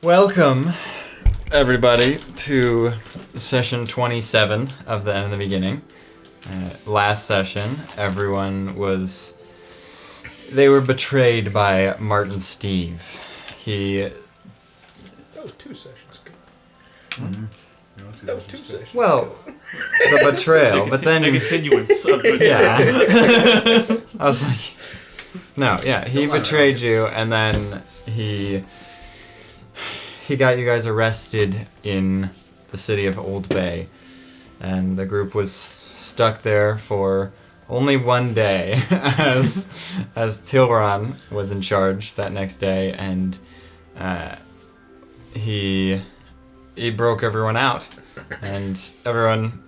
Welcome, everybody, to session 27 of the End of the Beginning. Last session, they were betrayed by Martin Steve. That was 2 sessions ago. Mm-hmm. That was 2 sessions Well, the betrayal, but then... The continuance of the Yeah. I was like... No, yeah, he betrayed you, and then he got you guys arrested in the city of Old Bay, and the group was stuck there for only one day, as Tilron was in charge that next day, and he broke everyone out, and everyone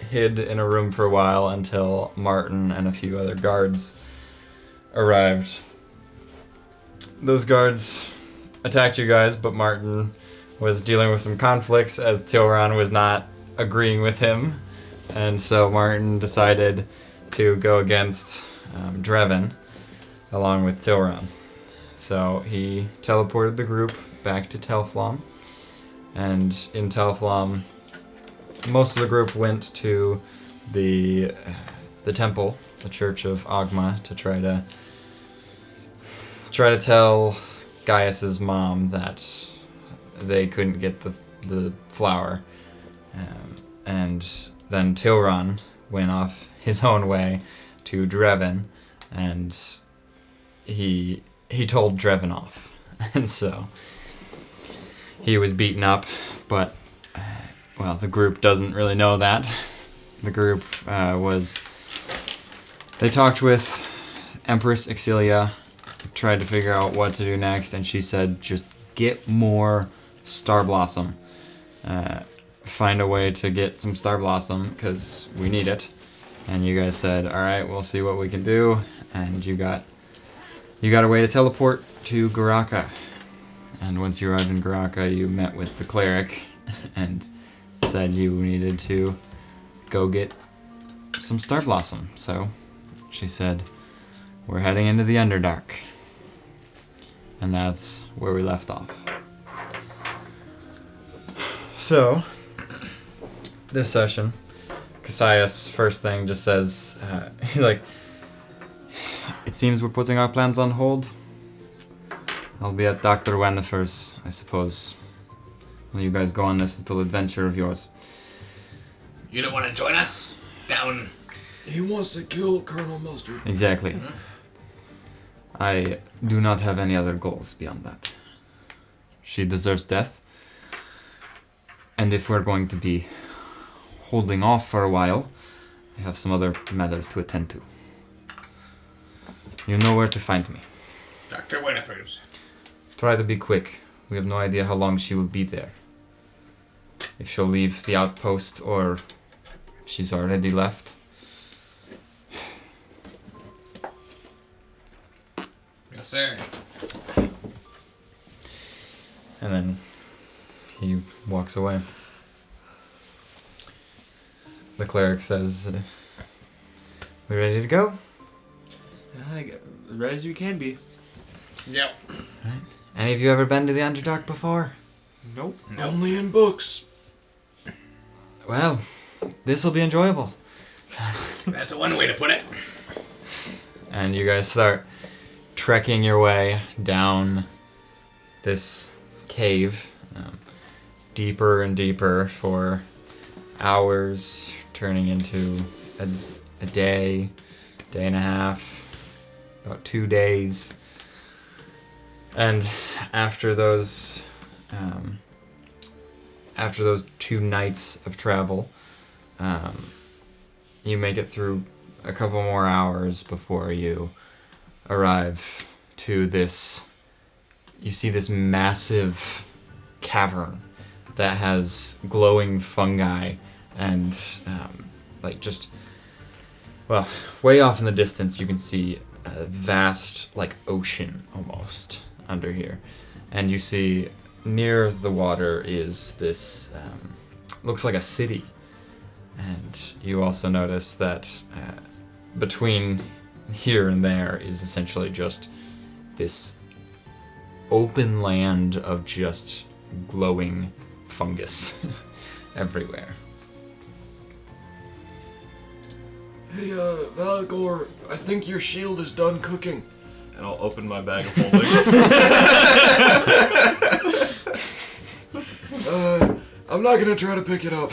hid in a room for a while until Martin and a few other guards arrived. Those guards attacked you guys, but Martin was dealing with some conflicts as Tilron was not agreeing with him, and so Martin decided to go against Drevin along with Tilron. So he teleported the group back to Telflom, and in Telflom most of the group went to the temple, the Church of Ogma, to try to tell Gaius's mom that they couldn't get the flower, and then Tilron went off his own way to Drevin, and he told Drevin off, and so he was beaten up, but well, the group doesn't really know that. The group they talked with Empress Exilia, tried to figure out what to do next, and she said, just get more Starblossom. Find a way to get some Starblossom, because we need it. And you guys said, alright, we'll see what we can do. And you got a way to teleport to Garaka. And once you arrived in Garaka, you met with the cleric and said you needed to go get some Starblossom. So she said, we're heading into the Underdark. And that's where we left off. So, this session, Cassius' first thing just says, he's like, it seems we're putting our plans on hold. I'll be at Dr. Wennifer's, I suppose. Will you guys go on this little adventure of yours? You don't want to join us? Down. He wants to kill Colonel Mustard. Exactly. Mm-hmm. I do not have any other goals beyond that. She deserves death. And if we're going to be holding off for a while, I have some other matters to attend to. You know where to find me. Dr. Winifred's. Try to be quick. We have no idea how long she will be there. If she'll leave the outpost or if she's already left. Yes, sir. And then he walks away. The cleric says, we ready to go? Ready as you can be. Yep. Right. Any of you ever been to the Underdark before? Nope. Only in books. Well, this will be enjoyable. That's one way to put it. And you guys start trekking your way down this cave, deeper and deeper for hours, turning into a day and a half, about 2 days. And after those 2 nights of travel, you make it through a couple more hours before you arrive to this. You see this massive cavern that has glowing fungi and way off in the distance you can see a vast ocean almost under here, and you see near the water is this looks like a city, and you also notice that between here and there is essentially just this open land of just glowing fungus everywhere. Hey, Valgor, I think your shield is done cooking. And I'll open my bag of holding. I'm not gonna try to pick it up.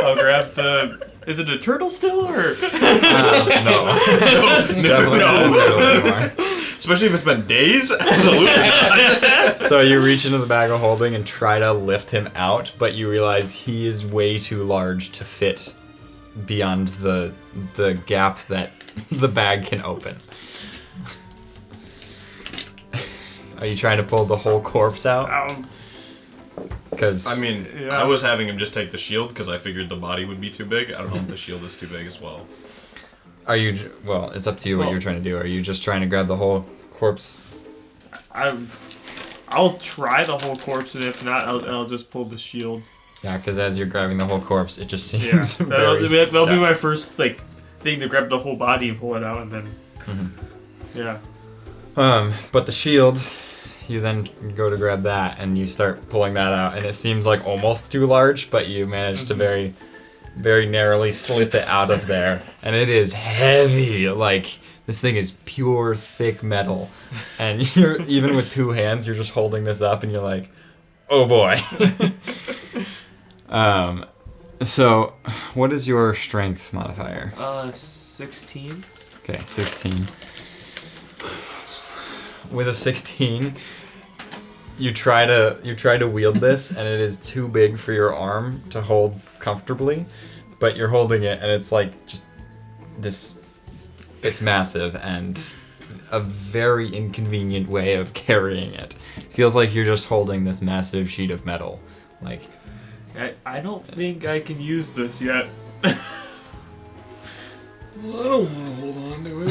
I'll grab the. Is it a turtle still or? No. No. Especially if it's been days. Absolutely not. So you reach into the bag of holding and try to lift him out, but you realize he is way too large to fit beyond the gap that the bag can open. Are you trying to pull the whole corpse out? Because I mean, I was having him just take the shield because I figured the body would be too big. I don't know if the shield is too big as well. are you? Well, it's up to you what Well- you're trying to do. Are you just trying to grab the whole corpse? I'll try the whole corpse, and if not, I'll just pull the shield. Yeah, because as you're grabbing the whole corpse, it just seems Yeah, very that'll be stuck. my first thing to grab the whole body and pull it out, and then yeah. But the shield, you then go to grab that, and you start pulling that out, and it seems like almost too large, but you manage to very, very narrowly slip it out of there, and it is heavy. Like, this thing is pure, thick metal, and you're even with two hands, you're just holding this up, and you're like, oh boy. So, what is your strength modifier? 16. Okay, 16. With a 16, you try to wield this, and it is too big for your arm to hold comfortably, but you're holding it, and it's like just this. It's massive and a very inconvenient way of carrying it. Feels like you're just holding this massive sheet of metal, like. I don't think I can use this yet. Well, I don't want to hold on to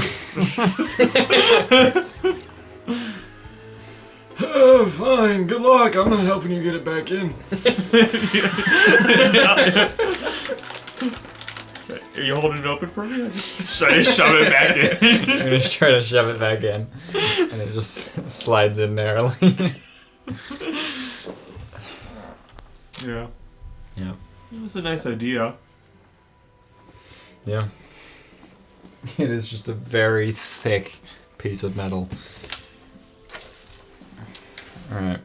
it. Fine, good luck. I'm not helping you get it back in. Are you holding it open for me? Should I just shove it back in? You're gonna try to shove it back in, and it just slides in narrowly. Yeah. Yeah. It was a nice idea. Yeah. It is just a very thick piece of metal. Alright.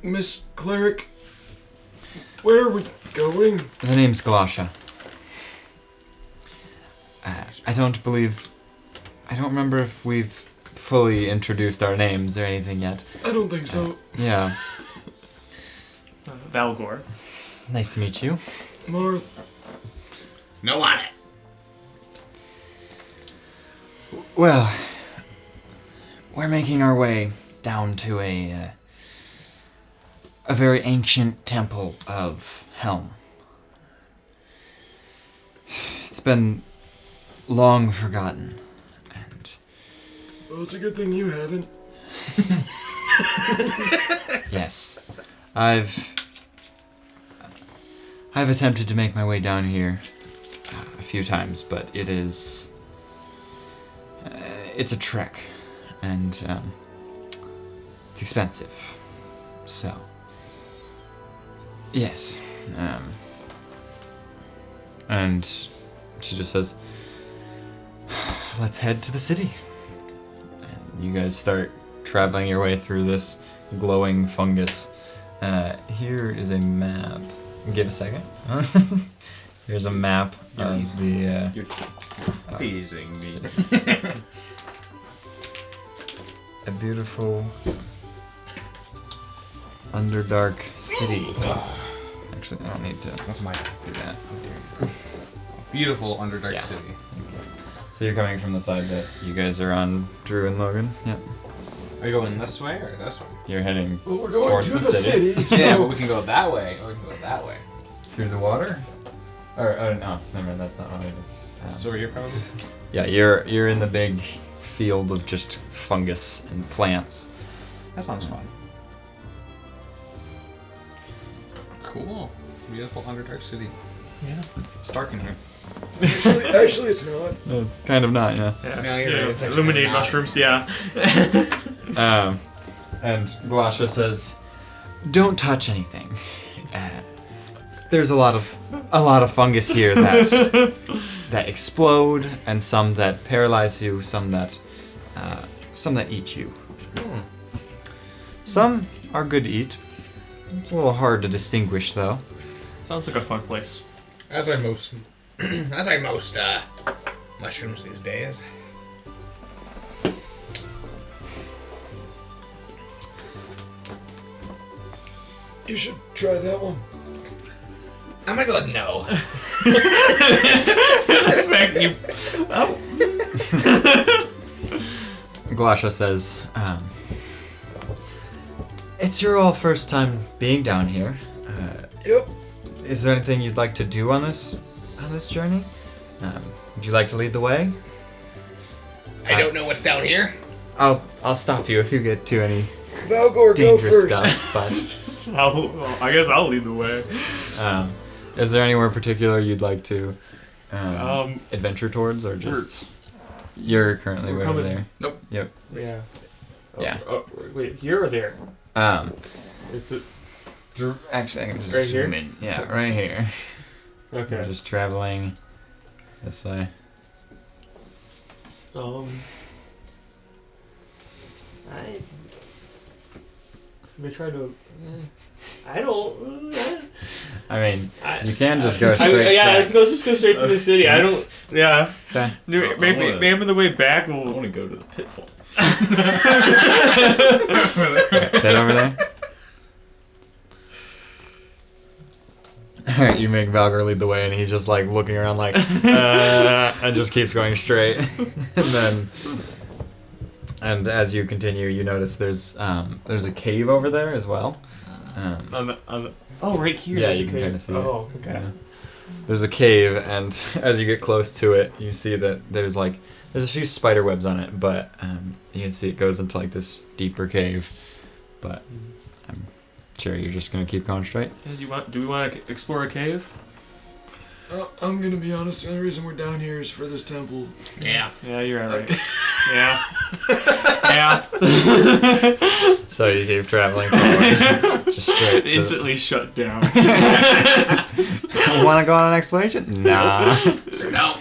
Miss Cleric, where are we going? The name's Galasha. I don't remember if we've fully introduced our names or anything yet. I don't think so. Yeah. Valgor. Nice to meet you. Marth. No on it. Well, we're making our way down to a very ancient temple of Helm. It's been long forgotten, and Well, it's a good thing you haven't. yes, I've attempted to make my way down here a few times, but it is it's a trek, and it's expensive. So, yes, and she just says, "Let's head to the city." And you guys start traveling your way through this glowing fungus. Here is a map. Give a second. Here's a map of the. You're teasing me. A beautiful Underdark city. Actually, I don't need to What's my do that. beautiful Underdark Yeah. city? So you're coming from the side that you guys are on, Drew and Logan? Yep. Are you going this way or this way? You're heading Well, we're going Towards to the the city. city. Yeah, so- but we can go that way or we can go that way. through the water? Or, oh, no, never mind, that's not how it is. So are you probably? Yeah, you're in the big field of just fungus and plants. That sounds fun. Cool. Beautiful Underdark city. Yeah. It's dark in here. Actually, it's not. It's kind of not, yeah. Yeah. No, you're right, it's like illuminate not. mushrooms, yeah. And Glasha says, "Don't touch anything. There's a lot of fungus here that explode, and some that paralyze you, some that eat you. Some are good to eat. It's a little hard to distinguish, though. Sounds like a fun place. That's like most. That's like most mushrooms these days. You should try that one. I'm gonna go no. Thank you. Oh. Glasha says, "It's your all first time being down here. Yep. Is there anything you'd like to do on this journey? Would you like to lead the way? I don't know what's down here. I'll stop you if you get to any Valgor, go dangerous first. stuff. But I guess I'll lead the way. is there anywhere particular you'd like to adventure towards, or just you're currently we're way over coming- there? Nope. Yep. Yeah. Yeah. Wait, here or there? It's a, Actually, I can just Right zoom here? in. Yeah, right here. We're okay. just traveling this way. They try to. I don't. I mean, you can just go straight. let's just go straight to the city. I don't. Yeah. Okay. Maybe on the way back I we'll. want to go to the pitfall. Head over there. Alright, you make Valgor lead the way, and he's just like looking around like, and just keeps going straight. And as you continue, you notice there's a cave over there as well. Oh, right here. Yeah, there's you a can cave. kinda see it. Oh, okay. Yeah. There's a cave, and as you get close to it, you see that there's a few spider webs on it, but you can see it goes into like this deeper cave. But I'm sure you're just gonna keep going straight. Yeah, do we want to explore a cave? I'm gonna be honest. The only reason we're down here is for this temple. Yeah. Yeah, you're right. Yeah. Yeah. So you keep traveling forward, just straight. Instantly shut down. Want to go on an exploration? Nah. Sure no.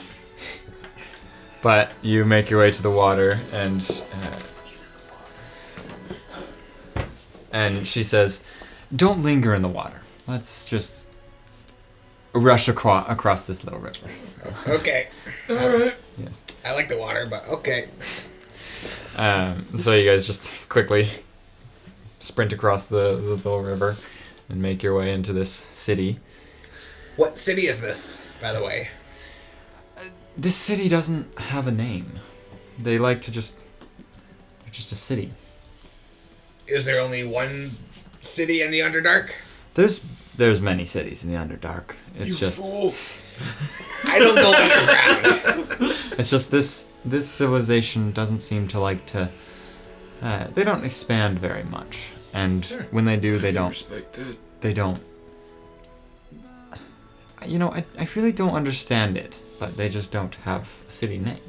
But you make your way to the water, and she says, "Don't linger in the water. Let's just rush across this little river." Okay. All right. Yes. I like the water, but okay. So you guys just quickly sprint across the little river and make your way into this city. What city is this, by the way? This city doesn't have a name. They like to just... They're just a city. Is there only one city in the Underdark? There's many cities in the Underdark. It's You just... fool. I don't go underground. It's just this civilization doesn't seem to like to... they don't expand very much. And when they do, they don't... Respect it. They don't... You know, I really don't understand it, but they just don't have a city name.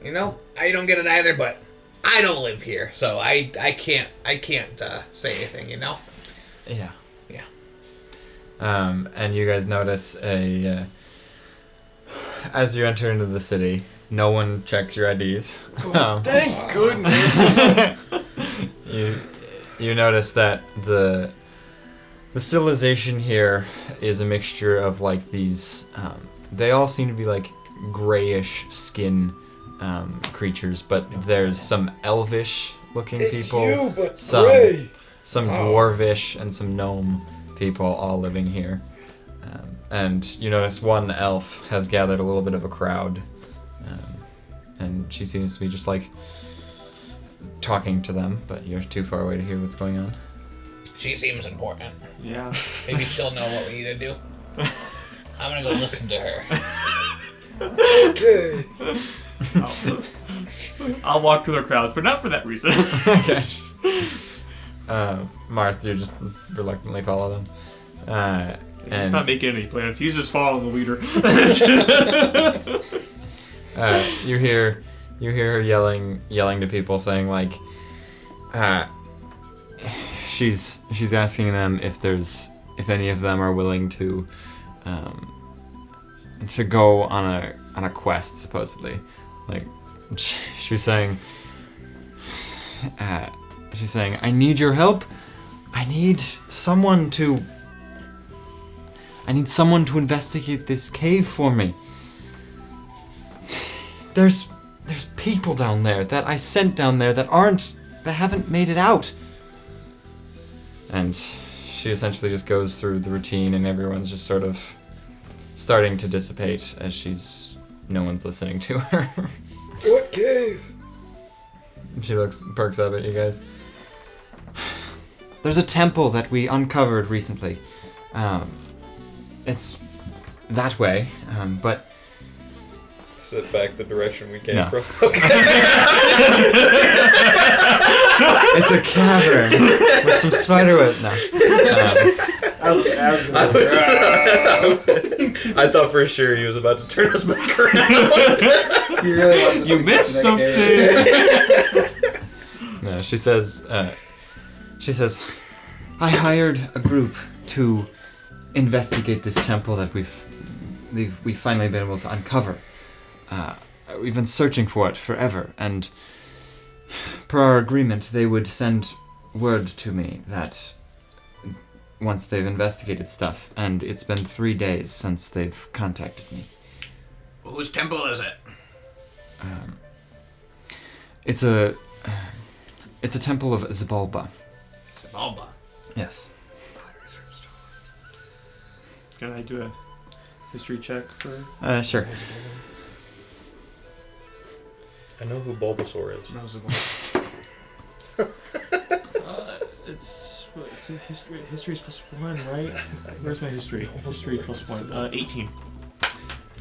You know, I don't get it either, but I don't live here, so I can't say anything, you know? Yeah. Yeah. And you guys notice as you enter into the city, no one checks your IDs. Thank goodness. You notice that the civilization here is a mixture of like these. They all seem to be like grayish skin creatures, but there's some elvish-looking It's people, you, but some gray. dwarvish, and some gnome people all living here. And you notice one elf has gathered a little bit of a crowd, and she seems to be just like talking to them, but you're too far away to hear what's going on. She seems important. Yeah. Maybe she'll know what we need to do. I'm gonna go listen to her. Okay. I'll walk through the crowds, but not for that reason. Okay. Marth, you just reluctantly follow them. He's not making any plans. He's just following the leader. You hear her yelling to people, saying like, she's asking them if any of them are willing to go on a quest, supposedly. Like, she's saying, I need your help. I need someone to investigate this cave for me. There's people down there that I sent down there that haven't made it out. And she essentially just goes through the routine, and everyone's just sort of starting to dissipate as no one's listening to her. What cave? She perks up at you guys. There's a temple that we uncovered recently. It's that way, but... Is it back the direction we came No. from? It's a cavern with some spiderweb. No. I thought for sure he was about to turn us back around. You missed something. No, she says, I hired a group to investigate this temple that we've finally been able to uncover. We've been searching for it forever, and per our agreement, they would send word to me that once they've investigated stuff, and it's been 3 days since they've contacted me. Whose temple is it? It's a temple of Zabalba. Zabalba. Yes. Can I do a history check for? Sure. I know who Bulbasaur is. No, It's a history. History's +1, right? Where's my history? History +1. 18.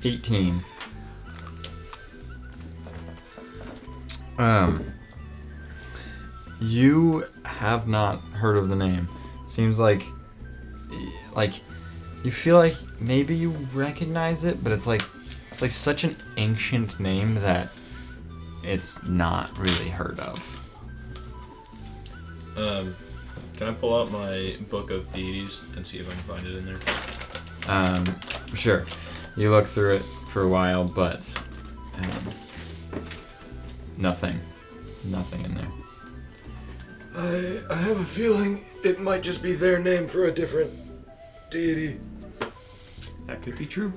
18. You have not heard of the name. Seems like you feel like maybe you recognize it, but it's like such an ancient name that it's not really heard of. Can I pull out my book of deities and see if I can find it in there? Sure. You look through it for a while, but nothing in there. I have a feeling it might just be their name for a different deity. That could be true.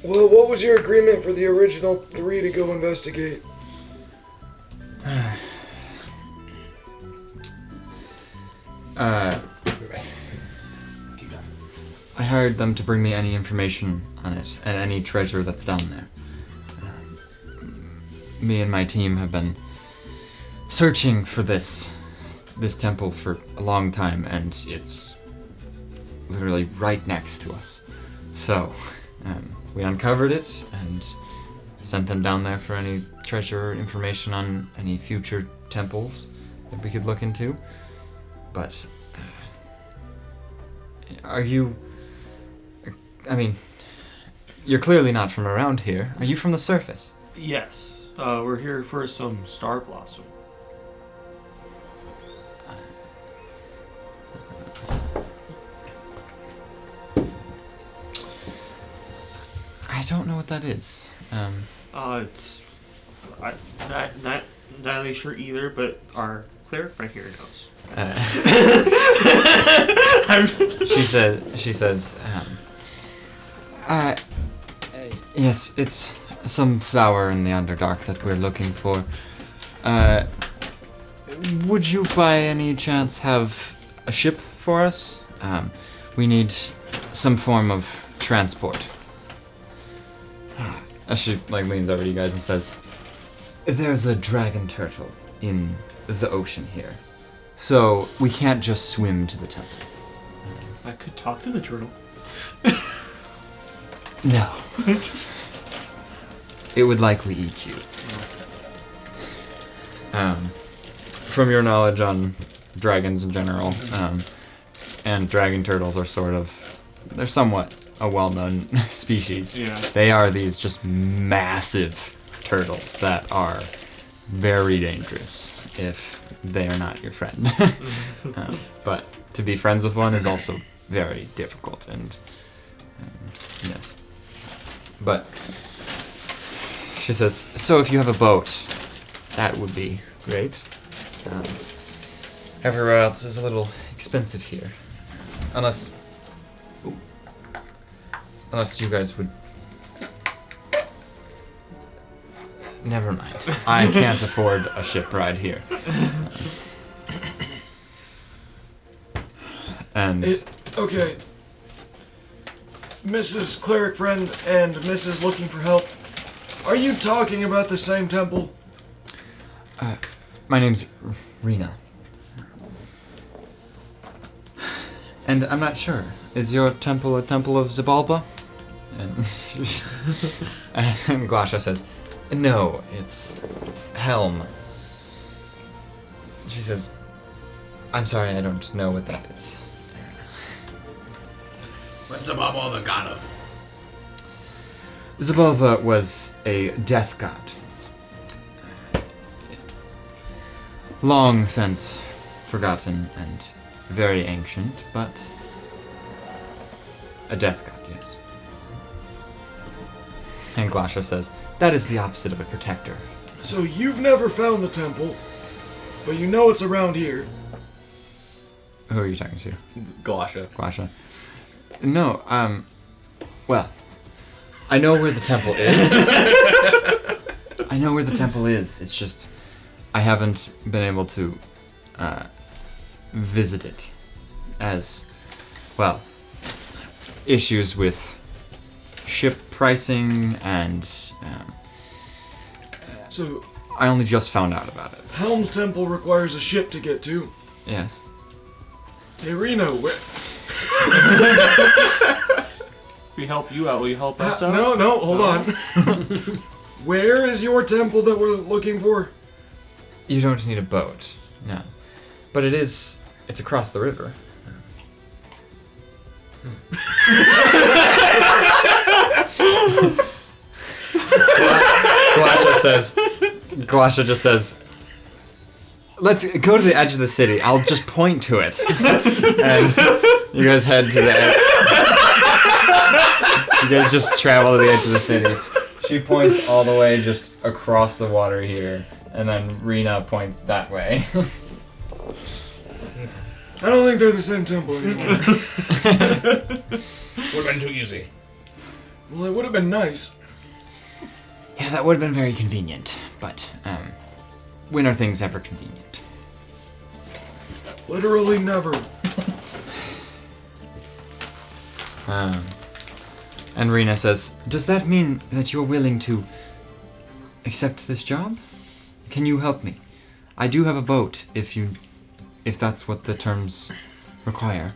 Well, what was your agreement for the original 3 to go investigate? I hired them to bring me any information on it and any treasure that's down there. Me and my team have been searching for this temple for a long time, and it's literally right next to us. So, we uncovered it and sent them down there for any treasure or information on any future temples that we could look into. But, are you... I mean, you're clearly not from around here. Are you from the surface? Yes. We're here for some Starblossom. I don't know what that is. I'm not entirely sure either, but our cleric right here knows. She says, yes, it's some flower in the Underdark that we're looking for. Would you by any chance have a ship for us? We need some form of transport. She leans over to you guys and says, there's a dragon turtle in the ocean here, so we can't just swim to the temple. I could talk to the turtle. No. It would likely eat you. From your knowledge on dragons in general, and dragon turtles are they're somewhat a well-known species. Yeah. They are these just massive turtles that are very dangerous if they are not your friend. But to be friends with one is also very difficult, and yes. But she says, so if you have a boat, that would be great. Everywhere else is a little expensive here. Unless you guys would... Never mind. I can't afford a ship ride here. And... Okay. Mrs. Cleric Friend and Mrs. Looking for Help, are you talking about the same temple? My name's Rena. And I'm not sure. Is your temple a temple of Zabalba? And Glasha says, no, it's Helm. She says, I'm sorry, I don't know what that is. What's Zabalba the god of? Zabalba was a death god. Long since forgotten and very ancient, but a death god, yes. And Glasha says, that is the opposite of a protector. So you've never found the temple, but you know it's around here. Who are you talking to? Glasha. Glasha. No, well, I know where the temple is. I know where the temple is. It's just, I haven't been able to, visit it. As, well, issues with ship pricing and, So, I only just found out about it. Helm's Temple requires a ship to get to. Yes. Hey, Reno, where... If we help you out, will you help us out? No, hold on. Where is your temple that we're looking for? You don't need a boat, no. But it's across the river. Glasha just says, let's go to the edge of the city. I'll just point to it. And you guys head to the edge. You guys just travel to the edge of the city. She points all the way just across the water here. And then Rena points that way. I don't think they're the same temple anymore. Would have been too easy. Well, it would have been nice. Yeah, that would have been very convenient. But, when are things ever convenient? Literally never. And Rena says, does that mean that you're willing to accept this job? Can you help me? I do have a boat, if that's what the terms require.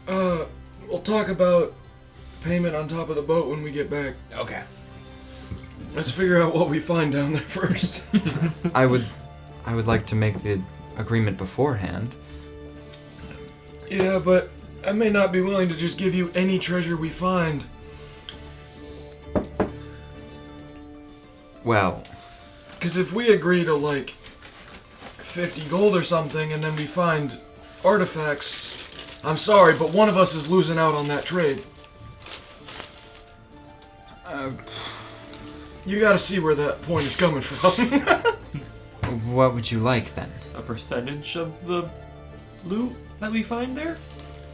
We'll talk about payment on top of the boat when we get back. Okay. Let's figure out what we find down there first. I would like to make the agreement beforehand. Yeah, but I may not be willing to just give you any treasure we find. Well, Because if we agree to, like, 50 gold or something, and then we find artifacts, I'm sorry, but one of us is losing out on that trade. You gotta see where that point is coming from. what would you like then? A percentage of the loot that we find there?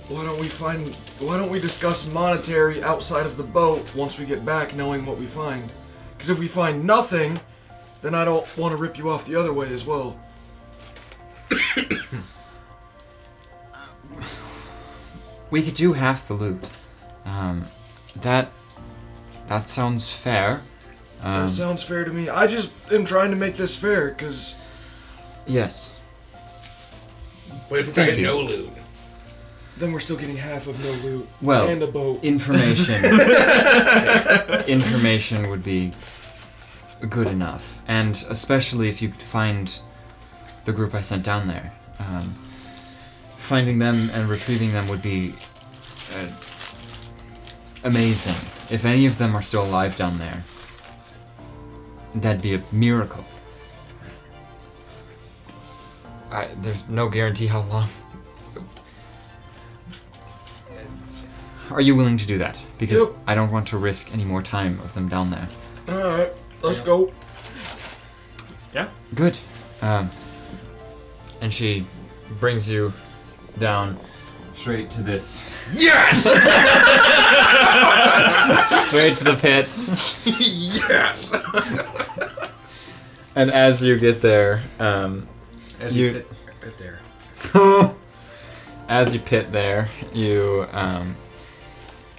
Why don't we discuss monetary outside of the boat once we get back knowing what we find? Because if we find nothing, then I don't want to rip you off the other way as well. We could do half the loot. That sounds fair. That sounds fair to me. I just am trying to make this fair, because... Yes. What if we Thank find you. no loot? then we're still getting half of no loot. Well, and a boat. Information. Information would be good enough. And especially if you could find the group I sent down there. finding them and retrieving them would be amazing. If any of them are still alive down there, that'd be a miracle. There's no guarantee how long. Are you willing to do that? Because Yep. I don't want to risk any more time of them down there. Alright, let's go. Yeah. Good. And she brings you down straight to this. Yes! Straight to the pit. Yes! And as you get there, As you pit there. as you pit there, you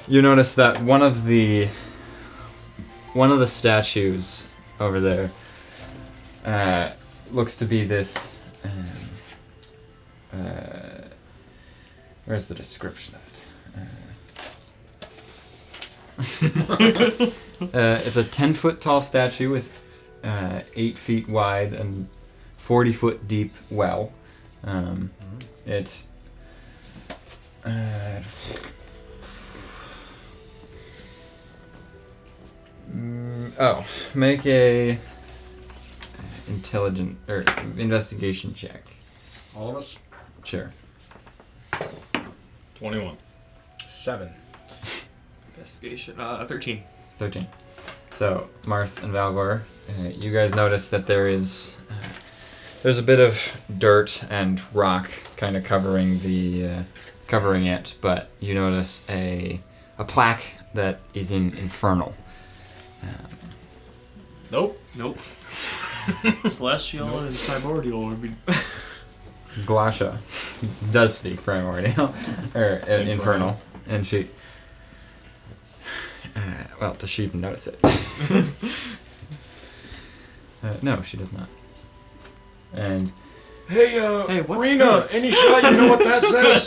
notice that one of the statues over there looks to be this. Where's the description of it? It's a 10-foot tall statue with 8 feet wide and 40-foot deep well. It's make a intelligent or investigation check. All of us? Sure. 21. 7. Investigation. 13. 13. So, Marth and Valgor, you guys notice that there's a bit of dirt and rock kind of covering it, but you notice a plaque that is in Infernal. Nope. Celestial and Primordial would be. Glasha does speak Primordial, or Infernal, and she. Does she even notice it? No, she does not. And Hey, what's Rena, this? any shot you know what that says?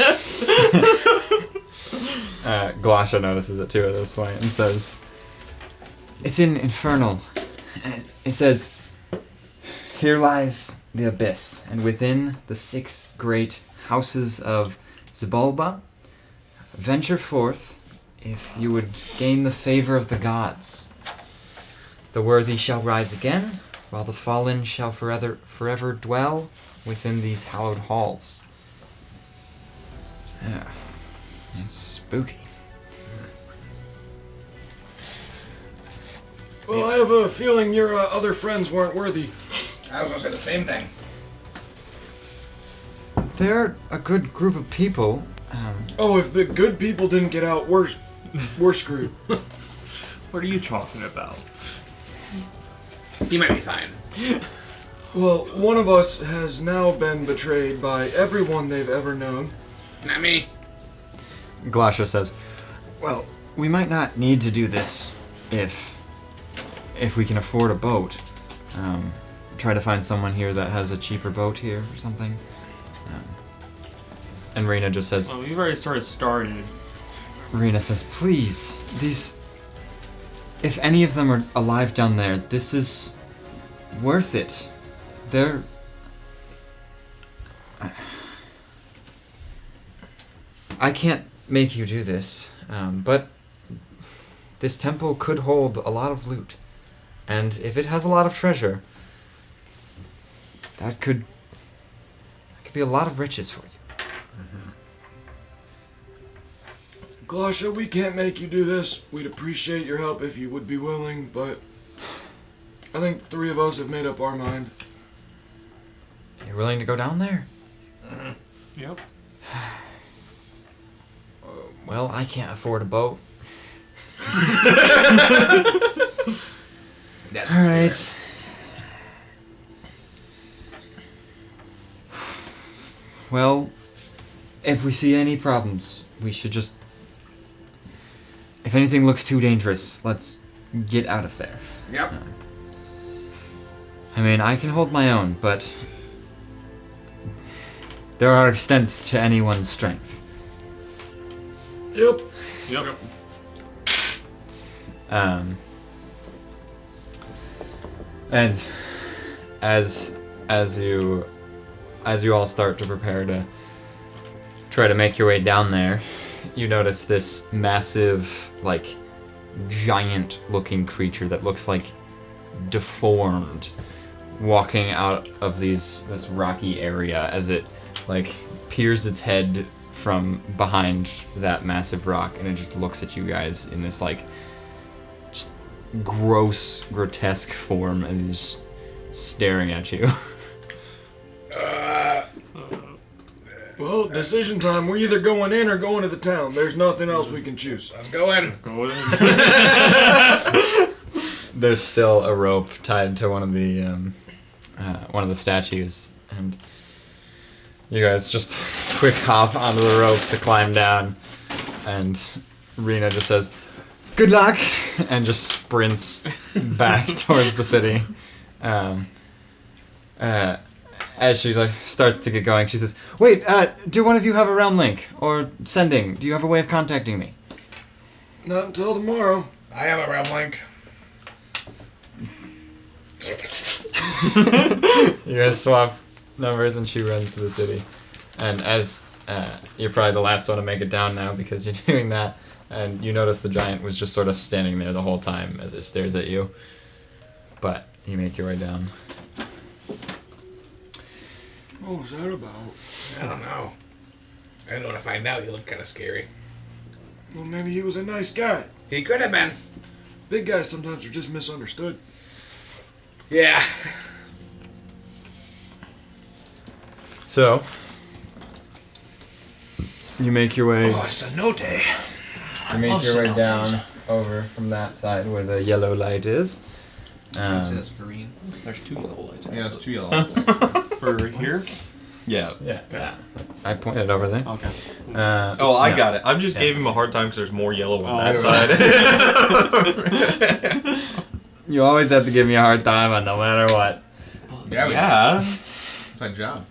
Glasha notices it too at this point and says, "It's in Infernal. And it says, 'Here lies the abyss, and within the 6 great houses of Zibulba, venture forth if you would gain the favor of the gods. The worthy shall rise again, while the fallen shall forever dwell within these hallowed halls.'" Yeah, it's spooky. Well, I have a feeling your other friends weren't worthy. I was gonna say the same thing. They're a good group of people. Oh, if the good people didn't get out, we're screwed. What are you talking about? He might be fine. Well, one of us has now been betrayed by everyone they've ever known. Not me. Glasha says, "Well, we might not need to do this if we can afford a boat. Try to find someone here that has a cheaper boat here or something." And Rena just says, Well, we've already started. Rena says, "Please, if any of them are alive down there, this is worth it. They're..." I can't make you do this, but this temple could hold a lot of loot. And if it has a lot of treasure, that could be a lot of riches for you. Glasha, we can't make you do this. We'd appreciate your help if you would be willing, but I think 3 of us have made up our mind. You're willing to go down there? Yep. Well, I can't afford a boat. That's All right. Well, if we see any problems, we should just... If anything looks too dangerous, let's get out of there. Yep. I mean, I can hold my own, but there are extents to anyone's strength. Yep. Yep. And as you all start to prepare try to make your way down there, you notice this massive, like, giant-looking creature that looks like deformed, walking out of this rocky area as it, like, peers its head from behind that massive rock, and it just looks at you guys in this, like, just gross, grotesque form as he's staring at you. Well, decision time. We're either going in or going to the town. There's nothing else we can choose. Let's go in. There's still a rope tied to one of the statues, and you guys just quick hop onto the rope to climb down, and Rena just says, "Good luck," and just sprints back towards the city. As she starts to get going, she says, "Wait, do one of you have a realm link or sending? Do you have a way of contacting me?" Not until tomorrow. I have a realm link. You guys swap numbers, and she runs to the city. And as you're probably the last one to make it down now because you're doing that, and you notice the giant was just sort of standing there the whole time as it stares at you. But you make your way down. What was that about? I don't know. I didn't want to find out. He looked kind of scary. Well, maybe he was a nice guy. He could have been. Big guys sometimes are just misunderstood. Yeah. So, you make your way. Oh, it's a note. You make your way down over from that side where the yellow light is. That's green. There's 2 yellow lights. Yeah, it's 2 yellow lights. For here? Yeah. Yeah. I pointed over there. Okay. I got it. I just Yeah. gave him a hard time because there's more yellow on that right. side. You always have to give me a hard time on no matter what. Yeah. It's my job.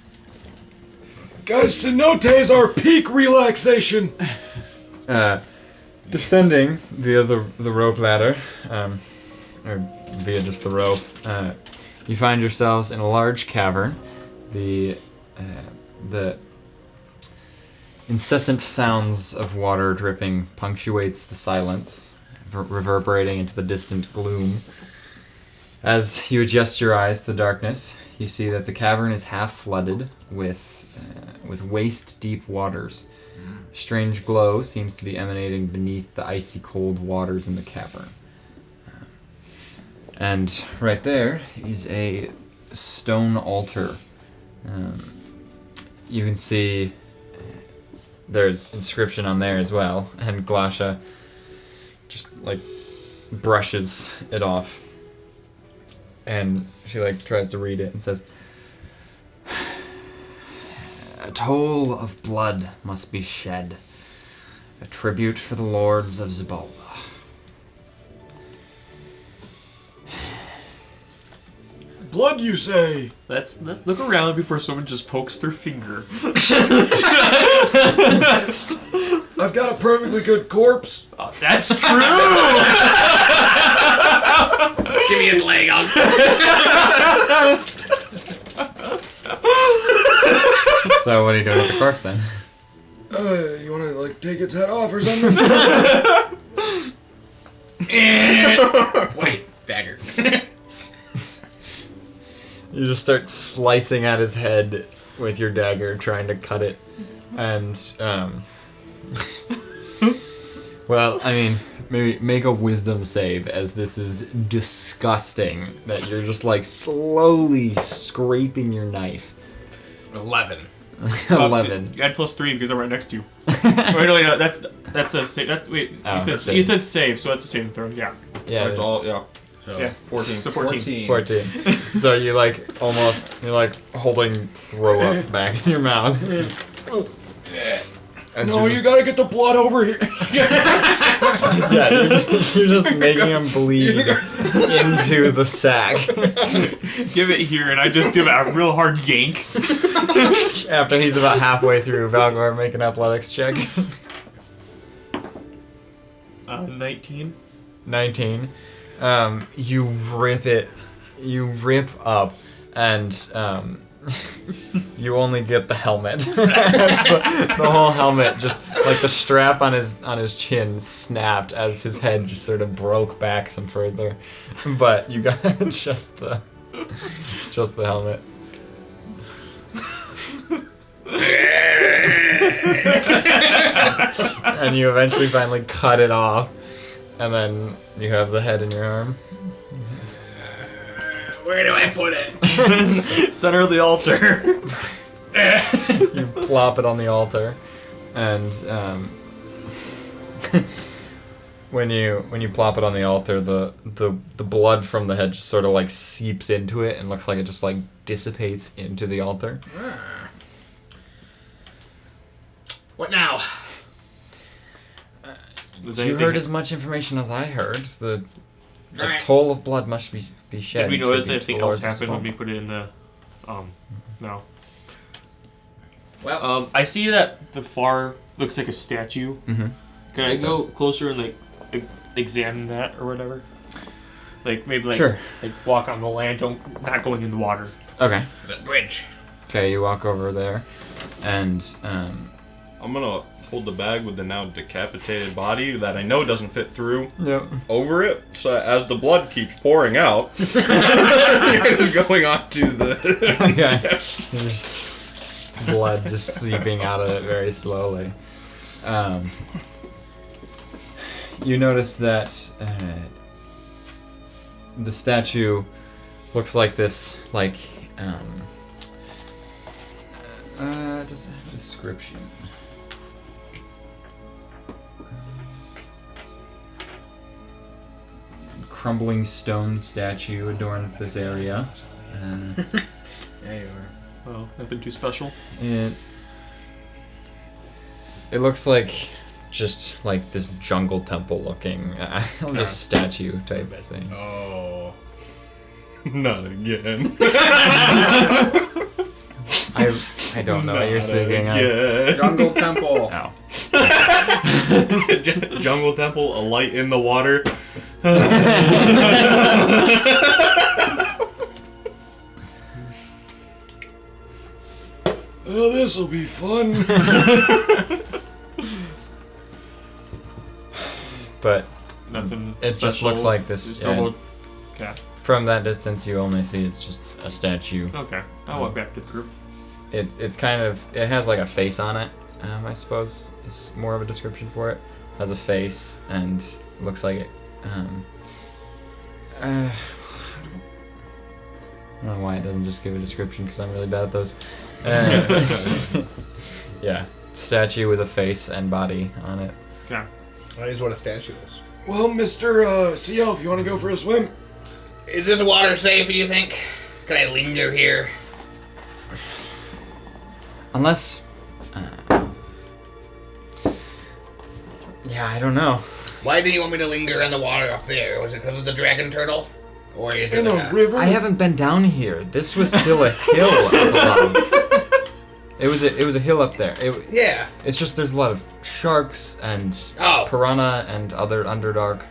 Guys, cenotes are peak relaxation. Descending via the rope ladder, or via just the rope, you find yourselves in a large cavern. The incessant sounds of water dripping punctuates the silence, reverberating into the distant gloom. As you adjust your eyes to the darkness, you see that the cavern is half flooded with waist-deep waters. Strange glow seems to be emanating beneath the icy cold waters in the cavern. And right there is a stone altar. You can see there's inscription on there as well, and Glasha just brushes it off. And she tries to read it and says, "A toll of blood must be shed, a tribute for the lords of Zabalba." Blood, you say? Let's look around before someone just pokes their finger. I've got a perfectly good corpse. That's true! Give me his leg. So what are you doing with the corpse then? You wanna take its head off or something? Wait, dagger. You just start slicing at his head with your dagger, trying to cut it. And, well, I mean, maybe make a wisdom save, as this is disgusting that you're just slowly scraping your knife. 11. 11. Add +3 because I'm right next to you. No, that's a save. You said save, so that's a saving throw. Yeah. Yeah. It's all, yeah. So, Yeah. 14. So 14. 14. So you you're holding throw up back in your mouth. As No, you're you just- gotta get the blood over here. Yeah, you're just making him bleed into the sack. Give it here, and I just give it a real hard yank. After he's about halfway through, Valgor, make an athletics check. 19. 19. You rip up, and You only get the helmet. the whole helmet, just like the strap on his chin snapped as his head just sort of broke back some further. But you got just the helmet. And you eventually finally cut it off, and then you have the head in your arm. Where do I put it? Center of the altar. You plop it on the altar, and when you plop it on the altar, the blood from the head just sort of like seeps into it and looks like it just like dissipates into the altar. What now? You heard as much information as I heard. The Alright. toll of blood must be shed. Did we notice tribute to anything the else Lords of happened when we Spawn. put it in the no. Well, I see that the far looks like a statue. Mhm. Can I It go does. closer and like examine that or whatever? Like maybe like Sure. like walk on the land, not going in the water. Okay. it's a bridge. Okay, you walk over there, and I'm gonna hold the bag with the now decapitated body that I know doesn't fit through yep. over it. So as the blood keeps pouring out, it's going on to the. Okay. There's blood just seeping out of it very slowly. You notice that the statue looks like this, like, does it have a description? Crumbling stone statue adorns this area. Yeah, you are. Well, nothing too special. It looks like just like this jungle temple looking, just statue type thing. Oh. Not again. I don't know what you're Not speaking of. again. Jungle Temple. Oh. Jungle temple, a light in the water. Oh, this'll be fun. But Nothing. it just special. looks like this. Just Yeah. normal. Okay. From that distance, you only see it's just a statue. Okay. I'll walk back to the group. It's kind of, it has like a face on it. I suppose is more of a description for it. Has a face and looks like it. I don't know why it doesn't just give a description because I'm really bad at those. Yeah, statue with a face and body on it. Okay. That is what a statue is. Well, Mr. Sea Elf, you want to go for a swim? Is this water safe, do you think? Can I linger here? Unless, yeah, I don't know. Why do you want me to linger in the water up there? Was it because of the dragon turtle? Or is it In like a river? I haven't been down here. This was still a hill up above. It was a hill up there. Yeah. It's just there's a lot of sharks and Oh. piranha and other Underdark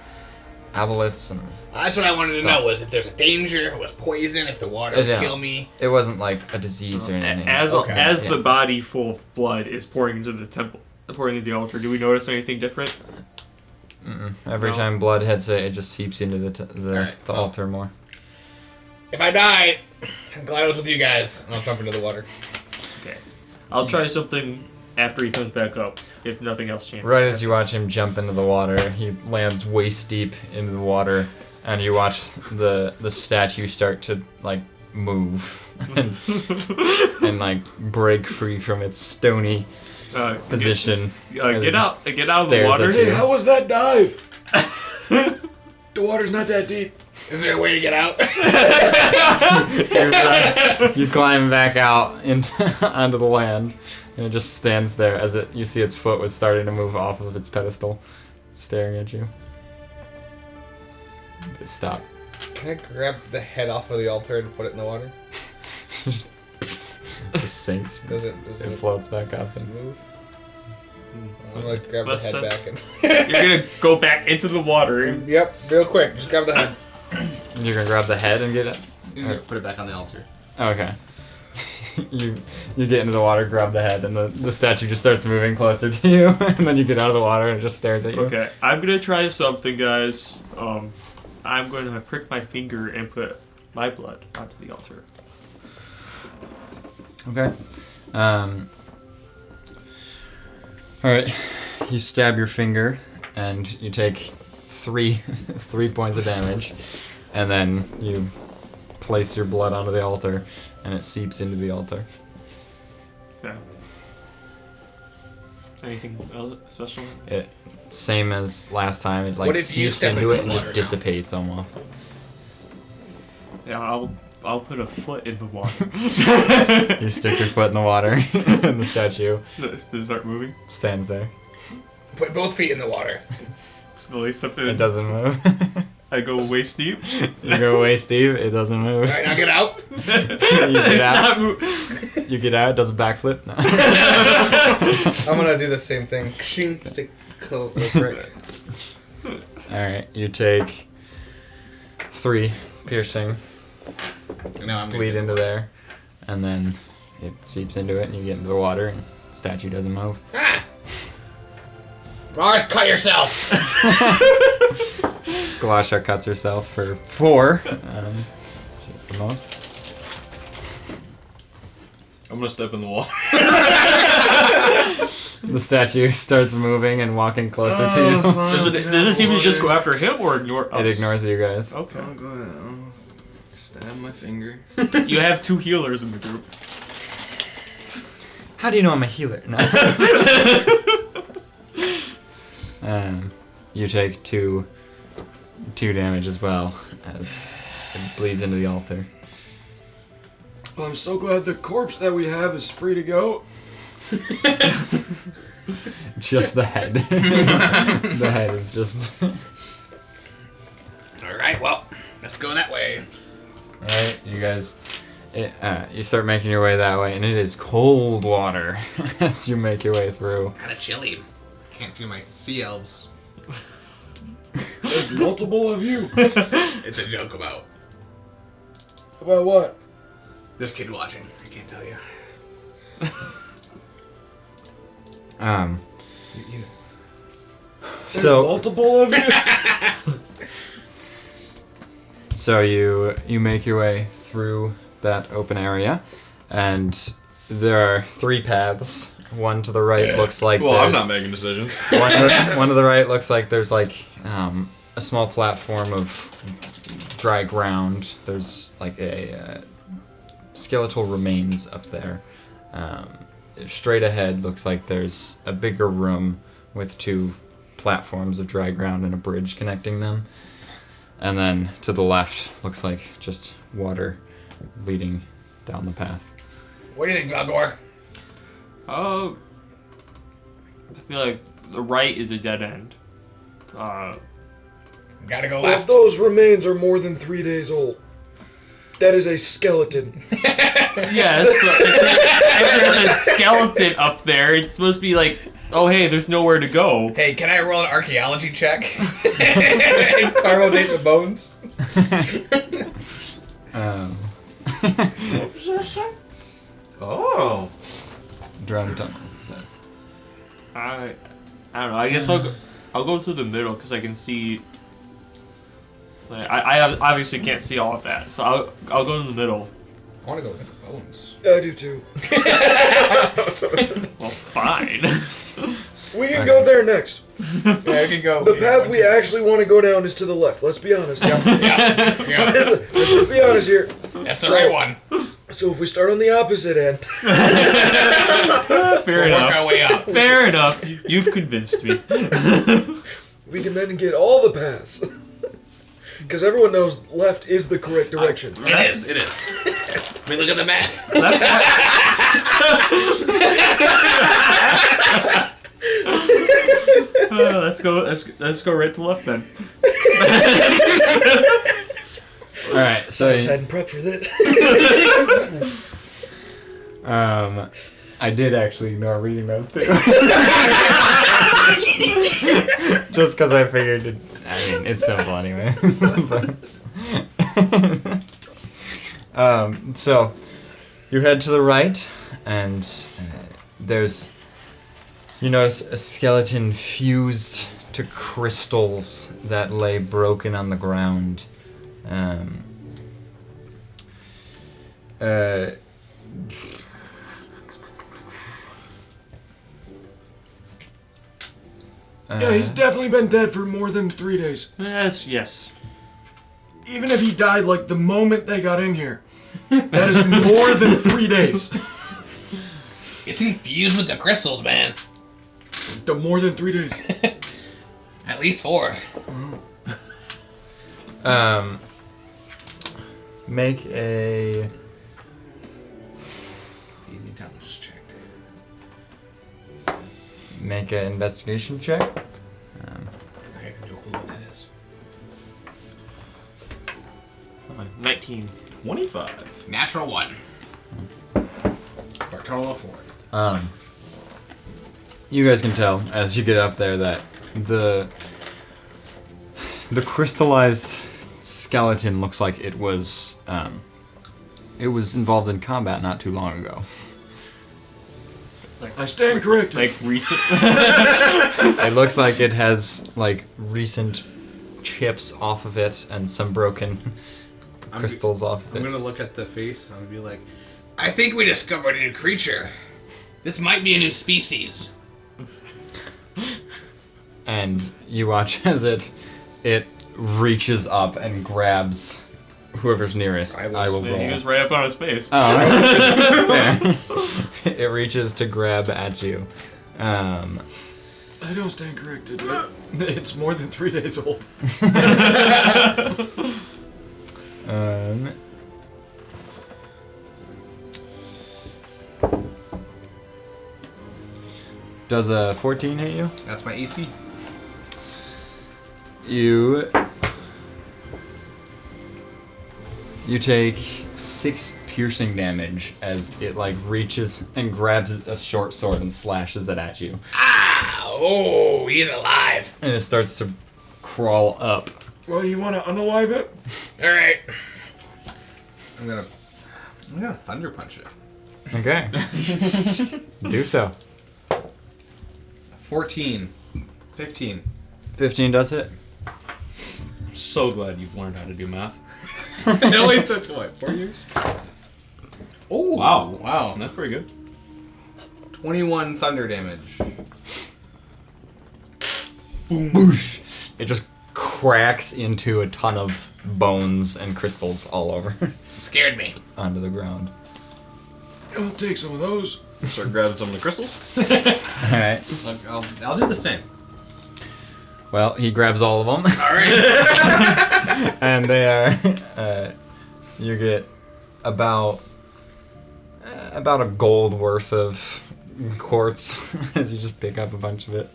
aboliths, and That's what I wanted to Stuff. know, was if there's a danger, if it was poison, if the water would Yeah. kill me. it wasn't like a disease or anything. As Okay. the body full of blood is pouring into the temple, pouring into the altar, do we notice anything different? Mm-mm. Every No. time blood hits it, it just seeps into the Alright, well. altar more. If I die, I'm glad I was with you guys. I'll jump into the water. Okay. I'll try something after he comes back up, if nothing else changes. Right as you watch him jump into the water, he lands waist deep into the water, and you watch the statue start to like move and like break free from its stony position. and it Get out of the stares water. at you. Hey, how was that dive? The water's not that deep. Is there a way to get out? You climb back out onto the land, and it just stands there as you see its foot was starting to move off of its pedestal, staring at you. It stopped. Can I grab the head off of the altar and put it in the water? just sinks. Does it It floats back up. And move? I'm gonna grab Less the head sense. back and. You're gonna go back into the water. And Yep, real quick. Just grab the head. you're gonna grab the head and get it. You can put it back on the altar. Okay. you get into the water, grab the head, and the statue just starts moving closer to you, and then you get out of the water and it just stares at you. Okay, I'm gonna try something, guys. I'm gonna prick my finger and put my blood onto the altar. Okay. Alright. You stab your finger, and you take 3 points of damage, and then you place your blood onto the altar, and it seeps into the altar. Okay. Anything else special? It same as last time. It What like if you seeps step into in it and the just water now? dissipates almost. Yeah, I'll put a foot in the water. You stick your foot in the water, and the statue Does it start moving? stands there. Put both feet in the water. Slowly step in. It doesn't move. I go waist deep. You go away, Steve. It doesn't move. All right, now get out. You get It's out. not You get out. It does a backflip. No. I'm gonna do the same thing. Kshing, stick close prick. All right. You take 3 piercing, No, I'm bleed into there, and then it seeps into it, and you get into the water, and the statue doesn't move. Ah! Mars, cut yourself. Galasha cuts herself for 4. She's the most. I'm gonna step in the water. The statue starts moving and walking closer to you. Does it seem to just go after him or ignore us? It ignores you guys. Okay. Oh, go ahead. I'll stab my finger. You have 2 healers in the group. How do you know I'm a healer? No. You take 2 damage as well as it bleeds into the altar. Well, I'm so glad the corpse that we have is free to go. Just the head. The head is just. All right, well, let's go that way. Alright, you guys. You start making your way that way, and it is cold water as you make your way through. Kind of chilly. Can't feel my sea elves. There's multiple of you. It's a joke about About what? this kid watching. I can't tell you. There's So multiple of you. So you make your way through that open area, and there are 3 paths. One to the right looks like Well, I'm there's- not making decisions. one to the right looks like there's like a small platform of dry ground. There's like a skeletal remains up there. Straight ahead looks like there's a bigger room with 2 platforms of dry ground and a bridge connecting them. And then to the left looks like just water leading down the path. What do you think, Valgor? I feel like the right is a dead end. Gotta go Well, if left. those remains are more than 3 days old, that is a skeleton. Yes, but if there's a skeleton up there, it's supposed to be like, oh hey, there's nowhere to go. Hey, can I roll an archaeology check? And carbonate the bones? Oh. Drone tunnels, it says. I don't know. I guess I'll go to the middle because I can see. Like, I obviously can't see all of that, so I'll go in the middle. I want to go look at bones. I do too. Well, fine. We can go there next. Yeah, we can go. The path we actually want to go down is to the left. Let's be honest. Yeah. Let's just be honest here. That's the right one. So if we start on the opposite end, Fair We'll work our enough. way up. Fair enough. You've convinced me. we can then get all the paths. Because everyone knows left is the correct direction. It is. It is. I mean, look at the map. Let's go right to left then. All right, so I hadn't prepped for this. I did actually ignore reading those too. Just because I figured it. I mean, it's simple anyway. So You head to the right, and there's, you notice a skeleton fused to crystals that lay broken on the ground. Yeah, he's definitely been dead for more than 3 days. Yes. Even if he died like the moment they got in here, that is more than 3 days. It's infused with the crystals, man. The more than 3 days. At least 4. Make a Intelligence check. make an investigation check. I have no clue what that is. 19. 25. Natural 1. For a total of 4. You guys can tell as you get up there that the crystallized skeleton looks like it was involved in combat not too long ago. I stand corrected. Like recent. It looks like it has like recent chips off of it and some broken crystals off of I'm it. gonna look at the face. I'm gonna be like, I think we discovered a new creature. This might be a new species. And you watch as it reaches up and grabs whoever's nearest. I will roll. He was right up on his face. Oh, yeah. It reaches to grab at you. I don't stand corrected. It's more than 3 days old. Does a 14 hit you? that's my AC. You take 6 piercing damage as it like reaches and grabs a short sword and slashes it at you. Ah! Oh, he's alive. And it starts to crawl up. Well, you want to unalive it? All right. I'm gonna thunder punch it. Okay. Do so. 14. 15. 15 does hit. I'm so glad you've learned how to do math. It only took what, 4 years? Oh Wow. Wow. That's pretty good. 21 thunder damage. Boosh. It just cracks into a ton of bones and crystals all over Scared me. onto the ground. I'll take some of those. Start grabbing some of the crystals. Alright. Look, I'll do the same. Well, he grabs all of them. All right. And they are, you get about a gold worth of quartz as you just pick up a bunch of it.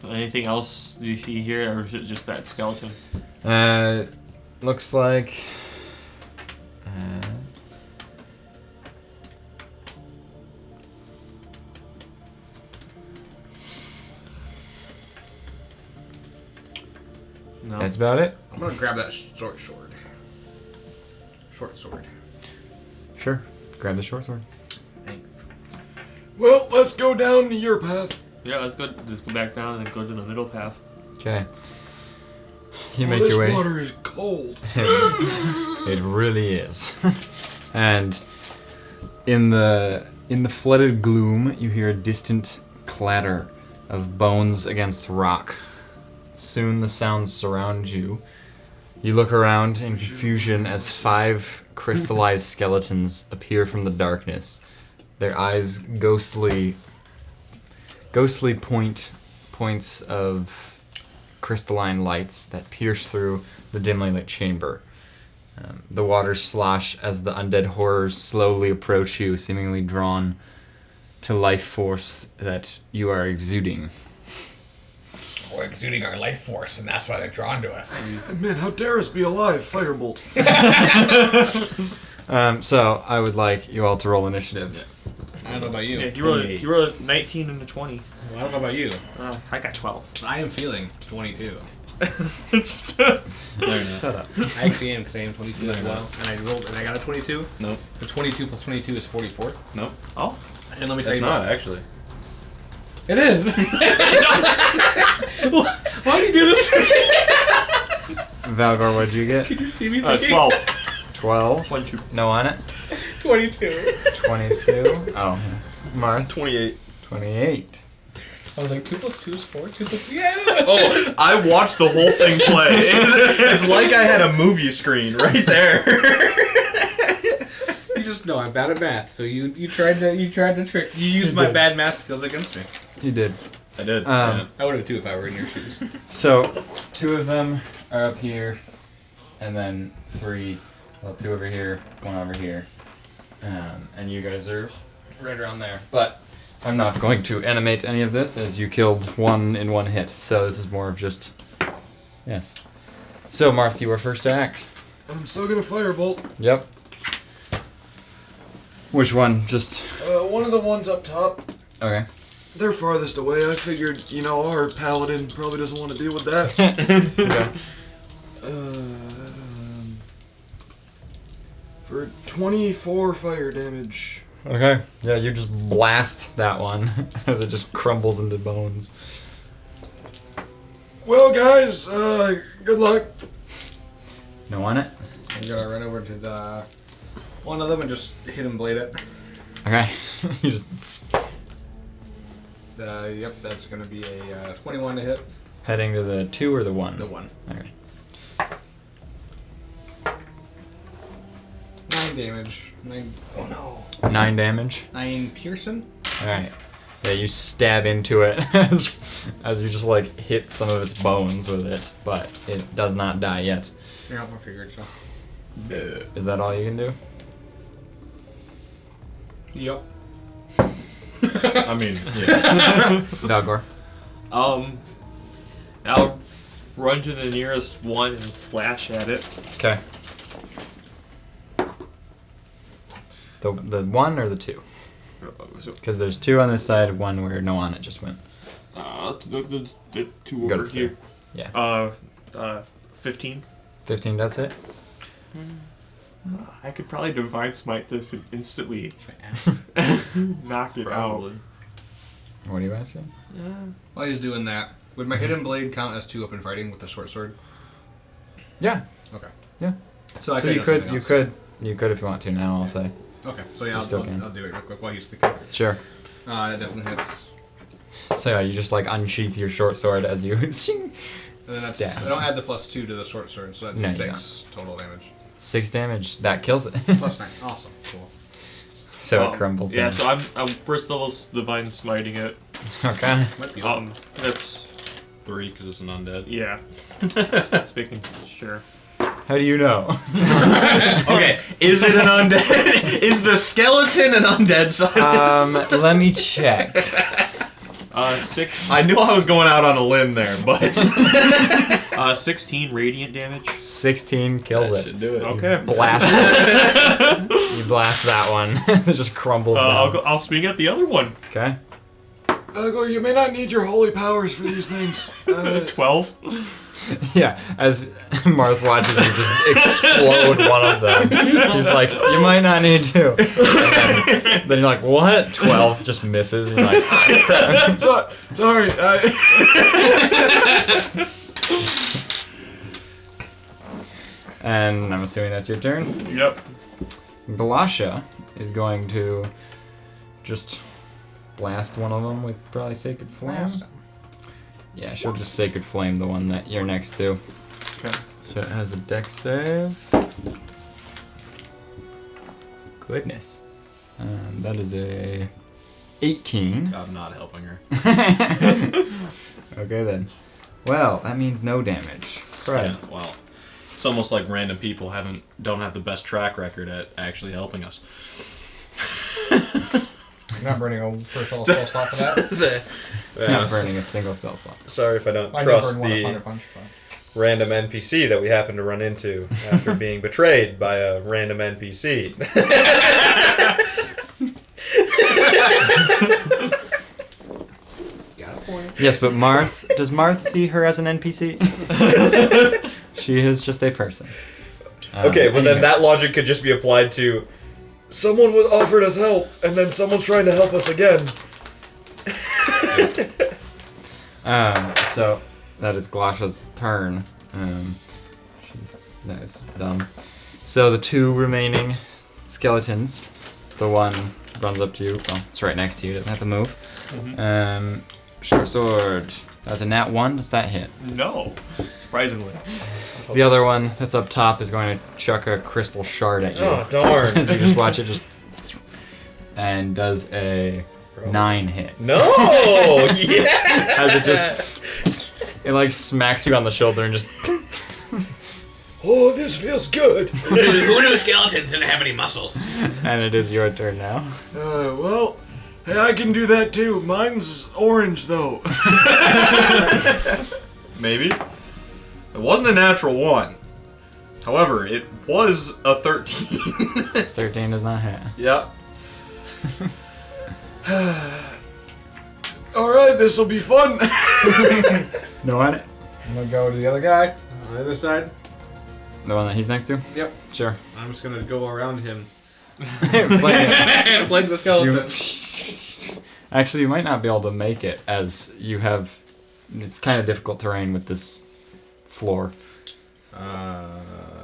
Anything else do you see here, or is it just that skeleton? Looks like. No. That's about it. I'm gonna grab that short sword. Short sword. Sure. Grab the short sword. Thanks. Well, let's go down to your path. Yeah, let's go. Just go back down and then go to the middle path. Okay. You Oh, make this your way. water is cold. It really is. And in the flooded gloom, you hear a distant clatter of bones against rock. Soon the sounds surround you. You look around in confusion as 5 crystallized skeletons appear from the darkness. Their eyes ghostly points of crystalline lights that pierce through the dimly lit chamber. The waters slosh as the undead horrors slowly approach you, seemingly drawn to life force that you are exuding. We're exuding our life force, and that's why they're drawn to us. Man, how dare us be alive, Firebolt. So I would like you all to roll initiative. I don't know about you. Yeah, you rolled a 19 and a 20. I don't know about you. I got 12. I am feeling 22. No, you're not. Shut up. I actually am because I am 22 as well, and I rolled and I got a 22. Nope. So 22 plus 22 is 44. Nope. Oh, And let me tell It's you not what. actually. It is. Why do you do this to me? Valgor, what'd you get? Could you see me thinking? 12. 12. 22. No on it. 22. 22. Oh, Marth. 28. 28. I was like, 2 plus 2 is 4. 2 plus 2. Yeah. Oh, I watched the whole thing play. It's like I had a movie screen right there. You just know I'm bad at math, so you tried to trick. You used my bad math skills against me. You did. I did. Um, I would have too if I were in your shoes. So, 2 of them are up here, and then 3, well, 2 over here, 1 over here, and you guys are right around there. But I'm not going to animate any of this, as you killed 1 in 1 hit. So this is more of just, yes. So, Marth, you were first to act. I'm still gonna firebolt. Yep. Which one? Just One of the ones up top. okay. They're farthest away. I figured, our paladin probably doesn't want to deal with that. Okay. For 24 fire damage. Okay. Yeah, you just blast that one as it just crumbles into bones. Well, guys, good luck. No on it. I'm gonna run over to the one of them and just hit him, blade it. Okay. You just Yep, that's gonna be a 21 to hit. heading to the 2 or the 1? The 1. Okay. 9 damage. 9. Oh no. 9 damage. 9 Pearson. Alright. Yeah, you stab into it as you just like hit some of its bones with it, but it does not die yet. Yeah, I figured so. Is that all you can do? Yep. I mean, yeah. Valgor. I'll run to the nearest one and slash at it. Okay. The 1 or the 2? Because there's 2 on this side, 1 where no on it just went. The 2 Go over to here. Yeah. 15. 15 does it? I could probably divine smite this and instantly knock it Probably. What are you asking? out. While he's doing that, would my hidden blade count as 2 open fighting with the short sword? Yeah. Okay. Yeah. So, So you could if you want to now, I'll say. Okay, so yeah, You still I'll can. do it real quick while he's thinking. Sure. It definitely hits. So yeah, you just like unsheath your short sword as you And then that's, stab. I don't add the +2 to the short sword, so that's No, you 6 total damage. 6 damage. That kills it. +9. Awesome. Cool. So it crumbles Yeah, down. so I'm first level divine smiting it. Okay. Might be That's 3 because it's an undead. yeah. Just making sure. How do you know? Okay, is it an undead? Is the skeleton an undead, Silas? Let me check. 6. I knew I was going out on a limb there, but 16 radiant damage. 16 kills that it. should do it. Okay. Blast it. You blast that one. It just crumbles down. I'll swing at the other one. Okay. Valgor, you may not need your holy powers for these things. 12. Yeah, as Marth watches you just explode one of them. He's like, you might not need to. And then you're like, what? 12 just misses. And you're like, ah, crap. Sorry. And I'm assuming that's your turn. Yep. Galasha is going to just blast one of them with probably Sacred Flame. Blast 'em. Yeah, she'll just Sacred Flame the one that you're next to. Okay. So it has a dex save. Goodness. That is a 18. I'm not helping her. Okay then. Well, that means no damage. Right. Yeah, well, it's almost like random people don't have the best track record at actually helping us. You're not burning a first level spell slot for that? Not burning a single spell slot. Sorry if I don't I trust burn one of the Thunder Punch, but... random NPC that we happen to run into after being betrayed by a random NPC. Got a point. Yes, but does Marth see her as an NPC? She is just a person. Okay, but then anyway. that logic could just be applied to. Someone was offered us help, and then someone's trying to help us again. So that is Glasha's turn. That is dumb. So the two remaining skeletons, the one runs up to you. Well, it's right next to you. Doesn't have to move. Short sword. That's a nat 1. Does that hit? No, surprisingly. The other one that's up top is going to chuck a crystal shard at you. Oh, darn. As you just watch it just and does a 9 hit. No! Yeah! As it like smacks you on the shoulder and just Oh, this feels good. Who knew skeletons didn't have any muscles? and it is your turn now. Well, hey, I can do that too. Mine's orange though. Maybe. It wasn't a natural 1. However, it was a 13. 13 does not hit. Yeah. All right, this will be fun. No on it? I'm gonna go to the other guy on the other side. The one that he's next to? Yep. Sure. I'm just gonna go around him. Flank it. Flank the skeleton. Actually, you might not be able to make it as you have. It's kind of difficult terrain with this floor.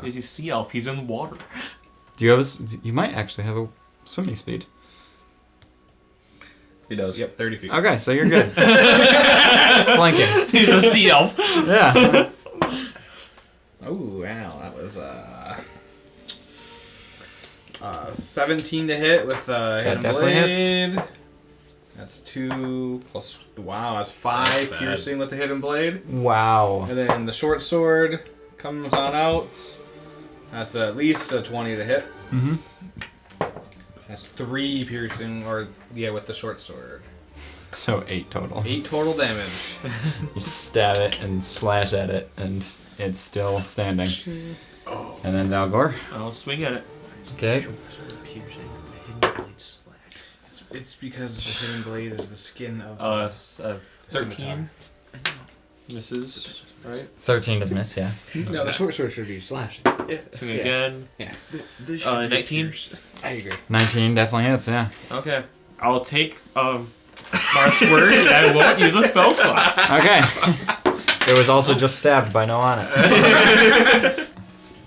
He's a sea elf. He's in the water. Do you have? You might actually have a swimming speed. He does. Yep, 30 feet. Okay, so you're good. Flanking. He's a sea elf. Yeah. Oh wow, that was 17 to hit with hidden definitely blade. hits. That's 2 plus. Wow, that's 5 bad. piercing with the hidden blade. Wow. And then the short sword comes on out. That's at least a 20 to hit. Mm-hmm. That's 3 piercing, with the short sword. So 8 total. 8 total damage. You stab it and slash at it, and it's still standing. Oh. And then Valgor. I'll swing at it. Okay. It's because the hidden blade is the skin of 13 misses, right? 13 to miss, yeah. No, the short sword should be slashing. Swing again. Yeah. 19. I agree. 19 definitely hits, yeah. Okay. I'll take Marth's word and I won't use a spell slot. Okay. It was also just stabbed by no on it.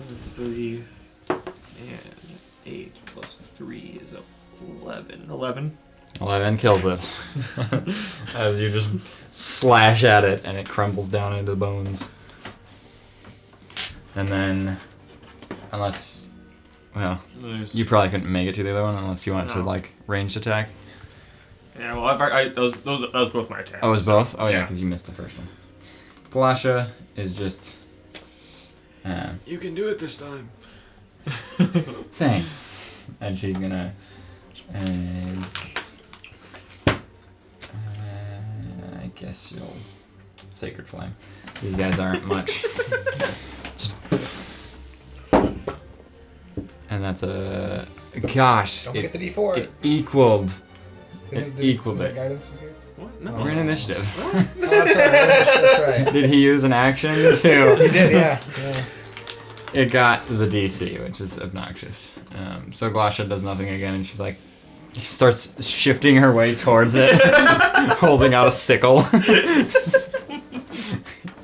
That's 3 and 8 plus 3 is 11. 11. 11 kills it. As you just slash at it and it crumbles down into the bones. And then, unless, well, There's, you probably couldn't make it to the other one unless you want to No. like ranged attack. yeah, well, those was both my attacks. Oh, it was both? Oh yeah, Yeah. because you missed the first one. Galasha is just, You can do it this time. thanks. And she's gonna, I guess you'll Sacred Flame. These guys aren't much. And that's a, gosh, Don't it, get the D4. it equaled. Didn't It equaled did it. guidance here? What? No. We're in initiative. Oh, that's right. That's right. Did he use an action He to? did, yeah. Yeah. It got the DC, which is obnoxious. So Glasha does nothing again, and she's like, starts shifting her way towards it, holding out a sickle.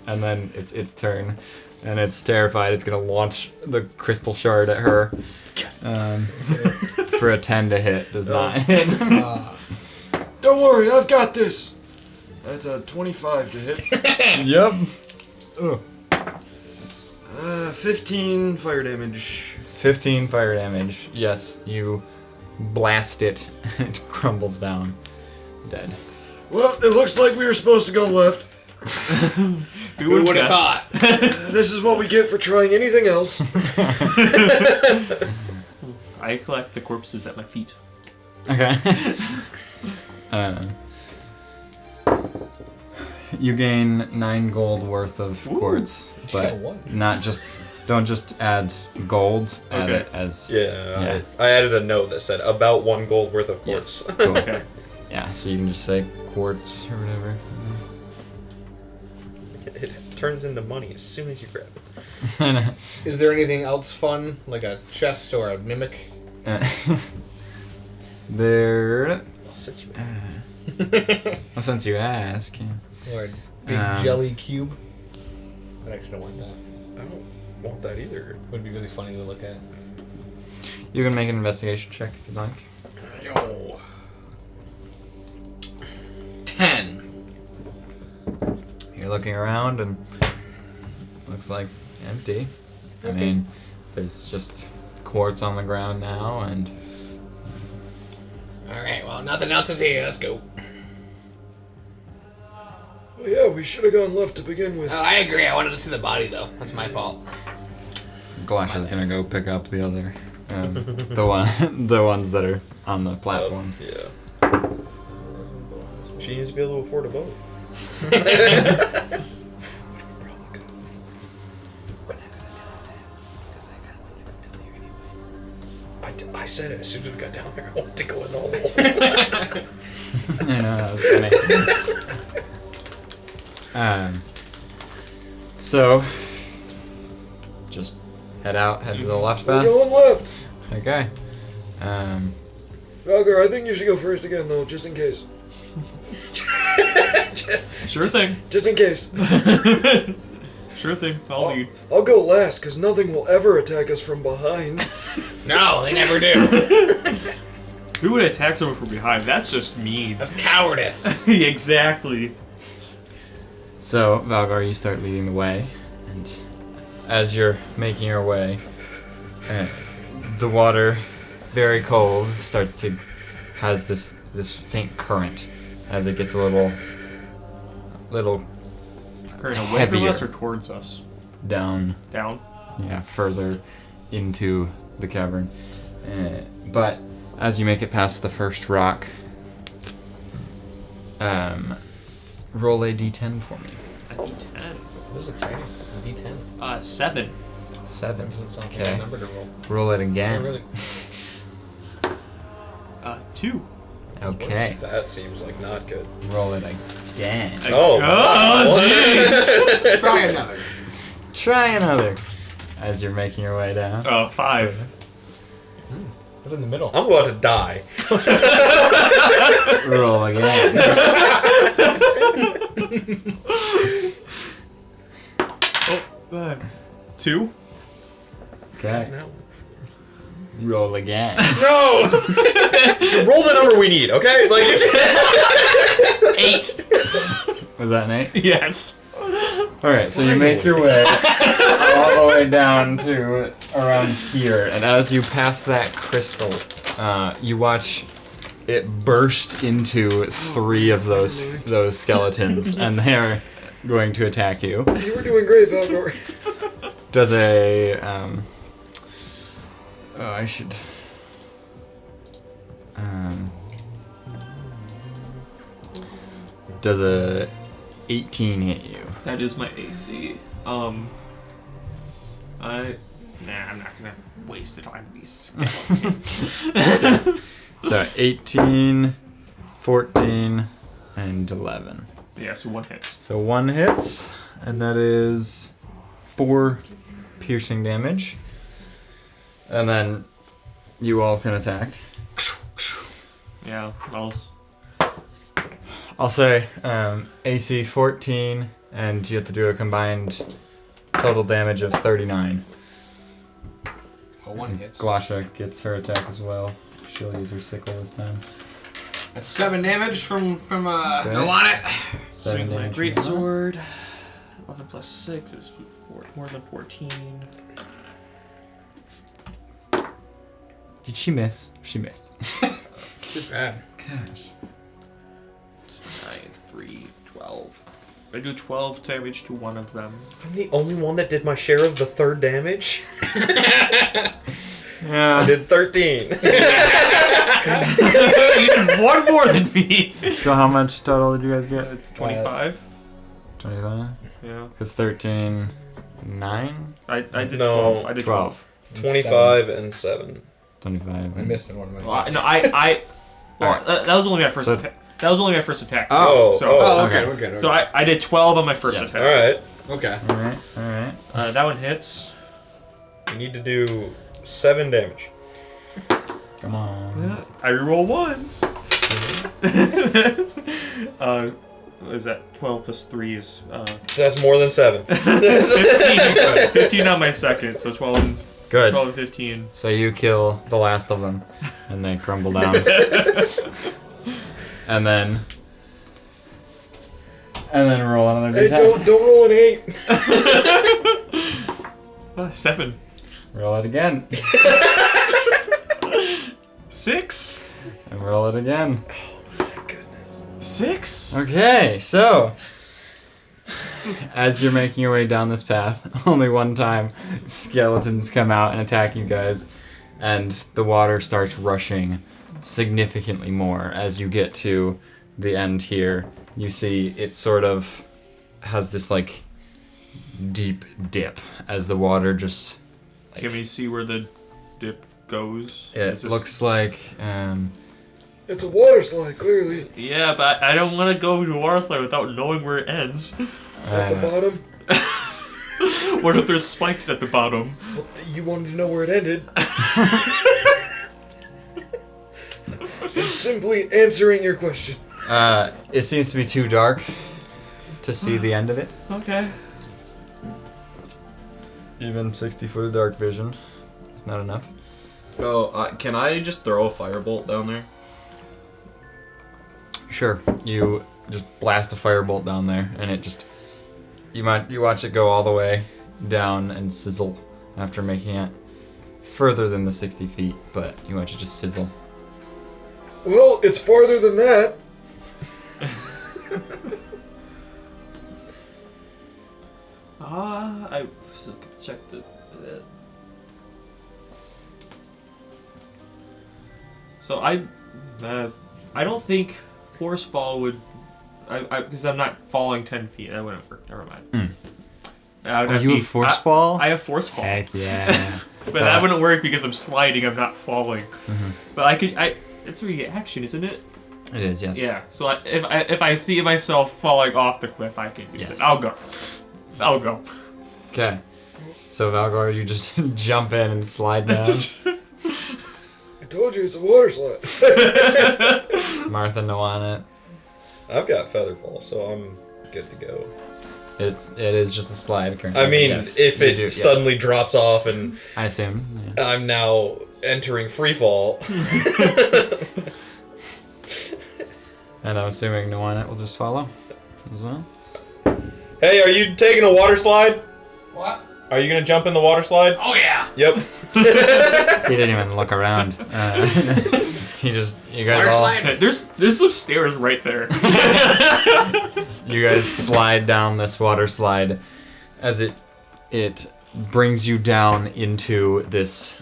And then it's its turn, and it's terrified. It's gonna launch the crystal shard at her. For a 10 to hit, does not hit. Don't worry, I've got this. That's a 25 to hit. Yep. 15 fire damage. 15 fire damage. Yes, you blast it. It crumbles down, dead. Well, it looks like we were supposed to go left. Who would have thought? This is what we get for trying anything else. I collect the corpses at my feet. Okay. You gain 9 gold worth of quartz, but not just. Don't just add gold. Add Okay. it as. Yeah, I added a note that said about 1 gold worth of quartz. Cool. Okay. Yeah, so you can just say quartz or whatever. turns into money as soon as you grab it. Is there anything else fun, like a chest or a mimic? There. I'll sit you in. Well, since you ask, yeah. Or a big jelly cube? I actually don't want that. I don't want that either. Would be really funny to look at. You can make an investigation check if you'd like. Yo. 10. You're looking around and looks like empty. I mean, there's just quartz on the ground now, and Alright, well, nothing else is here. Let's go. Well, yeah, we should have gone left to begin with. Oh, I agree. I wanted to see the body, though. That's my fault. Glasha's gonna go pick up the other, the ones that are on the platforms. Yeah. She needs to be able to afford a boat. I said it as soon as we got down there. I wanted to go in the hole. I know, that was funny. So, just head to the left We're path. going left. Okay. Valgar, I think you should go first again, though, just in case. Sure thing. Just in case. Sure thing. I'll lead. I'll go last, because nothing will ever attack us from behind. No, they never do. Who would attack someone from behind? That's just mean. That's cowardice. Exactly. So, Valgar, you start leading the way, and as you're making your way, the water, very cold, has this faint current as it gets a little Current away from heavier us or towards us? down, Down. yeah, further into the cavern. But as you make it past the first rock, roll a d10 for me. A D10. This is exciting. D10. 7. 7. Doesn't sound like a Okay. number to roll. Roll it again. Oh, really? 2. Okay. That seems like not good. Roll it again. Oh, jeez. Try another. Try another. As you're making your way down. 5. What's in the middle? I'm about to die. Roll again. 2. Okay. No. Roll again. No! Roll the number we need, okay? Like 8. Was that an 8? Yes. Alright, so you make your way all the way down to around here, and as you pass that crystal, you watch it burst into 3 of those skeletons, and they're going to attack you. You were doing great, Valgar. Does a I should does a 18 hit you? That is my AC. I'm not gonna waste it on these skeletons. So 18, 14, and 11. Yeah, so 1 hits. So 1 hits, and that is 4 piercing damage. And then you all can attack. Yeah, mouse. I'll say AC 14, and you have to do a combined total damage of 39. Oh, 1 hits. Glasha gets her attack as well. She'll use her sickle this time. That's 7 damage from Okay. I want it. 7 Swing my damage. great sword. 11 plus 6 is more than 14. Did she miss? She missed. Too bad. Gosh. 9, 3, 12. I do 12 damage to one of them. I'm the only one that did my share of the 3rd damage. I Yeah. did 13. You did 1 more than me. So how much total did you guys get? 25. 25? Yeah. Because 13, 9? I did No, 12. I did 12. 25 and 7. 25. I missed in one of my. Well, dice. no, well, that was only my first So- attack. That was only my first attack. Oh, so, oh, Okay, Okay. we're good. So I did 12 on my first Yes. attack. Alright. Okay. All right. All right. That one hits. You need to do 7 damage. Come on. I reroll once. What is that? 12 plus 3 is That's more than 7. 15. 15 on my second, so 12 and Good. 12 and 15. So you kill the last of them, and they crumble down. and then roll another Hey, d10. don't roll an 8. 7. Roll it again. 6. And roll it again. 6. Okay, so as you're making your way down this path, only one time skeletons come out and attack you guys, and the water starts rushing significantly more. As you get to the end here, you see it sort of has this like deep dip as the water just Can we see where the dip goes? it It's just- looks like It's a water slide, clearly. Yeah, but I don't want to go to water slide without knowing where it ends. At the bottom. What if there's spikes at the bottom? Well, you wanted to know where it ended. I'm simply answering your question. it seems to be too dark to see the end of it. Okay. Even 60 foot of dark vision is not enough. Oh, can I just throw a firebolt down there? Sure. You just blast a firebolt down there, and it just you watch it go all the way down and sizzle after making it further than the 60 feet, but you watch it just sizzle. Well, it's farther than that. I checked it. So I don't think horsefall would, because I'm not falling 10 feet. That wouldn't work. Never mind. Oh, you have force fall? I have force fall. Heck yeah. But that wouldn't work because I'm sliding. I'm not falling. Mhm. But it's a reaction, isn't it? It is, yes. Yeah. So if I see myself falling off the cliff, I can use Yes. it. I'll go. Okay. So Valgor, you just jump in and slide down. I told you it's a water slide. Martha, no on it. I've got Featherfall, so I'm good to go. It is just a slide currently. I mean, Yes, if you it do, yeah. suddenly drops off and I assume. Yeah. I'm now entering freefall. And I'm assuming no on it will just follow as well. Hey, are you taking a water slide? What? Are you gonna jump in the water slide? Oh yeah. Yep. He didn't even look around. You guys Water all, slide. There's some stairs right there. you guys slide down this water slide as it brings you down into this.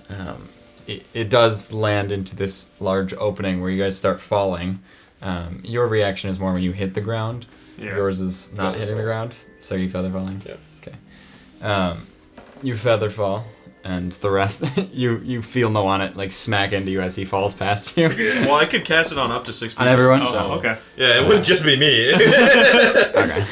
It does land into this large opening where you guys start falling. Your reaction is more when you hit the ground. Yeah. Yours is not hitting the ground, so you feather falling. Yeah. Okay. You feather fall, and the rest you feel no on it like smack into you as he falls past you. Well, I could cast it on up to 6 people. On everyone. Oh, okay. Yeah, it wouldn't just be me. Okay.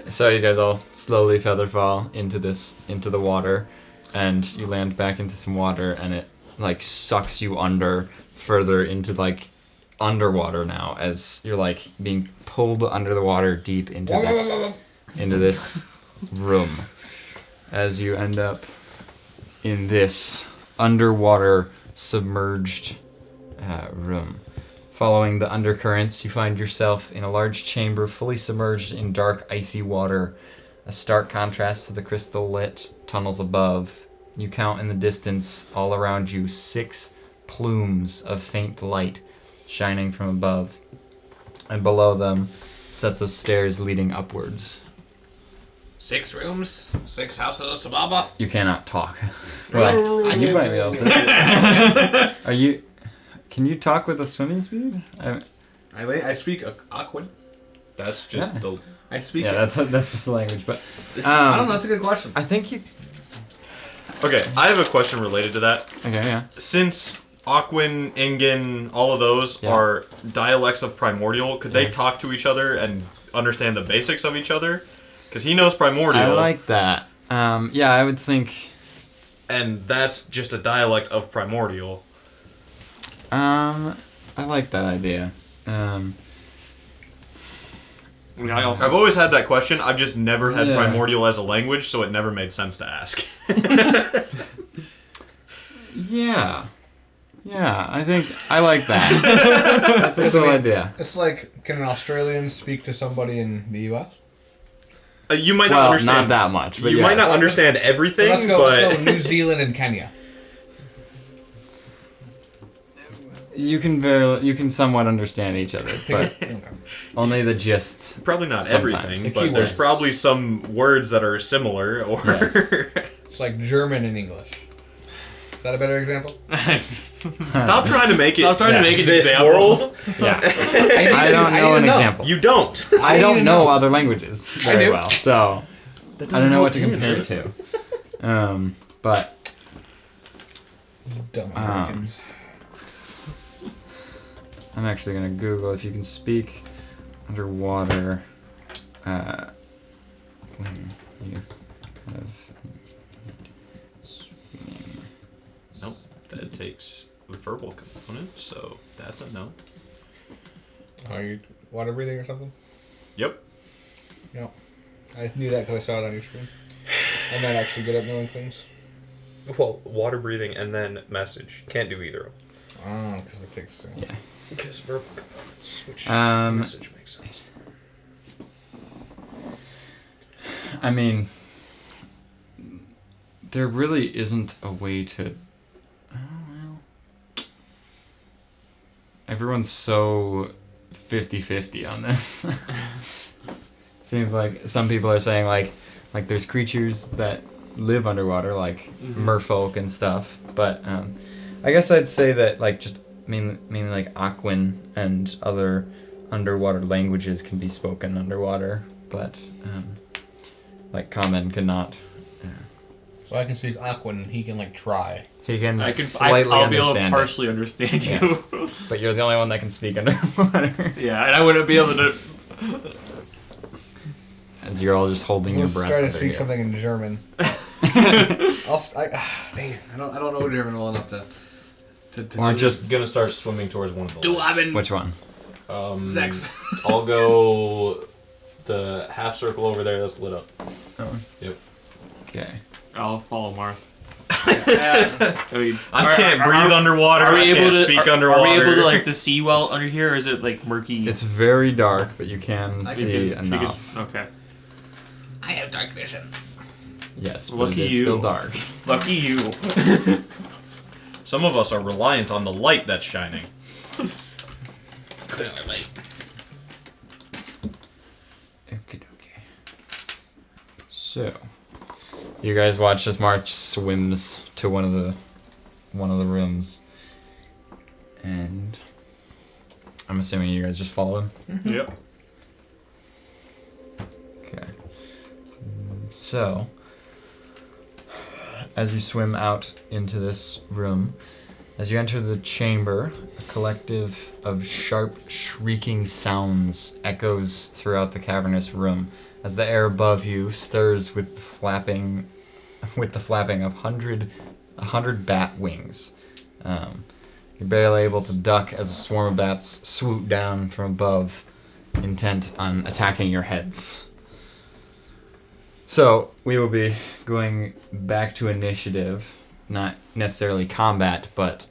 So you guys all slowly feather fall into the water, and you land back into some water, and it like sucks you under further into like underwater now as you're like being pulled under the water deep into this room as you end up in this underwater submerged room. Following the undercurrents, you find yourself in a large chamber fully submerged in dark, icy water, a stark contrast to the crystal-lit tunnels above. You count in the distance, all around you, 6 plumes of faint light shining from above, and below them, sets of stairs leading upwards. 6 rooms, 6 houses of Sababa. You cannot talk. Well, you might be able to. Are you... Can you talk with a swimming speed? I speak Aquan. That's just Yeah. the. I speak. Yeah, that's just the language, but... I don't know. That's a good question. I think you... Okay, I have a question related to that. Okay, yeah. Since Aquan, Ingen, all of those Yeah. are dialects of Primordial, could they Yeah. talk to each other and understand the basics of each other? Because he knows primordial. I like that. Yeah, I would think. And that's just a dialect of primordial. I like that idea. I mean, I also. I've always had that question. I've just never had Yeah. primordial as a language, so it never made sense to ask. Yeah. Yeah, I think I like that. That's a cool idea. It's like, can an Australian speak to somebody in the U.S.? You might not Well, understand. not that much, but You yes. might not understand everything, Let's but go New Zealand and Kenya. You can somewhat understand each other, but Okay. only the gist. probably not Sometimes. everything. The But there's keywords. probably some words that are similar, or Yes. It's like German and English. Is that a better example? stop trying to make it. Stop trying to make an this example. world. Yeah. I don't know an example. You don't. I don't need to know know. other languages very do. well, so That I don't know what to help compare either. it to. But It's dumb Americans. I'm actually gonna Google if you can speak underwater when you have swimming. Nope. That takes a verbal component, so that's a no. Are you water breathing or something? Yep. No. I knew that because I saw it on your screen. I'm not actually good at knowing things. Well, water breathing and then message. Can't do either. Oh, because it takes... Yeah. Because verbal components, which Message makes sense. I mean, there really isn't a way to. Oh well. Everyone's so 50-50 on this. Seems like some people are saying like there's creatures that live underwater, like merfolk and stuff. But I guess I'd say that like just mainly like Aquan and other underwater languages can be spoken underwater, but like Common cannot. So I can speak Aquan and he can, like, try. He can I can. slightly I'll be able to understand partially understand you. Yes. but you're the only one that can speak underwater. Yeah, and I wouldn't be able to. As you're all just holding your Let's breath. try to under speak here. something in German. Dang, I don't know German well enough to Or I'm just just gonna start swimming towards one of the Du lights. haben which one? Sex. I'll go the half circle over there that's lit up. Oh. Yep. Okay. I'll follow Marth. I mean, I can't breathe underwater. Are we I able can't to speak are underwater. we able to like to see well under here, or is it like murky? It's very dark, but you can I see You can- enough. okay. I have dark vision. Yes, but Lucky it is you. still dark. Lucky you. Some of us are reliant on the light that's shining. Clearly. Okay. So, you guys watch as March swims to one of the rooms, and I'm assuming you guys just follow him. Yep. Okay. So, as you swim out into this room, as you enter the chamber, a collective of sharp, shrieking sounds echoes throughout the cavernous room as the air above you stirs with the flapping of 100 bat wings. You're barely able to duck as a swarm of bats swoop down from above, intent on attacking your heads. So, we will be going back to initiative, not necessarily combat, but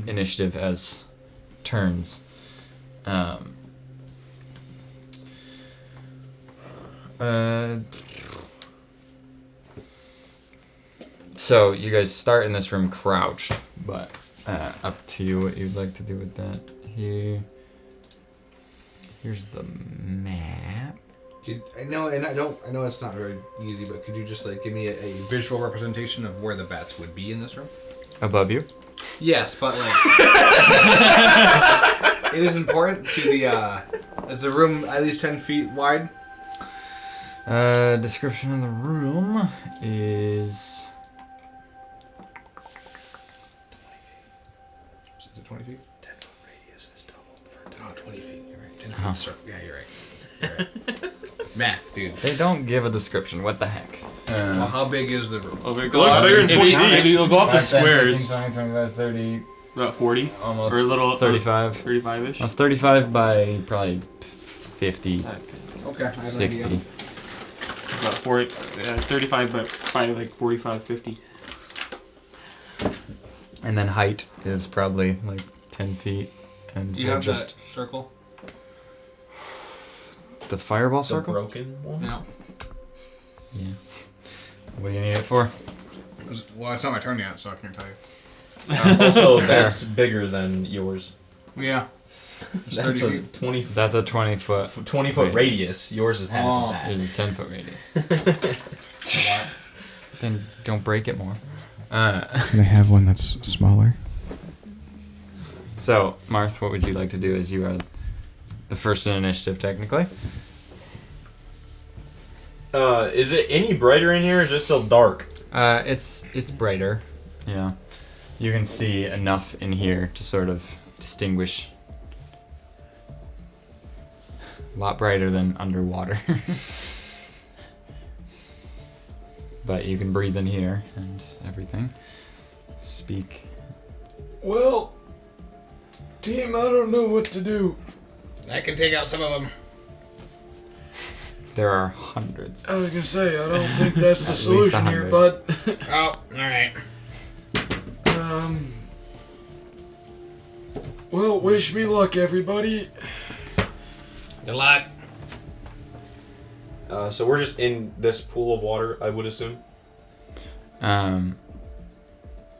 initiative as turns. So, you guys start in this room crouched, but up to you what you'd like to do with that. Here's the map. I know it's not very easy, but could you just like give me a visual representation of where the bats would be in this room? Above you? Yes, but like it is important to the is the room at least 10 feet wide? Description of the room is... Is it 20 feet? 10-foot radius is doubled for 20 feet. You're right. 10 feet. Uh-huh. Yeah, you're right. Math, dude. They don't give a description. What the heck? Well, how big is the room? Okay, Looks bigger than 20 feet. If you go off the 5, 10, 15, squares, 20, 25, 30, about 40, almost or a little 35. 35ish. That's 35 by probably 50, Okay. I have an 60. idea. About 40, 35 by probably like 45, 50. And then height is probably like 10 feet. And Do you they're have just that circle? the fireball The circle? broken one? No. Yeah. What do you need it for? Well, it's not my turn yet, so I can't tell you. Also, Fair. that's bigger than yours. Yeah. It's 30 That's a feet. 20 That's a 20-foot. foot radius. Yours is half Oh. of that. There's a 10-foot radius. Then don't break it more. Can I have one that's smaller? So, Marth, what would you like to do as you are the first in initiative, technically? Is it any brighter in here or is it still dark? It's brighter. Yeah. You can see enough in here to sort of distinguish. A lot brighter than underwater. But you can breathe in here and everything. Speak. Well, team, I don't know what to do. I can take out some of them. There are hundreds. I was gonna say, I don't think that's the At least solution here, 100. bud. Oh, alright. Well, wish me luck, everybody. Good luck. So we're just in this pool of water, I would assume.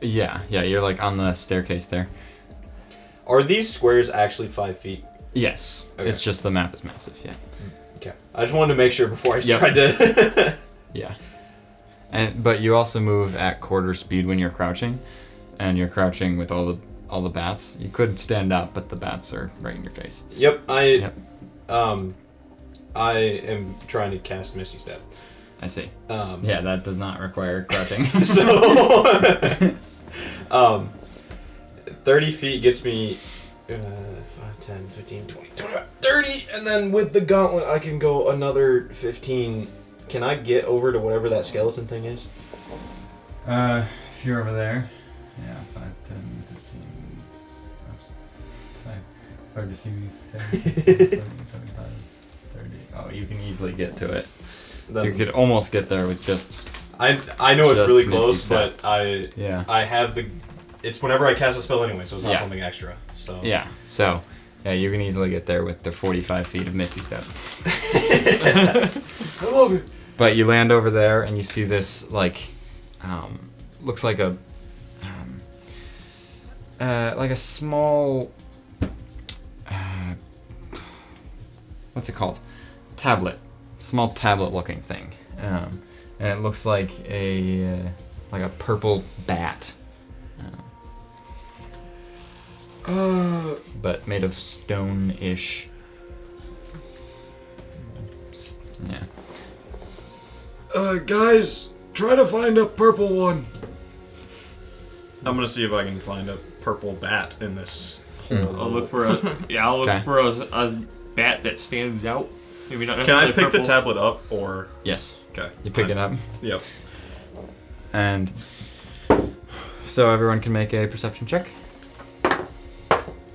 Yeah, you're like on the staircase there. Are these squares actually 5 feet? Yes. Okay. It's just the map is massive, yeah. Okay. I just wanted to make sure before I Yep. tried to. Yeah. But you also move at quarter speed when you're crouching, and you're crouching with all the bats. You could stand up, but the bats are right in your face. Yep. Yep. I am trying to cast Misty Step. I see. Yeah. Yeah, that does not require crouching. So, 30 feet gets me 5, 10, 15, 20, 25, 30, and then with the gauntlet I can go another 15. Can I get over to whatever that skeleton thing is? If you're over there, yeah, 5, 10, 15, oops, 5. Hard to see these 10, 15, 20, 25, 30. Oh, you can easily get to it. You could almost get there with just. I know it's Just really Misty close, Step. but I have the. It's whenever I cast a spell anyway, so it's not Yeah. something extra. So Yeah, so, yeah, you can easily get there with the 45 feet of Misty Step. I love it. But you land over there and you see this, like, looks like a small, what's it called? Tablet. Small tablet-looking thing. And it looks like a purple bat. But made of stone-ish. Yeah. Guys, try to find a purple one. I'm gonna see if I can find a purple bat in this. I'll look for I'll look Okay. for a bat that stands out. Maybe not Can I necessarily pick the purple. tablet up or? Yes. Okay. You pick it up. Yep. And so everyone can make a perception check.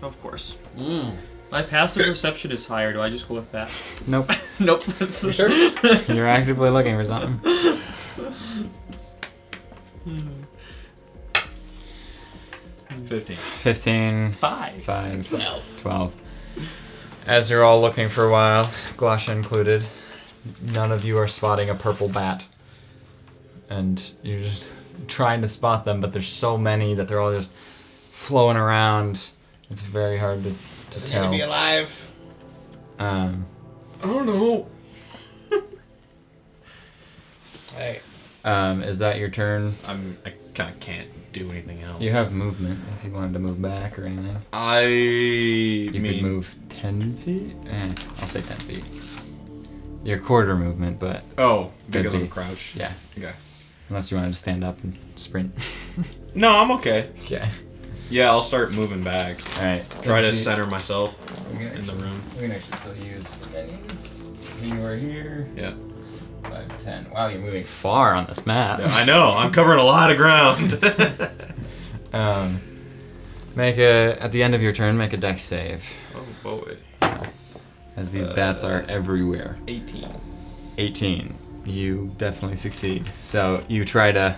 Of course. My passive perception is higher. Do I just go with that? Nope. Nope. You sure? You're actively looking for something. 15, 5. 12. As you're all looking for a while, Glasha included, none of you are spotting a purple bat. And you're just trying to spot them, but there's so many that they're all just flowing around. It's very hard to Does he tell. have to be alive? I don't know. Hey. Is that your turn? I kind of can't do anything else. You have movement if you wanted to move back or anything. You You could move 10 feet? I'll say 10 feet. Your quarter movement, but Oh, because Could I'm be. crouched. yeah. Okay. Unless you wanted to stand up and sprint. No, I'm okay. Okay. Yeah, I'll start moving back. Alright. Try to center myself in the room. We can actually still use the minis. 15 we're here. Yeah. 5, 10. Wow, you're moving far on this map. I know. I'm covering a lot of ground. At the end of your turn, make a dex save. Oh boy. As these bats are everywhere. 18. 18. You definitely succeed. So you try to,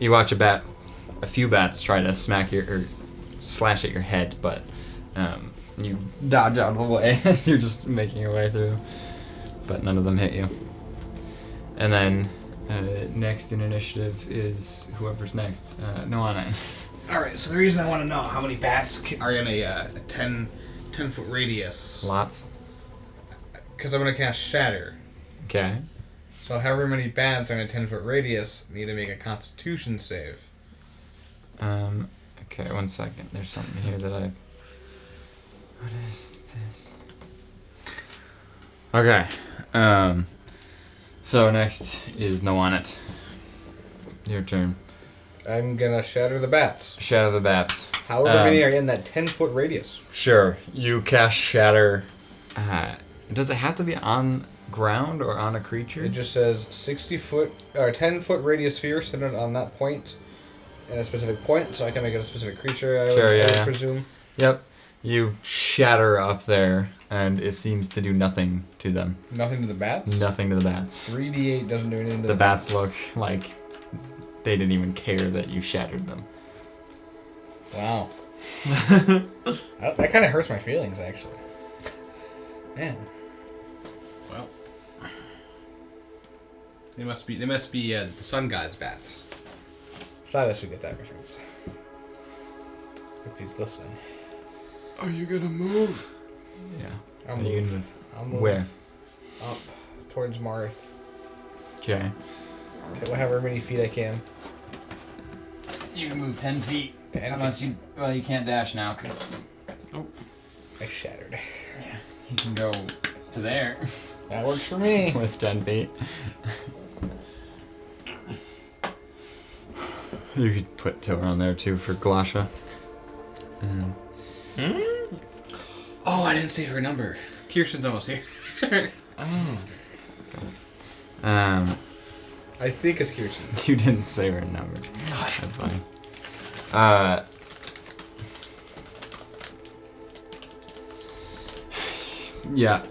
you watch a few bats try to slash at your head, but you dodge out of the way. You're just making your way through, but none of them hit you. And then next in initiative is whoever's next. Noana. Alright, so the reason I want to know how many bats are in a 10-foot radius. Lots. Because I'm going to cast Shatter. Okay. So however many bats are in a 10-foot radius need to make a Constitution save. Okay, 1 second. There's something here that I... What is this? Okay. So next is Noanit. Your turn. I'm going to Shatter the bats. Shatter the bats. However many are in that 10-foot radius. Sure. You cast Shatter. Does it have to be on ground or on a creature? It just says 60-foot or 10-foot radius sphere centered on that point in a specific point, so I can make it a specific creature. I would presume. Yep. You shatter up there, and it seems to do nothing to them. Nothing to the bats. Nothing to the bats. 3d8 doesn't do anything to The bats look like they didn't even care that you shattered them. Wow. That kind of hurts my feelings, actually. Man. Well, they must be the sun god's bats. Silas should get that reference if he's listening. Are you gonna move? Yeah. I'll Are you move. gonna I'll move Where? up towards Marth. Okay. To however many feet I can. You can move 10 feet. 10 Unless you... Well, you can't dash now, because... I shattered. You can go to there. That works for me. With 10 feet. You could put Tor on there, too, for Glasha. Oh, I didn't save her number. Kirsten's almost here. I think it's Kirsten. You didn't say her number. That's fine. Yeah.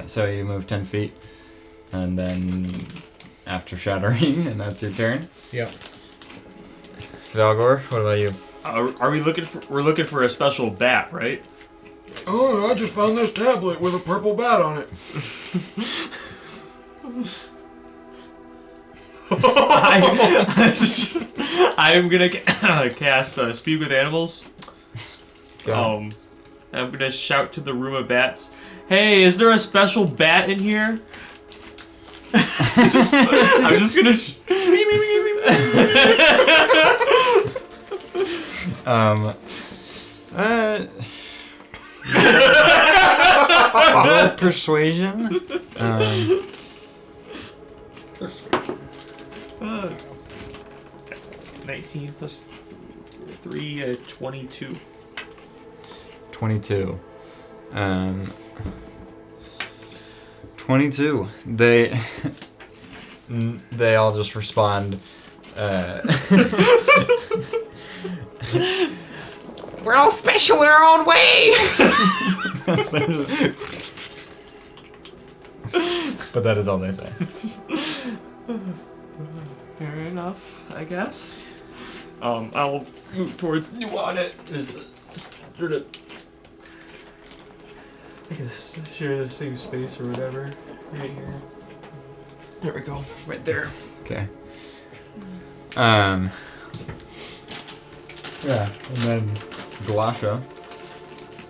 So you move 10 feet, and then after shattering, and that's your turn. Yep. Valgor, what about you? Are we looking for? We're looking for a special bat, right? Oh, I just found this tablet with a purple bat on it. I'm gonna cast Speak with Animals. Go. I'm gonna shout to the room of bats. Hey, is there a special bat in here? I'm just gonna. Roll persuasion. 19 plus 3, 22. 22. 22. They all just respond. We're all special in our own way. But that is all they say. Fair enough, I guess. I'll move towards you on it. Sort of. I guess share the same space or whatever. Right here. There we go. Right there. Okay. Yeah, and then Glasha,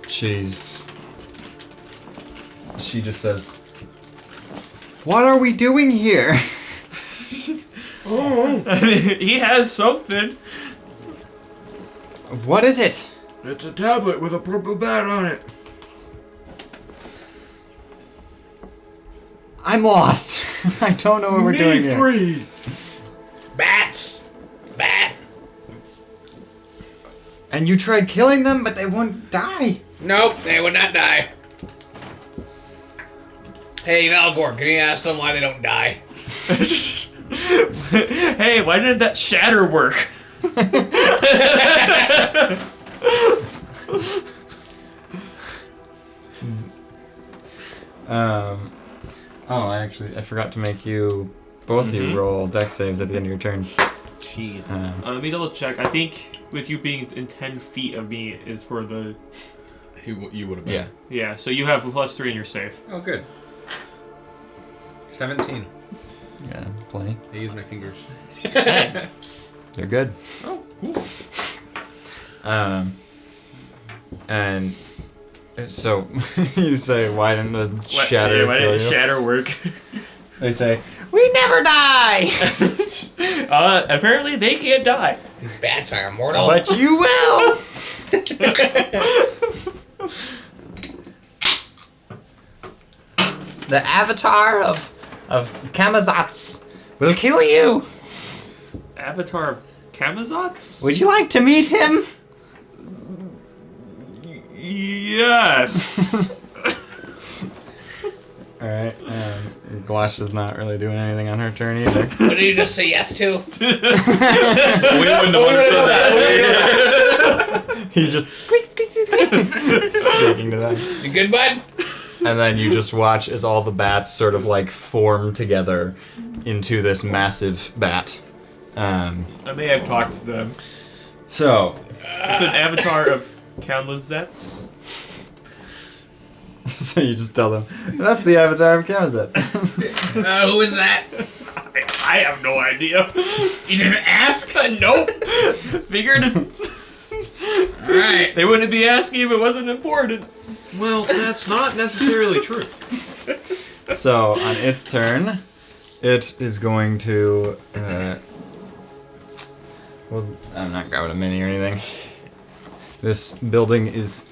she just says, "What are we doing here?" Oh, I mean, he has something. What is it? it's a tablet with a purple bat on it. I'm lost. I don't know what we're doing here. Me 3. Bats. Bat. And you tried killing them, but they wouldn't die. Nope, they would not die. Hey, Malgor, can you ask them why they don't die? Hey, why didn't that shatter work? I forgot to make you both of you roll dex saves at the end of your turns. Cheat. Let me double check. I think with you being in 10 feet of me is for the. You would have been. Yeah, so you have +3 in your save. Oh, good. 17. Yeah, plenty. I use my fingers. You're good. Oh, cool. And so you say, why didn't the shatter Yeah, why kill didn't you? shatter work? They say, we never die! Apparently they can't die. These bats are immortal. But you will! The avatar of Kamazats will kill you! Avatar of Kamazats? Would you like to meet him? Yes. Alright, Glash's not really doing anything on her turn either. What did you just say yes to? We wouldn't have understood that. He's just squeaking to them. You good, bud? And then you just watch as all the bats sort of like form together into this massive bat. I may have talked to them. So, It's an avatar of Kamazats. so you just tell them, that's the avatar of Kamazats. Who is that? I have no idea. You didn't ask? Nope. Figured it. Alright. They wouldn't be asking if it wasn't important. Well, that's not necessarily true. So, on its turn, it is going to, well, I'm not grabbing a mini or anything. This building is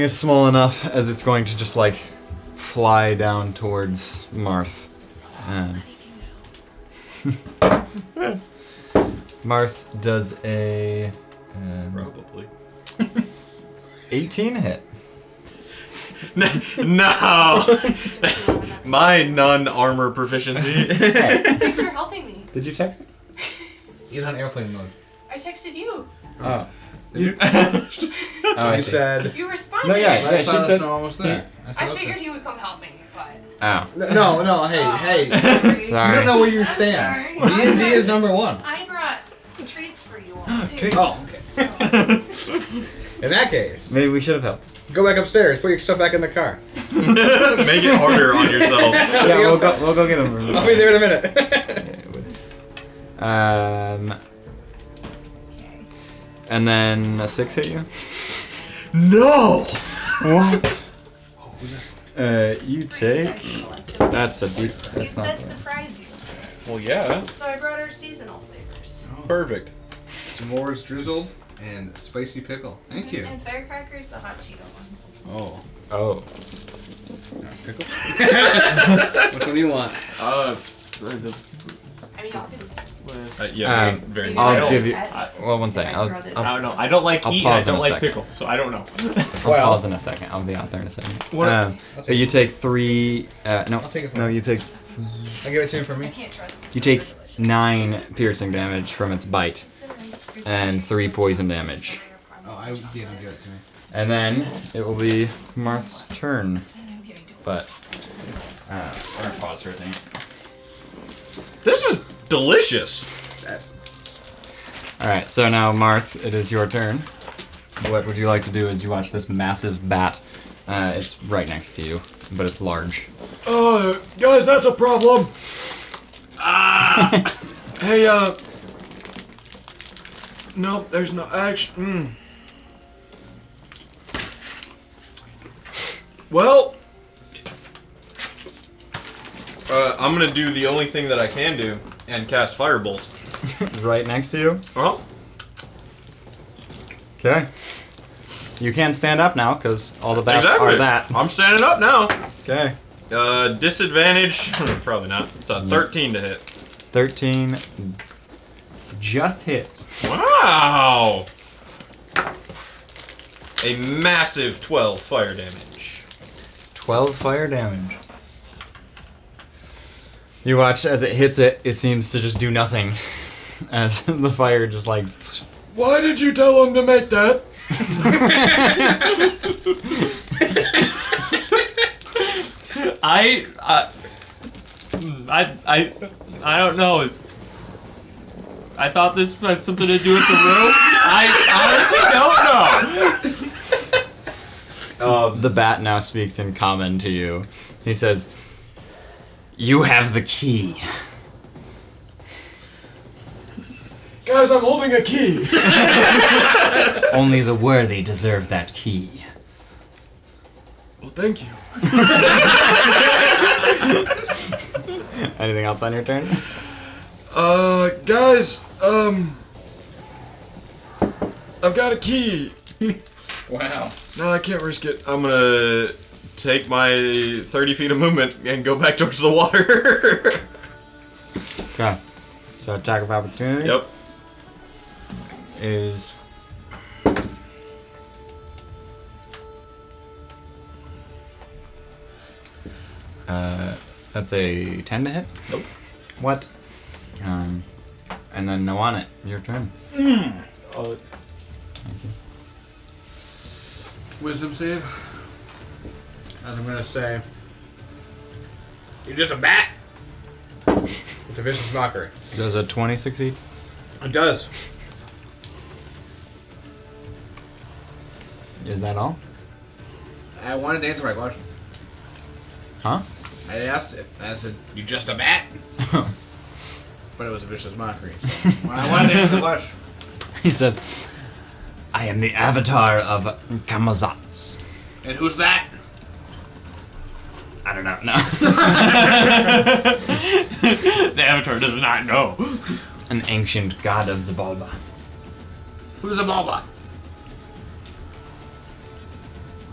small enough as it's going to just like fly down towards Marth. Marth does a Probably. 18 hit. No! My non-armor proficiency. Thanks for helping me. Did you text him? He's on airplane mode. I texted you. Oh. You, I you see. said. You responded. No, yeah, She she said. almost there. said, I okay. figured he would come help me, but. Oh. No, hey. Sorry. You don't know where you stand. Sorry. D&D is number one. I brought treats for you all too. Treats. Oh, okay. In that case, Maybe we should have helped. go back upstairs. Put your stuff back in the car. Make it harder on yourself. Yeah, we'll go get him. I'll be there in a minute. And then a 6 hit you? No! What? You take. That's a deep. You That's not said bad. surprise you, Well, yeah. so I brought our seasonal flavors. Perfect. S'mores drizzled and spicy pickle. Thank you. And firecrackers, the hot Cheeto one. Oh. Oh. Pickle? Which one do you want? I mean, y'all can. Yeah, very Maybe nice. I'll don't- give you. I- Well, one second. I I'll throw this I out. don't know. I don't like I'll heat. And I pause in don't a like second. pickle, so I don't know. Well- pause in a second. I'll be out there in a second. What- So you take 3. No. I'll take it from No, you. you take. I'll give it to him for I me. can't trust You take 9 piercing damage from its bite, and 3 poison damage. Oh, I would give it to me. And then it will be Marth's turn. But we're gonna pause for a second. This is delicious. That's All right, so now Marth, it is your turn. What would you like to do as you watch this massive bat? It's right next to you, but it's large. Guys, that's a problem. Hey, no, there's no action. Well, I'm gonna do the only thing that I can do and cast Firebolt. Right next to you. Well, Okay. You can stand up now because all the bats exactly. are that. I'm standing up now. Okay. Disadvantage. Probably not. It's a 13 to hit. 13 just hits. Wow! A massive 12 fire damage. 12 fire damage. You watch as it hits it. It seems to just do nothing, as the fire just like. Why did you tell him to make that? I don't know. I thought this had something to do with the room. I honestly don't know. The bat now speaks in common to you. He says, "You have the key." Guys, I'm holding a key. Only the worthy deserve that key. Well, thank you. Anything else on your turn? Guys, I've got a key. Wow. No, I can't risk it. I'm gonna take my 30 feet of movement and go back towards the water. Okay. So attack of opportunity. Yep. Is that's a 10 to hit? Nope. What? And then no on it. Your turn. Oh, Wisdom save. As I'm gonna say, you're just a bat. It's a vicious mockery. Does a 20 succeed? It does. Is that all? I wanted to answer my question. Huh? I asked it. I said, "You just a bat?" But it was a vicious mockery. So I wanted to answer the question. He says, "I am the avatar of Kamazats." And who's that? I don't know. No. the Avatar does not know. An ancient god of Zabalba. Who's a Bulba?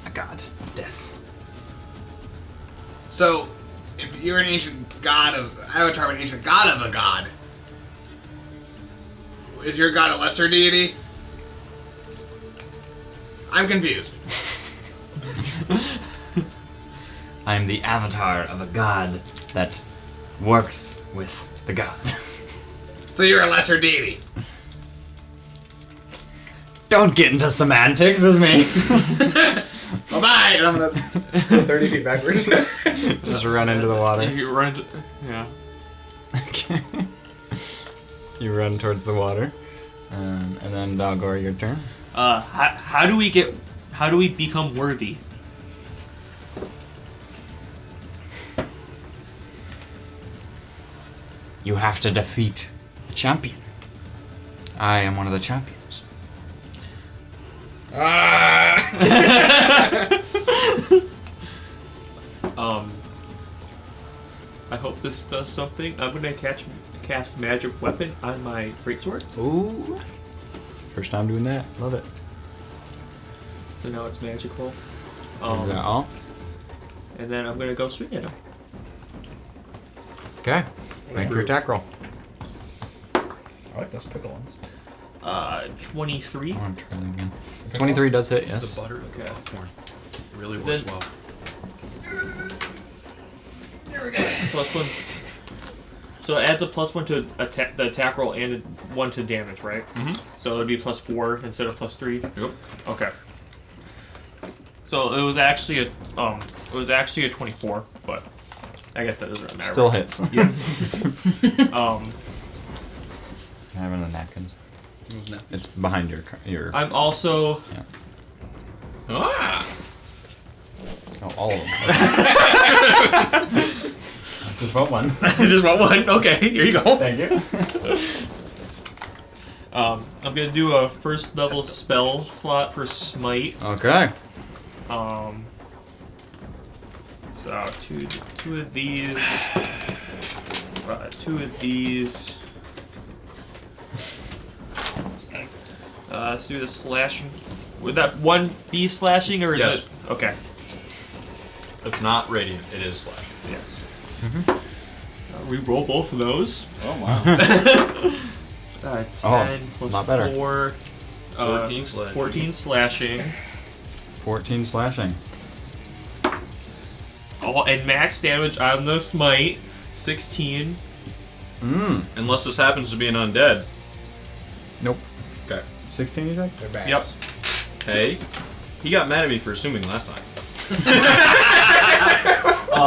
A god of death. So, if you're an ancient god of avatar, of an ancient god of a god, is your god a lesser deity? I'm confused. I am the avatar of a god that works with the god. So you're a lesser deity. Don't get into semantics with me. Bye-bye! And I'm gonna go 30 feet backwards. Just run into the water. You run into, yeah. Okay. You run towards the water. And then Dalgor, your turn. How do we become worthy? You have to defeat a champion. I am one of the champions. I hope this does something. I'm gonna cast magic weapon on my greatsword. Ooh. First time doing that. Love it. So now it's magical. Is that all? And then I'm gonna go swing at him. Okay. Make your attack roll. I like those pickle ones. 23. I want to try that again. 23 does hit, yes. The butter of Okay. popcorn really works well. +1. So it adds a +1 to the attack roll and a 1 to damage, right? Mm-hmm. So it'd be +4 instead of +3. Yep. Okay. So it was actually a 24, but I guess that doesn't really matter. Still hits. Yes. I have it on the napkins. It's behind your. I'm also. Yeah. Ah! Oh, all of them. Just want one. Just want one. Okay, here you go. Thank you. I'm gonna do a first level spell slot for smite. Okay. So two of these. 2 of these. Let's do the slashing. Would that one be slashing or is Yes. it? Okay. It's not radiant. It is slash. Yes. Re-roll both of those. Oh wow. 10 plus not better. 4. 14 slashing. 14 slashing. 14 slashing. Oh, and max damage on the smite, 16. Unless this happens to be an undead. Nope. Okay. 16, you said? They're bags. Yep. Hey, he got mad at me for assuming last time.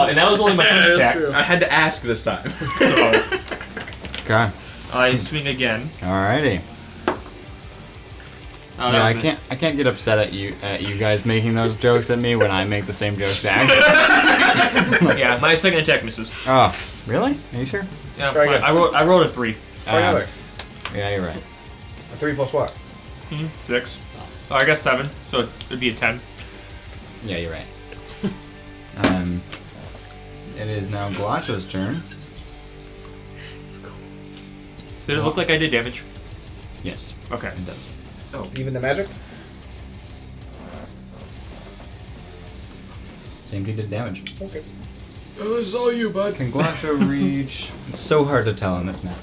And that was only my first attack. I had to ask this time. So Okay. I swing again. Alrighty. Yeah, I can't get upset at you guys making those jokes at me when I make the same jokes back. Yeah, my second attack misses. Oh, really? Are you sure? Yeah, Very good. I rolled a 3. Another. Yeah, you're right. A 3 plus what? 6. Oh, I guess 7. So it'd be a 10. Yeah, you're right. It is now Glasha's turn. Did it look like I did damage? Yes, Okay. it does. Even the magic? Same dude did damage. Okay. Oh, this is all you, bud. Can Glasha reach? It's so hard to tell on this map.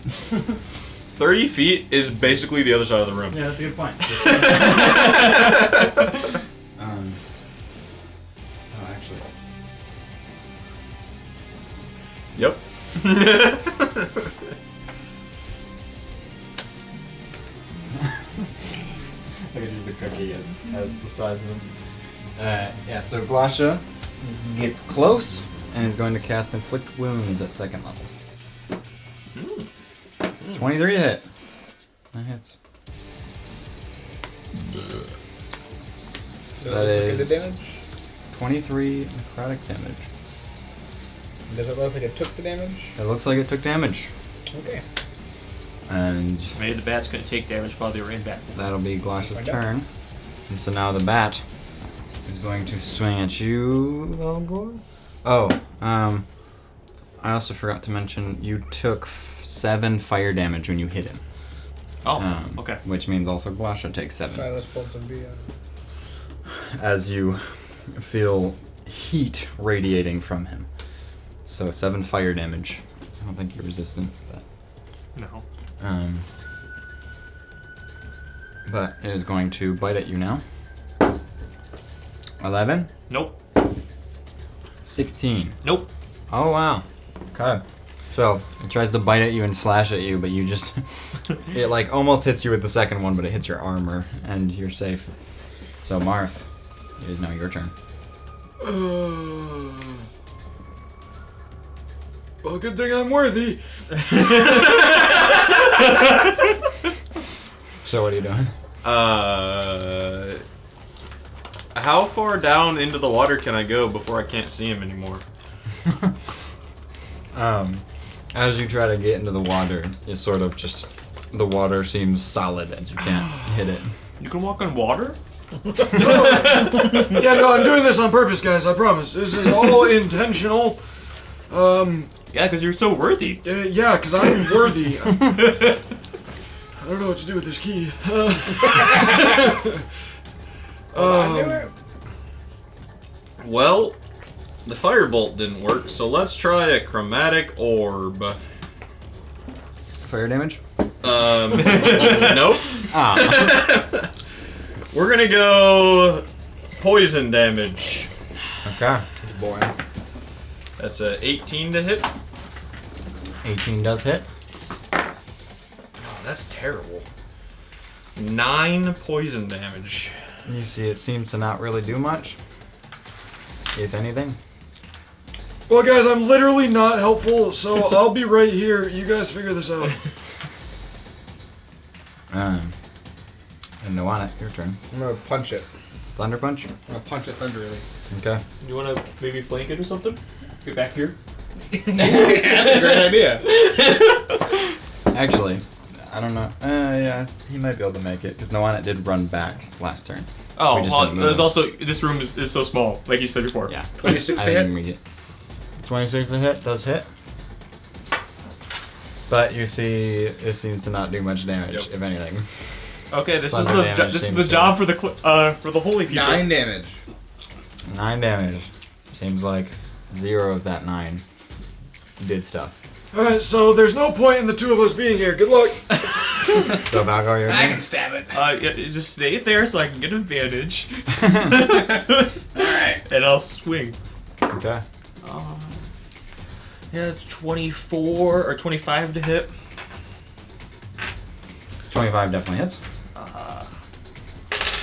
30 feet is basically the other side of the room. Yeah, that's a good point. Oh, actually. Yep. Look at just the cookie as the size of him. Yeah, so Glasha gets close and is going to cast Inflict Wounds at 2nd level. 23 to hit. That hits. That The is damage? 23 necrotic damage. Does it look like it took the damage? It looks like it took damage. Okay. And Maybe the bat's gonna take damage while they were in battle. that'll be Glasha's Find out. turn. And so now the bat is going to swing at you, Velgor. Oh, I also forgot to mention you took 7 fire damage when you hit him. Oh, okay. Which means also Glasha takes 7. Silas pulled some B out. As you feel heat radiating from him. So 7 fire damage. I don't think you're resistant, but No. but it is going to bite at you now. 11, Nope. 16. Nope. Oh wow. Okay. So it tries to bite at you and slash at you, but you just it like almost hits you with the second one, but it hits your armor and you're safe. So Marth, it is now your turn. Well, good thing I'm worthy. So what are you doing? How far down into the water can I go before I can't see him anymore? As you try to get into the water, it's sort of just the water seems solid as you can't hit it. You can walk on water? Yeah, no, I'm doing this on purpose, guys. I promise. This is all intentional. Yeah, because you're so worthy. Yeah, because I'm worthy. I don't know what to do with this key. Well, the firebolt didn't work, so let's try a chromatic orb. Fire damage? Nope. Ah. We're gonna go poison damage. Okay. Boy. That's a 18 to hit. 18 does hit. Oh, that's terrible. 9 poison damage. You see it seems to not really do much. If anything. Well, guys, I'm literally not helpful, so I'll be right here. You guys figure this out. And no on it, your turn. I'm gonna punch it. Thunder punch? I'm gonna punch it thunderily. Okay. You want to maybe flank it or something? Get back here. That's a great idea. Actually, I don't know. Yeah, he might be able to make it, because Noana did run back last turn. Oh, We just well, didn't move there's him. also this room is so small, like you said before. Yeah. 26 I to didn't hit? read it. 26 to hit does hit. But you see, it seems to not do much damage, Yep. if anything. Okay, this is Thunder the damage this is seems the to- job for the holy people. 9 damage. 9 damage. Seems like 0 of that 9 did stuff. Alright, so there's no point in the two of us being here. Good luck. So Valgar, your I turn. can stab it. Yeah, just stay there so I can get advantage. Alright. And I'll swing. Okay. Yeah, it's 24 or 25 to hit. 25 definitely hits.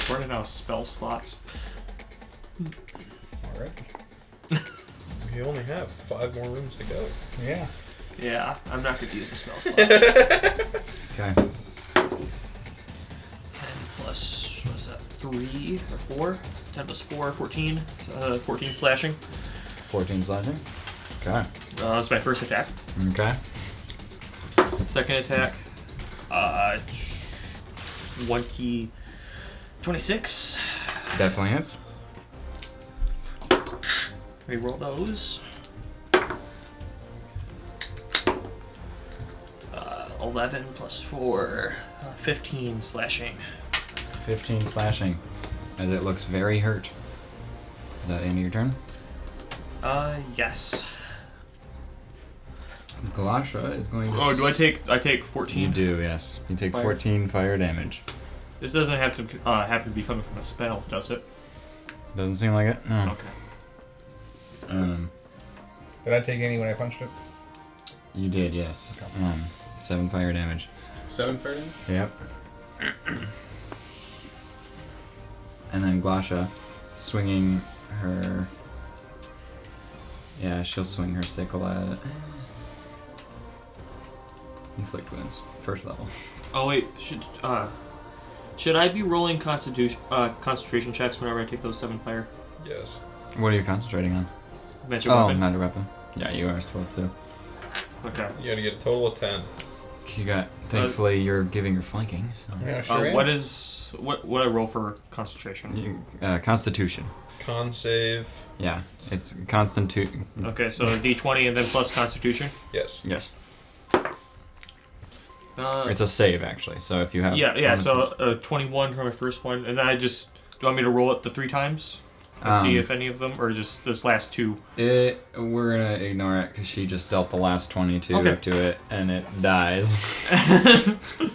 Running out of spell slots. Alright. You only have 5 more rooms to go. Yeah. Yeah, I'm not going to use a spell slot. Okay. 10 plus, what is that, 3 or 4? 10 plus 4, 14. 14 slashing. 14 slashing. Okay. That's my first attack. Okay. Second attack. 1 key. 26. Definitely hits. Reroll those. 11 plus 4. 15 slashing. 15 slashing. As it looks very hurt. Is that the end of your turn? Yes. Galasha is going to... Oh, do I take 14? You do, yes. You take Fire. 14 fire damage. This doesn't have to be coming from a spell, does it? Doesn't seem like it? No. Okay. Did I take any when I punched it? You did, yes. 7 fire damage. 7 fire damage? Yep. And then Glasha swinging her... Yeah, she'll swing her sickle at it. Inflict wounds. First level. Oh wait, should I be rolling concentration checks whenever I take those 7 fire? Yes. What are you concentrating on? Magic Oh, weapon. not a weapon. Yeah, you are supposed to. Okay. You gotta get a total of 10. She got... Thankfully, you're giving her flanking, so... Yeah, sure. am. What I roll for concentration? Constitution. Con save. Yeah, it's constitu... Okay, so D20 and then plus constitution. Yes. Yes. It's a save, actually, so if you have... Yeah. bonuses- So 21 for my first one, and then I just do you want me to roll it the 3 times to see if any of them, or just this last 2? We're gonna ignore it because she just dealt the last 22 Okay. to it, and it dies.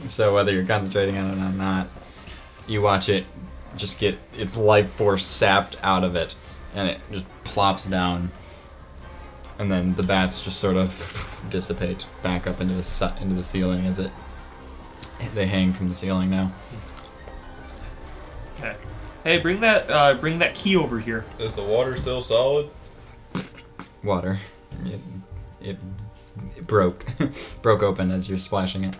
So whether you're concentrating on it or not, you watch it just get its life force sapped out of it, and it just plops down, and then the bats just sort of dissipate back up into the ceiling as they hang from the ceiling now. Okay. Hey, bring that key over here. Is the water still solid? Water. It broke open as you're splashing it.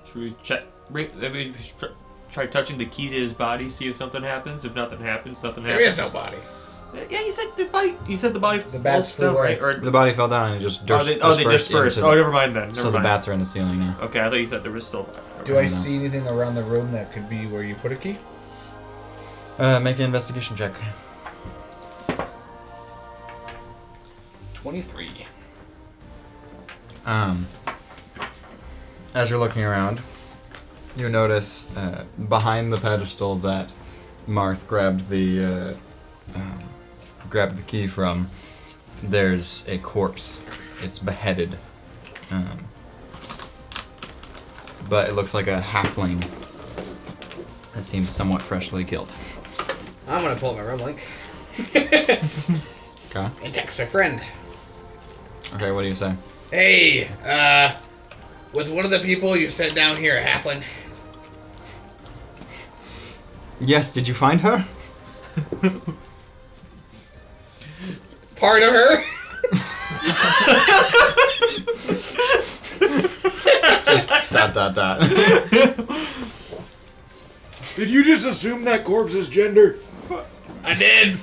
Should we check? Maybe we should try touching the key to his body, see if something happens. If nothing happens, nothing There happens. is no body. Yeah, you said the body. You said the body. The bats falls flew down, away. right? Or The body fell down and it just they dispersed. into Oh, never mind then. Never so the mind. bats are in the ceiling now. Okay, I thought you said there was still. Do I No. see anything around the room that could be where you put a key? Make an investigation check. 23. As you're looking around, you notice behind the pedestal that Marth grabbed the key from, there's a corpse. It's beheaded. But it looks like a halfling that seems somewhat freshly killed. I'm gonna pull up my room link Okay. and text my friend. Okay, what do you say? Hey, was one of the people you sent down here a halfling? Yes, did you find her? Part of her? Just ... Did you just assume that corpse's gender? I did.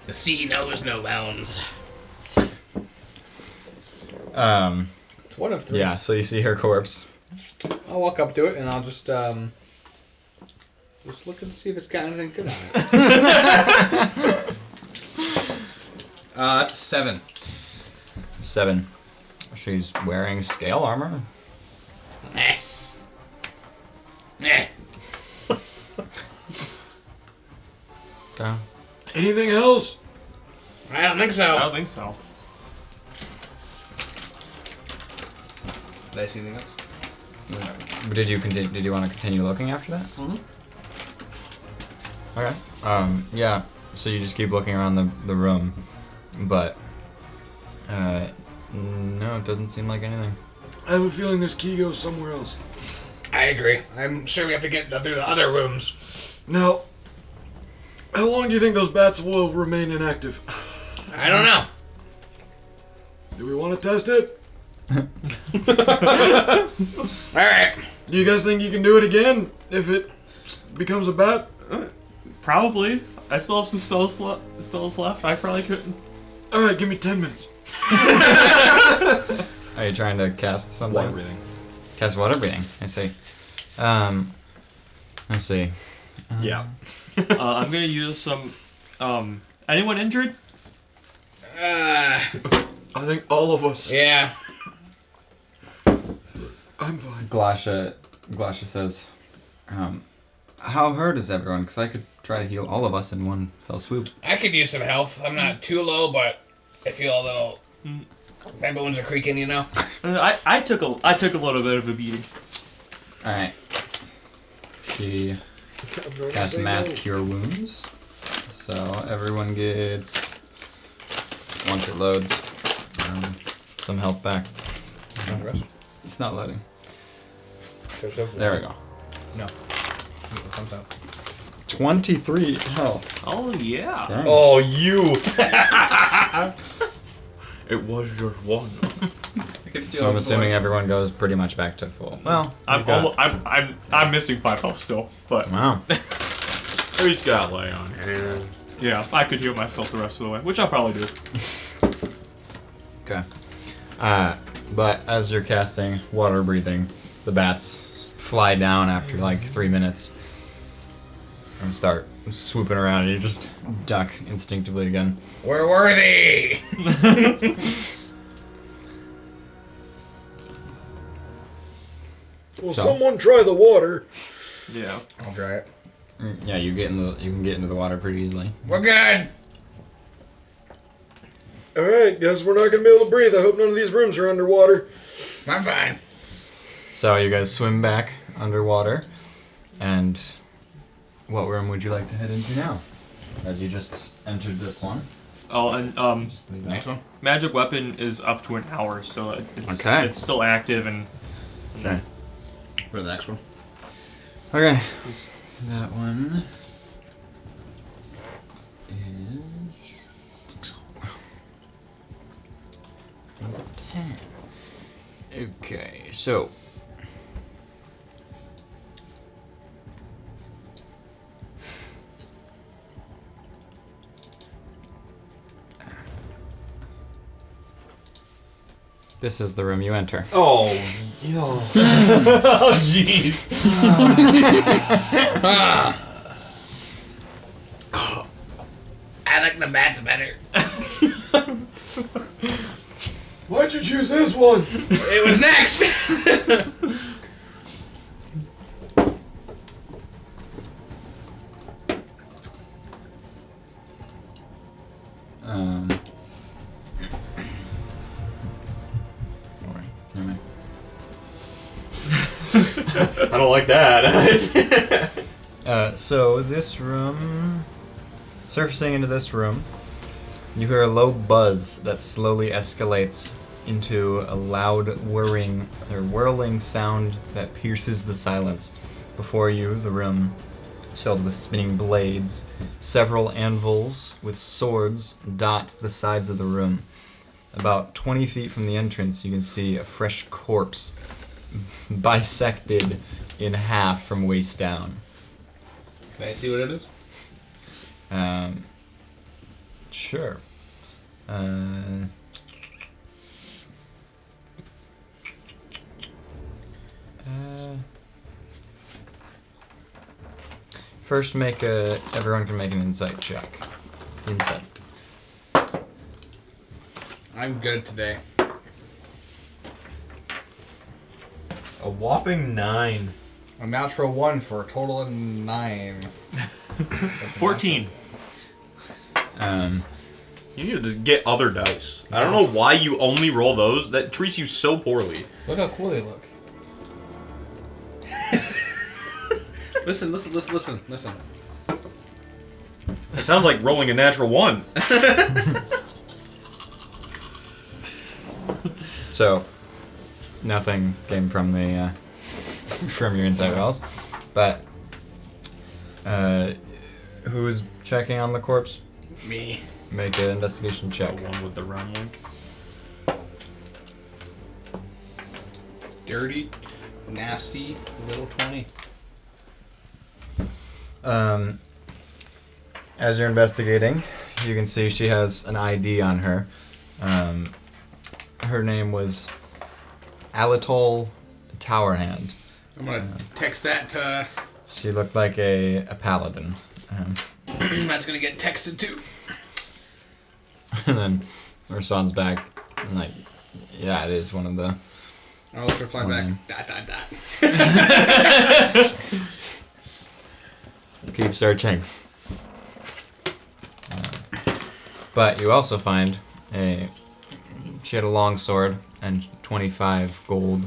The sea knows no bounds. It's one of 3. Yeah, so you see her corpse. I'll walk up to it and I'll just look and see if it's got anything good on it. That's 7. 7. She's wearing scale armor. Nah. Nah. Okay. Anything else? I don't think so. I don't think so. Did I see anything else? Did you want to continue looking after that? Mm-hmm. Okay. Yeah. So you just keep looking around the room, but no, it doesn't seem like anything. I have a feeling this key goes somewhere else. I agree. I'm sure we have to get through the other rooms. Now, how long do you think those bats will remain inactive? I don't know. Do we want to test it? Alright. Do you guys think you can do it again if it becomes a bat? Probably. I still have some spells left. I probably couldn't. Alright, give me 10 minutes. Are you trying to cast something? Water breathing. Cast water breathing. I see. Let's see. Yeah. I'm gonna use some. Anyone injured? I think all of us. Yeah. I'm fine. Glasha says, how hurt is everyone? Because I could try to heal all of us in one fell swoop. I could use some health. I'm not too low, but I feel a little. My bones are creaking, you know. I took a little bit of a beating. All right. She casts Mass Cure Wounds. So everyone gets, once it loads, some health back. It's not loading. There we go. No. It comes out. 23 health. Oh yeah. Dang. Oh, you! It was just one. So I'm assuming everyone goes pretty much back to full. Well, I'm missing 5 health still, but wow. We just gotta lay on hands. yeah, I could heal myself the rest of the way, which I'll probably do. Okay. But as you're casting water breathing, the bats fly down after like 3 minutes and start swooping around, and you just duck instinctively again. Where were they? Will So- someone try the water? Yeah. I'll try it. Yeah, you can get into the water pretty easily. We're good. Alright, guess we're not gonna be able to breathe. I hope none of these rooms are underwater. I'm fine. So you guys swim back underwater, and what room would you like to head into now? As you just entered this one. Oh, and Just leave Next that. one. magic weapon is up to an hour, so it's Okay. it's still active and. Okay. For the next one. Okay. That one is number 10. Okay, so this is the room you enter. Oh, yo. Oh jeez. I like the bats better. Why'd you choose this one? It was next. Alright, never mind. I don't like that. So this room, surfacing into this room, you hear a low buzz that slowly escalates into a loud whirling sound that pierces the silence. Before you, the room is filled with spinning blades. Several anvils with swords dot the sides of the room. About 20 feet from the entrance, you can see a fresh corpse bisected in half from waist down. Can I see what it is? Sure. First, everyone can make an insight check. Insight. I'm good today. A whopping 9. A natural 1 for a total of 9. 14. You need to get other dice. I don't know why you only roll those. That treats you so poorly. Look how cool they look. Listen. It sounds like rolling a natural 1. So, nothing came from the from your inside wells, but who's checking on the corpse? Me. Make an investigation check. The one with the round link. Dirty, nasty, little 20. As you're investigating, you can see she has an ID on her. Her name was Alitol Towerhand. I'm gonna text that to. She looked like a paladin. That's gonna get texted too. And then her son's back, and like, yeah, it is one of the. I'll just reply back. Keep searching. But you also find she had a long sword and 25 gold.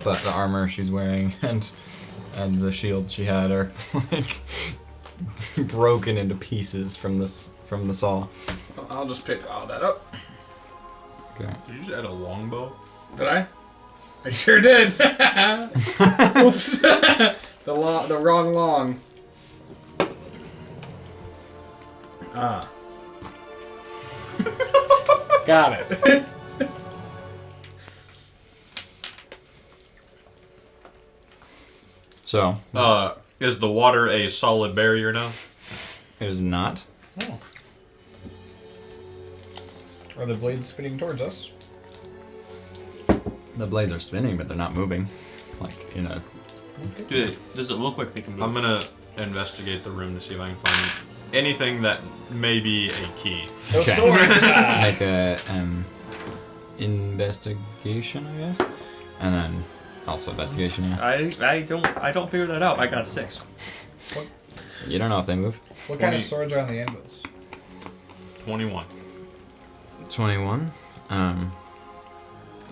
But the armor she's wearing and the shield she had are like broken into pieces from the saw. I'll just pick all that up. Okay. Did you just add a longbow? Did I? I sure did. Oops. The wrong long. Ah. Got it. So Is the water a solid barrier now? it is not. Oh. Are the blades spinning towards us? The blades are spinning, but they're not moving. Like in a. Does it look like they can move? I'm gonna investigate the room to see if I can find anything that may be a key. Those Okay. swords! Make a investigation, I guess, and then also investigation. Yeah. I don't figure that out. I got 6. You don't know if they move. What kind of swords are on the anvils? 21. 21.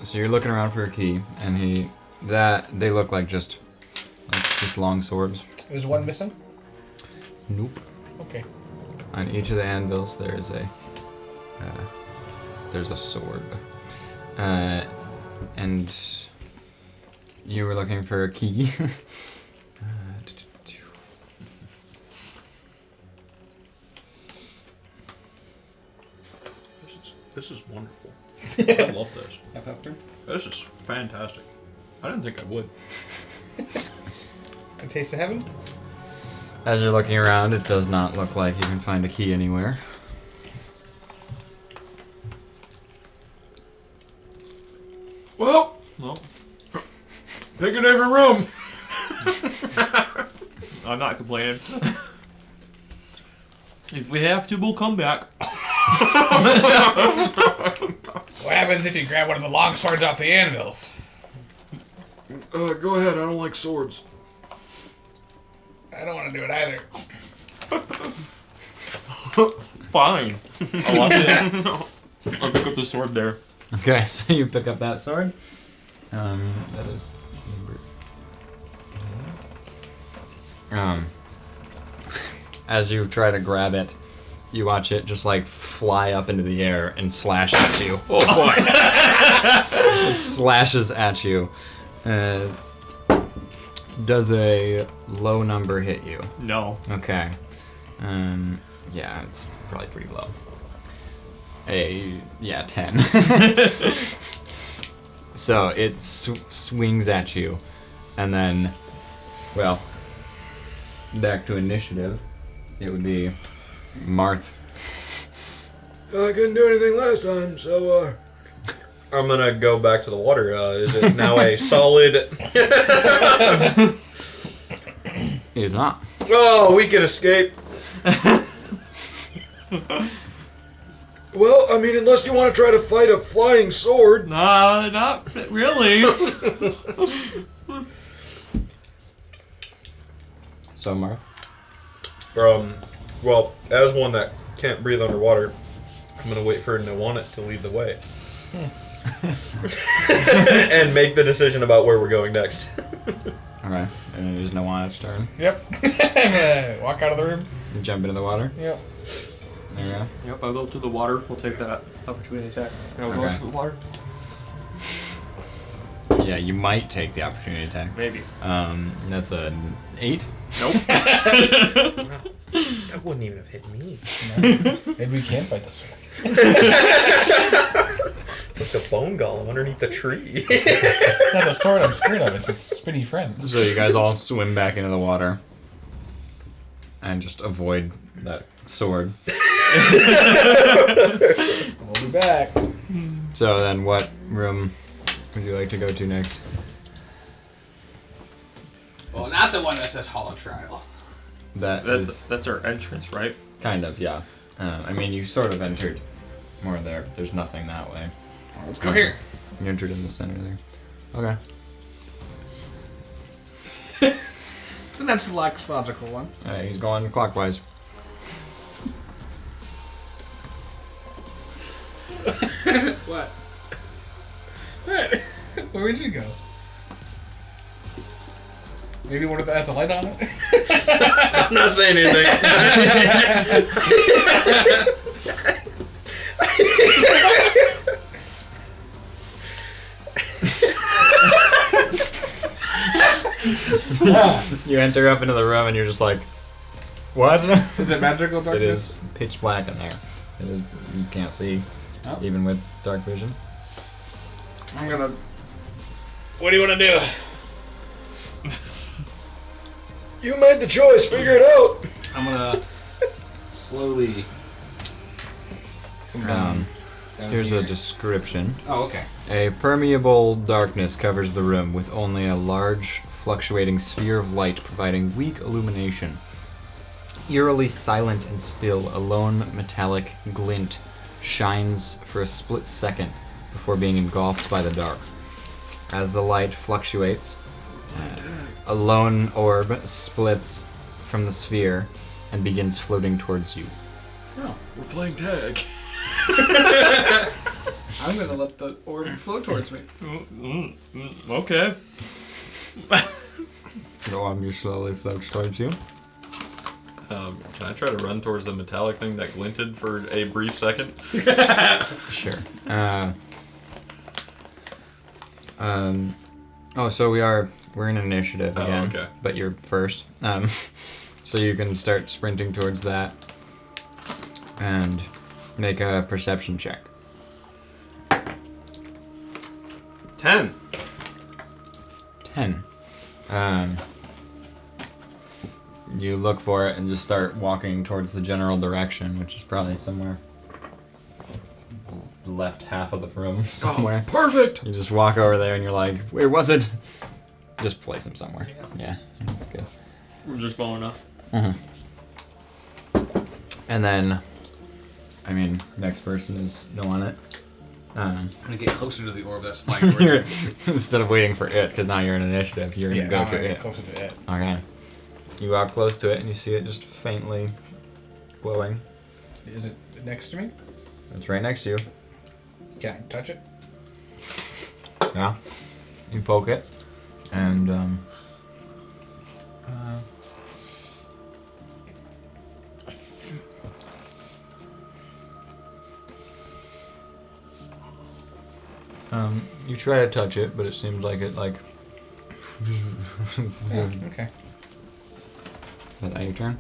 So you're looking around for a key, and they look like just long swords. Is one missing? Nope. Okay. On each of the anvils, there's a sword. And you were looking for a key. This is wonderful. I love this. Have pepper? This is fantastic. I didn't think I would. A taste of heaven? As you're looking around, it does not look like you can find a key anywhere. Well, No, pick a different room. I'm not complaining. If we have to, we'll come back. What happens if you grab one of the long swords off the anvils? Go ahead. I don't like swords. I don't want to do it either. Fine. I want it. I'll pick up the sword there. Okay, so you pick up that sword. That is. As you try to grab it, you watch it just like fly up into the air and slash at you. Oh boy! It slashes at you. Does a low number hit you? No. Okay. Yeah, it's probably pretty low. 10. So it swings at you, and then, well, back to initiative. It would be Marth. I couldn't do anything last time, so I'm gonna go back to the water. Is it now a solid? It is not. Oh, we can escape. Well, I mean, unless you want to try to fight a flying sword. Nah, not really. So Marth. Well, as one that can't breathe underwater, I'm gonna wait for Nawanet to lead the way. and make the decision about where we're going next. Okay. And it is Nawana's turn. Yep. I'm gonna walk out of the room. You jump into the water. Yep. There you go. Yep, I'll go to the water. We'll take that opportunity attack. And I'll go Okay. to the water. Yeah, you might take the opportunity attack. Maybe. That's an 8. Nope. That wouldn't even have hit me. Maybe we can fight this one. It's like the bone golem underneath the tree. It's not the sword I'm scared of. It's its spinny friends. So you guys all swim back into the water and just avoid that sword. We'll be back. So then what room would you like to go to next? Well, not the one that says Hall of Trial. That's our entrance, right? Kind of, yeah. I mean, you sort of entered more there, but there's nothing that way. Let's go here. You entered in the center there. Okay. Then that's the logical one. Alright, he's going clockwise. What? What? Where would you go? Maybe one of that has a light on it? I'm not saying anything. You enter up into the room and you're just like, what? Is it magical It darkness? is pitch black in there. It is. You can't see, even with dark vision. I'm gonna... What do you want to do? You made the choice. Figure it out. I'm gonna slowly come down Here's here. a description. Oh, okay. A permeable darkness covers the room with only a large, fluctuating sphere of light providing weak illumination. Eerily silent and still, a lone metallic glint shines for a split second before being engulfed by the dark. As the light fluctuates, a lone orb splits from the sphere and begins floating towards you. Oh. We're playing tag. I'm gonna let the orb float towards me. Okay. The orb just slowly floats towards you. Can I try to run towards the metallic thing that glinted for a brief second? Sure. So we're in initiative Oh, again. okay. But you're first. So you can start sprinting towards that and make a perception check. 10. 10. You look for it and just start walking towards the general direction, which is probably somewhere left half of the room somewhere. Oh, perfect. You just walk over there and you're like, where was it? Just place him somewhere. Yeah, that's good. We're just low enough. Mm-hmm. And then, next person is no on it. I'm gonna get closer to the orb that's flying towards You're, me. instead of waiting for it, because now you're in initiative, you're gonna go now to I'm it. closer to it. Okay. You walk close to it and you see it just faintly glowing. Is it next to me? It's right next to you. Can I touch it? Yeah. You poke it, and you try to touch it, but it seems like it Okay. Is that your turn?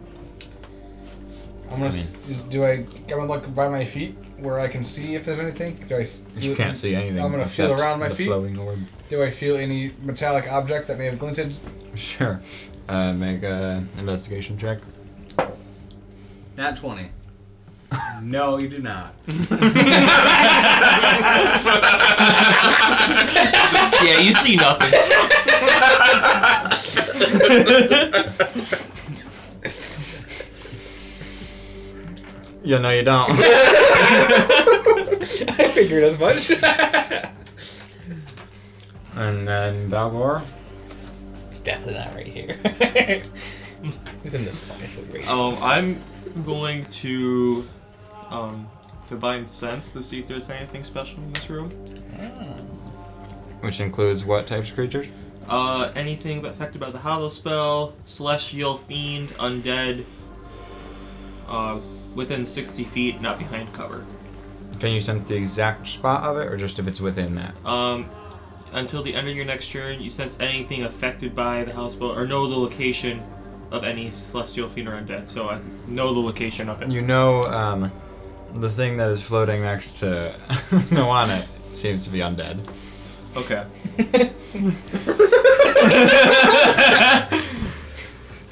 I'm gonna. I'm gonna look by my feet where I can see if there's anything. You can't see anything. I'm gonna feel except around my the feet. Floating orb. Do I feel any metallic object that may have glinted? Sure. Make a investigation check. Nat 20. No, you do not. Yeah, you see nothing. Yeah, no, you don't. I figured as much. And then Valgor. It's definitely not right here. He's in this 5-foot range. I'm going to divine sense to see if there's anything special in this room. Which includes what types of creatures? Anything affected by the Hollow spell, celestial, fiend, undead. Within 60 feet, not behind cover. Can you sense the exact spot of it, or just if it's within that? Until the end of your next turn, you sense anything affected by the house spell, or know the location of any celestial, fiend, or undead. So I know the location of it. You know, the thing that is floating next to Noana seems to be undead. Okay.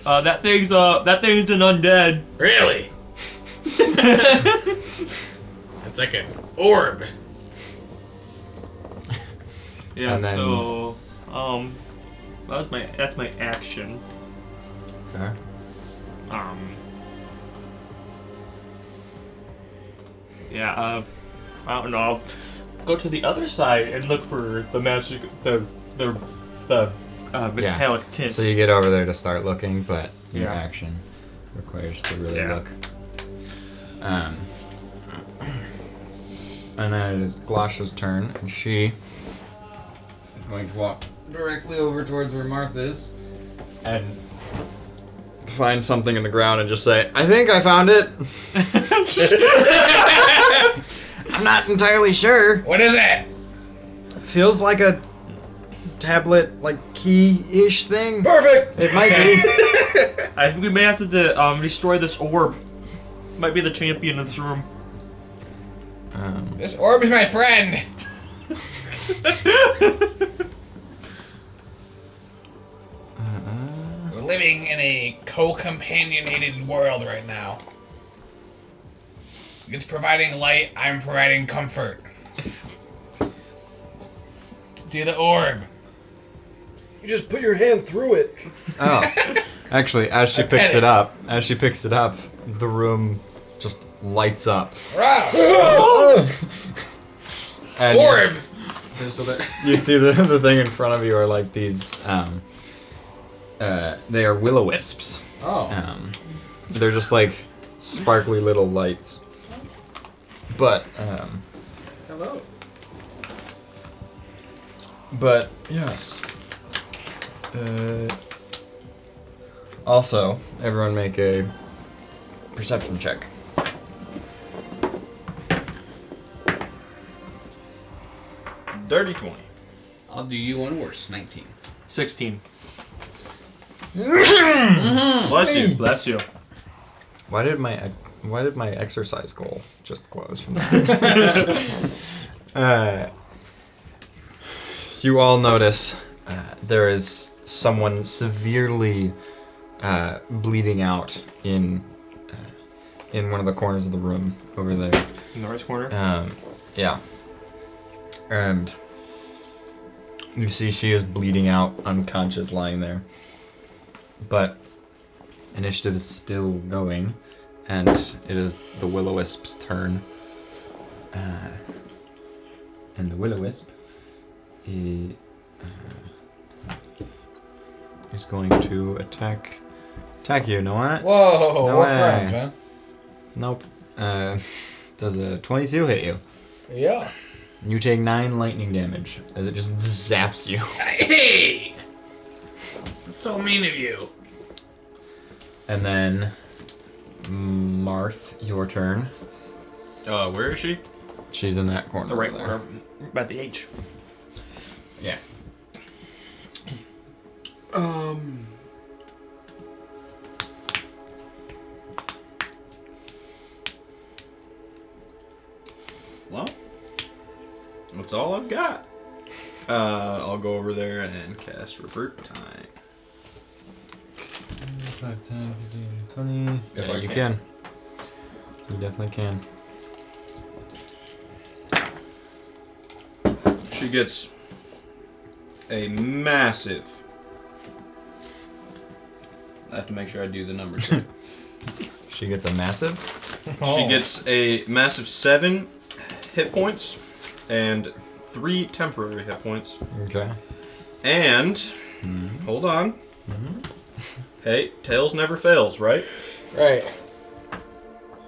That thing's an undead. Really? It's like an orb. Yeah. And then- So, that's my action. Okay. Yeah. I don't know. I'll go to the other side and look for the magic, the metallic tint. So you get over there to start looking, but your Yeah. action requires to really Yeah. look. And then it is Glosha's turn, and she is going to walk directly over towards where Martha is and find something in the ground and just say, "I think I found it." I'm not entirely sure. What is it? Feels like a tablet, like key-ish thing. Perfect! It might be. I think we may have to destroy this orb. Might be the champion of this room. This orb is my friend. We're living in a co-companionated world right now. It's providing light, I'm providing comfort. Do the orb. You just put your hand through it. Oh, actually, as she I picks pet it it. up, the room just lights up. Wow. And Orb! You see the thing in front of you are like these. They are will-o-wisps. Oh. They're just like sparkly little lights. But Hello. But yes. Also, everyone make a perception check. Dirty 20. I'll do you one worse. 19. 16. Bless you. Bless you. Why did my exercise goal just close from that? You all notice there is someone severely bleeding out in one of the corners of the room over there. In the right corner. Yeah. And you see she is bleeding out, unconscious, lying there. But initiative is still going, and it is the will-o-wisp's turn. And the will-o-wisp is going to attack you, Noah. Whoa, No we're way. friends, man. Nope. Does a 22 hit you? Yeah. You take 9 lightning damage as it just zaps you. Hey! That's so mean of you. And then, Marth, your turn. Where is she? She's in that corner. The right over there. corner. About the H. Yeah. Well, that's all I've got. I'll go over there and cast Revert Time. 5, 10, 15, 20. If Yeah, I you can. can. You definitely can. She gets a massive. I have to make sure I do the numbers right. She gets a massive. She gets a massive 7 hit points and 3 temporary hit points. Okay. And hold on. Hey, tails never fails, right? Right.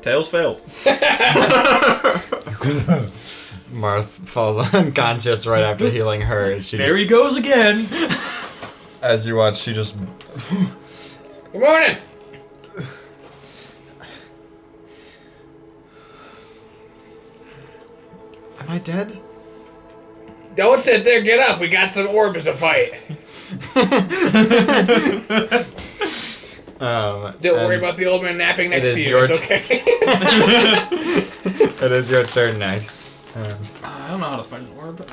Tails failed. Marth falls unconscious right after healing her. And she There he goes again. as you watch, she just. Good morning. Am I dead? Don't sit there. Get up. We got some orbs to fight. Don't worry about the old man napping next is to you. your It's okay. It is your turn next. I don't know how to find an orb.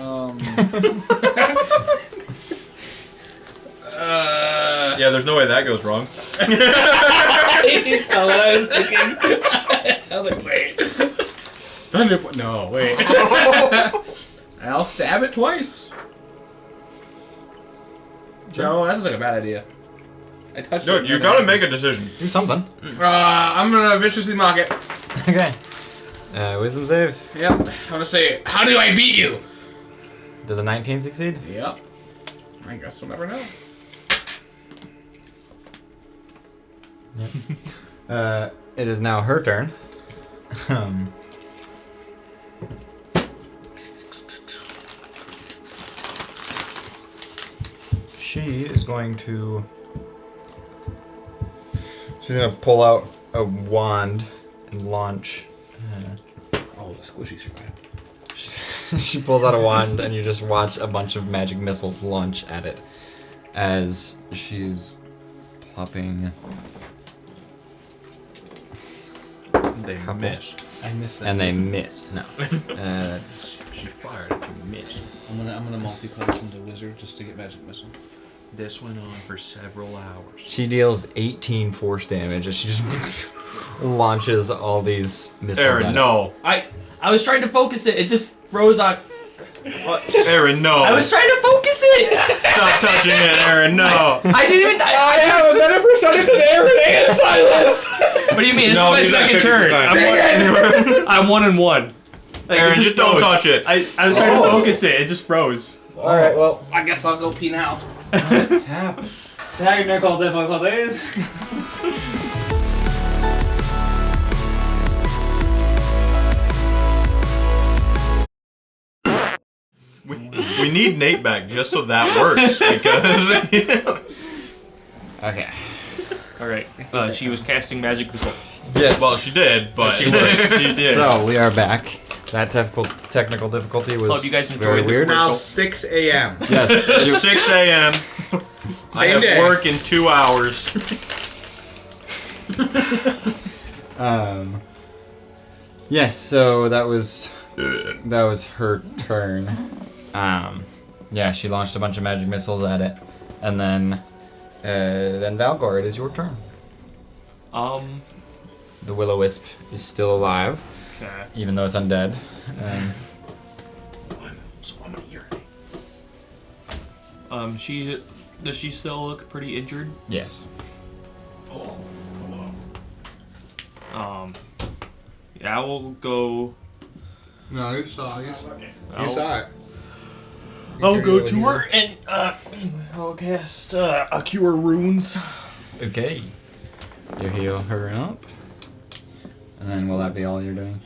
Yeah, there's no way that goes wrong. You saw what I was thinking. I was like, wait. No, wait. I'll stab it twice. No, that sounds like a bad idea. I touched it. Dude, you gotta make a decision. Do something. I'm gonna viciously mock it. Okay. Wisdom save. Yep. I'm gonna say, how do I beat you? Does a 19 succeed? Yep. I guess we'll never know. It is now her turn. She is going to. She's gonna pull out a wand and launch. Oh, the squishy survived. She pulls out a wand and you just watch a bunch of magic missiles launch at it as she's plopping. They Couple. miss. I missed that. And they miss. No. That's. She fired it, you missed. I'm gonna multi-class into wizard just to get magic missile. This went on for several hours. She deals 18 force damage as she just launches all these missiles. Aaron, at no. I was trying to focus it. It just froze on. Aaron, no. I was trying to focus it. Stop touching it, Aaron, no. I didn't even. I have a better percentage than Aaron and Silas! What do you mean? This No, is you my got second 50 turn. times. I'm 1-1. Like, Aaron, it just don't froze. touch it. I was trying to focus it. It just froze. Alright, well, I guess I'll go pee now. Technical difficulties. We need Nate back just so that works because. Okay. All right. She was casting magic missile. Yes. Well, she did, but She was. She did. So we are back. That technical difficulty was Hope you guys enjoyed very this weird. commercial. Now 6 a.m. Yes. It's 6 a.m. I Same have day. work in 2 hours. Yes. So that was her turn. Yeah, she launched a bunch of magic missiles at it, and then Valgor, it is your turn. The Will-O-Wisp is still alive, Okay. even though it's undead. So I'm gonna urinate. Does she still look pretty injured? Yes. Oh, Yeah, I will go. No, you saw it. You I'll- saw it. I'll go to her and I'll cast a cure wounds. Okay. You heal her up, and then will that be all you're doing?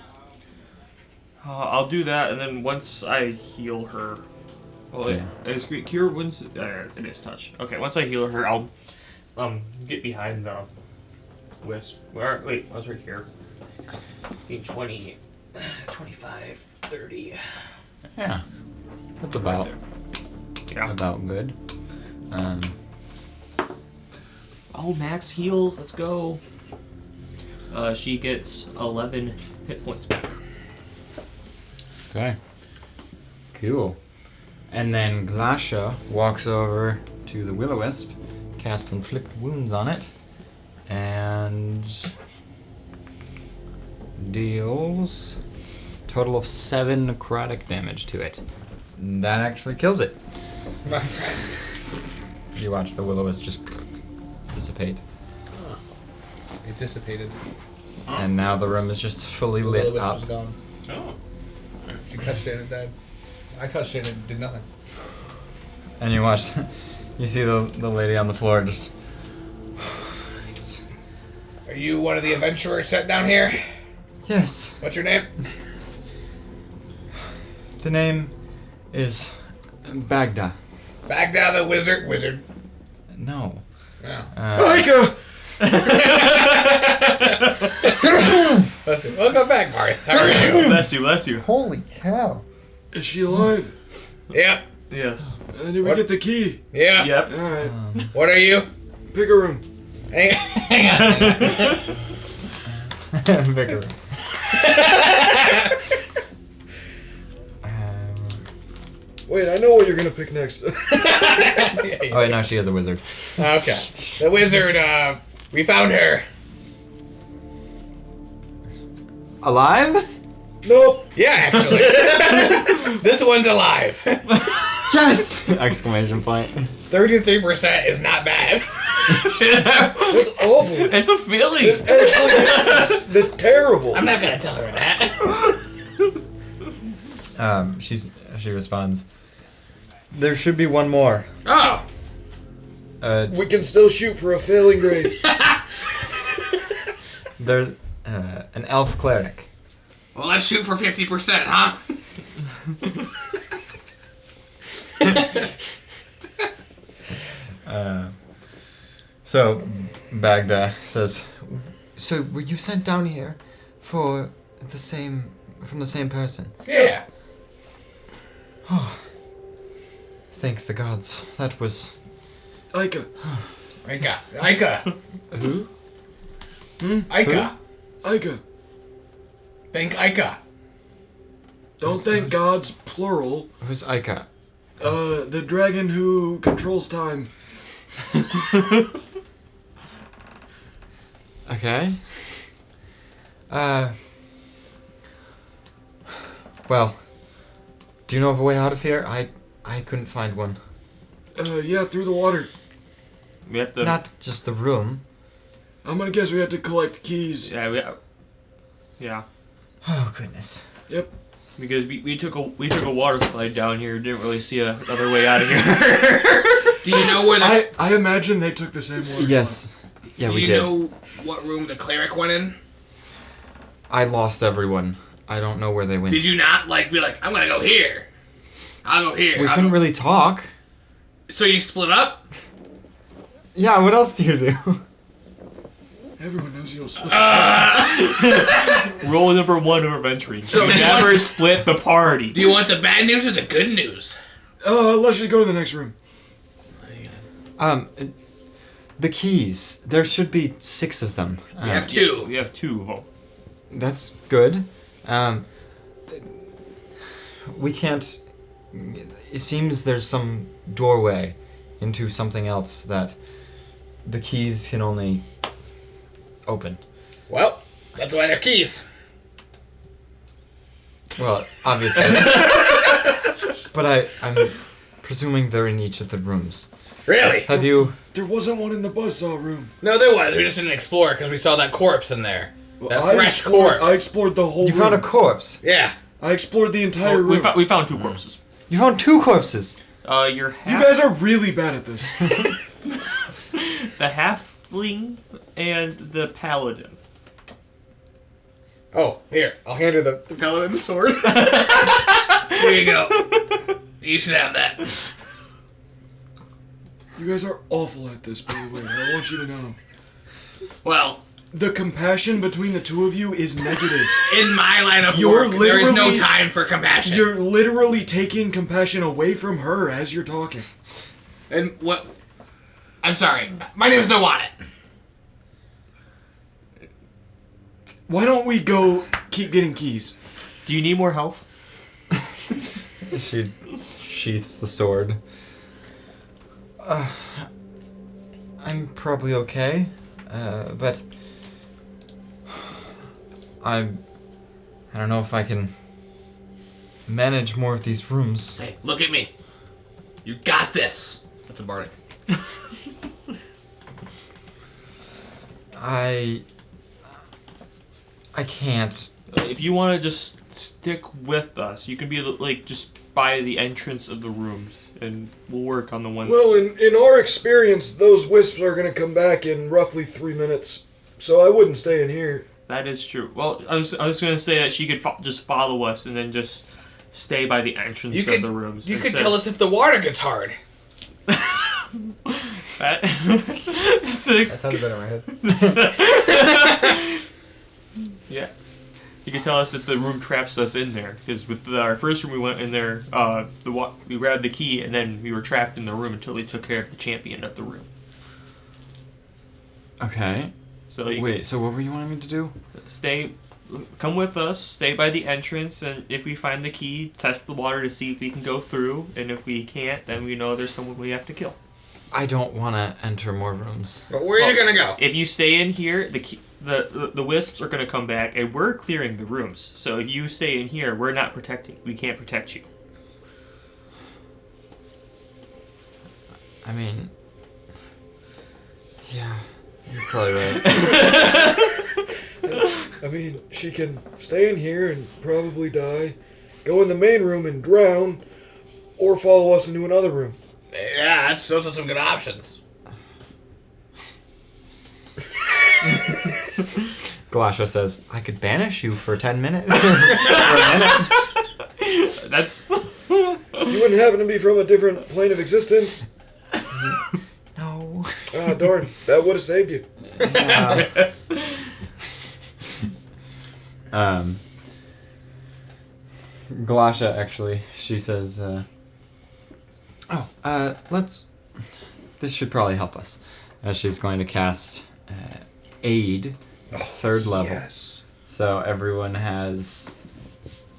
I'll do that, and then once I heal her, well, Yeah. it's cure wounds. It is touch. Okay, once I heal her, I'll get behind the wisp. Wait, I was right here. 20, 25, 30. Yeah. That's about Yeah. good. Oh, max heals. Let's go. She gets 11 hit points back. Okay. Cool. And then Glasha walks over to the Will-O-Wisp, casts Inflict Wounds on it, and deals a total of 7 necrotic damage to it. And that actually kills it. My friend. You watch the Will-O-Wisp just dissipate. It dissipated. And now the room is just fully The lit Will-O-Wisp up. was gone. Oh. She touched it and it died. I touched it and it did nothing. And you watch, you see the lady on the floor just. Are you one of the adventurers set down here? Yes. What's your name? The name is Bagda. Bagda the wizard. No. Oh. Micah! Let's see. Welcome back, Marth. How are you? Bless you. Holy cow. Is she alive? Yep. Yes. Did we get the key? Yeah. Yep. Alright. What are you? Pick a room. Hang on. Vicar. Wait, I know what you're gonna pick next. Oh wait, no, she is a wizard. Okay. The wizard, we found her. Alive? Nope. Yeah, actually. This one's alive. Yes! Exclamation point. 33% is not bad. That's awful. It's a feeling. Actually, that's terrible. I'm not gonna tell her that. She responds. There should be one more. Oh. We can still shoot for a failing grade. There's an elf cleric. Well, let's shoot for 50%, huh? So Bagda says, so were you sent down here from the same person? Yeah. Oh, thank the gods. That was... Ika. Ika. Who? Ika. Ika. Thank Ika. Don't thank gods, plural. Who's Ika? The dragon who controls time. Okay. Well, do you know of a way out of here? I couldn't find one. Yeah, through the water. We have to. Not just the room. I'm gonna guess we have to collect keys. Yeah. Yeah. Oh goodness. Yep. Because we took a water slide down here. Didn't really see another way out of here. Do you know where the... I imagine they took the same water. Yes. Yeah, Do we you did. know what room the cleric went in? I lost everyone. I don't know where they went. Did you not, be like, I'm gonna go here. I'll go here. We couldn't really talk. So you split up? Yeah, what else do you do? Everyone knows you don't split. Rule number 1 of adventuring. So So never split the party. Do you want the bad news or the good news? Let's just go to the next room. The keys. There should be 6 of them. We have 2. We have 2 of them. That's good. We can't... It seems there's some doorway into something else that the keys can only open. Well, that's why they're keys. Well, obviously. But I'm presuming they're in each of the rooms. Really? Have you... There wasn't one in the buzzsaw room. No, there was. We just didn't explore because we saw that corpse in there. That fresh corpse. I explored the whole You room. found a corpse? Yeah. I explored the entire room. We found 2 corpses. You found 2 corpses? You're You half... guys are really bad at this. The halfling and the paladin. Oh, here. I'll hand her the paladin sword. Here you go. You should have that. You guys are awful at this, by the way. I want you to know. Well, The compassion between the two of you is negative. in my line of You're work, there is no literally- time for compassion. You're literally taking compassion away from her as you're talking. And what? I'm sorry. My name is Nowanet. Why don't we go keep getting keys? Do you need more health? She sheaths the sword. I'm probably okay, but I don't know if I can manage more of these rooms. Hey, look at me. You got this. That's a bardic. I can't. If you want to just stick with us, you can be like just by the entrance of the rooms, and we'll work on the one. Well, in our experience, those wisps are going to come back in roughly 3 minutes. So I wouldn't stay in here. That is true. Well, I was gonna say that she could just follow us and then just stay by the entrance of the rooms. You could tell us if the water gets hard. That sounds better in my head. Yeah. You could tell us if the room traps us in there. Because with our first room, we went in there, we grabbed the key, and then we were trapped in the room until they took care of the champion of the room. Okay. So Wait, so what were you wanting me to do? Come with us, stay by the entrance, and if we find the key, test the water to see if we can go through, and if we can't, then we know there's someone we have to kill. I don't want to enter more rooms. But where are you gonna go? If you stay in here, the wisps are gonna come back, and we're clearing the rooms. So if you stay in here, we can't protect you. I mean, yeah, you're probably right. I mean, she can stay in here and probably die, go in the main room and drown, or follow us into another room. Yeah, those are some good options. Galasha says, I could banish you for 10 minutes. That's... You wouldn't happen to be from a different plane of existence? No. Ah, darn. That would have saved you. Galasha, actually, she says, this should probably help us. As she's going to cast Aid, 3rd level. Yes. So everyone has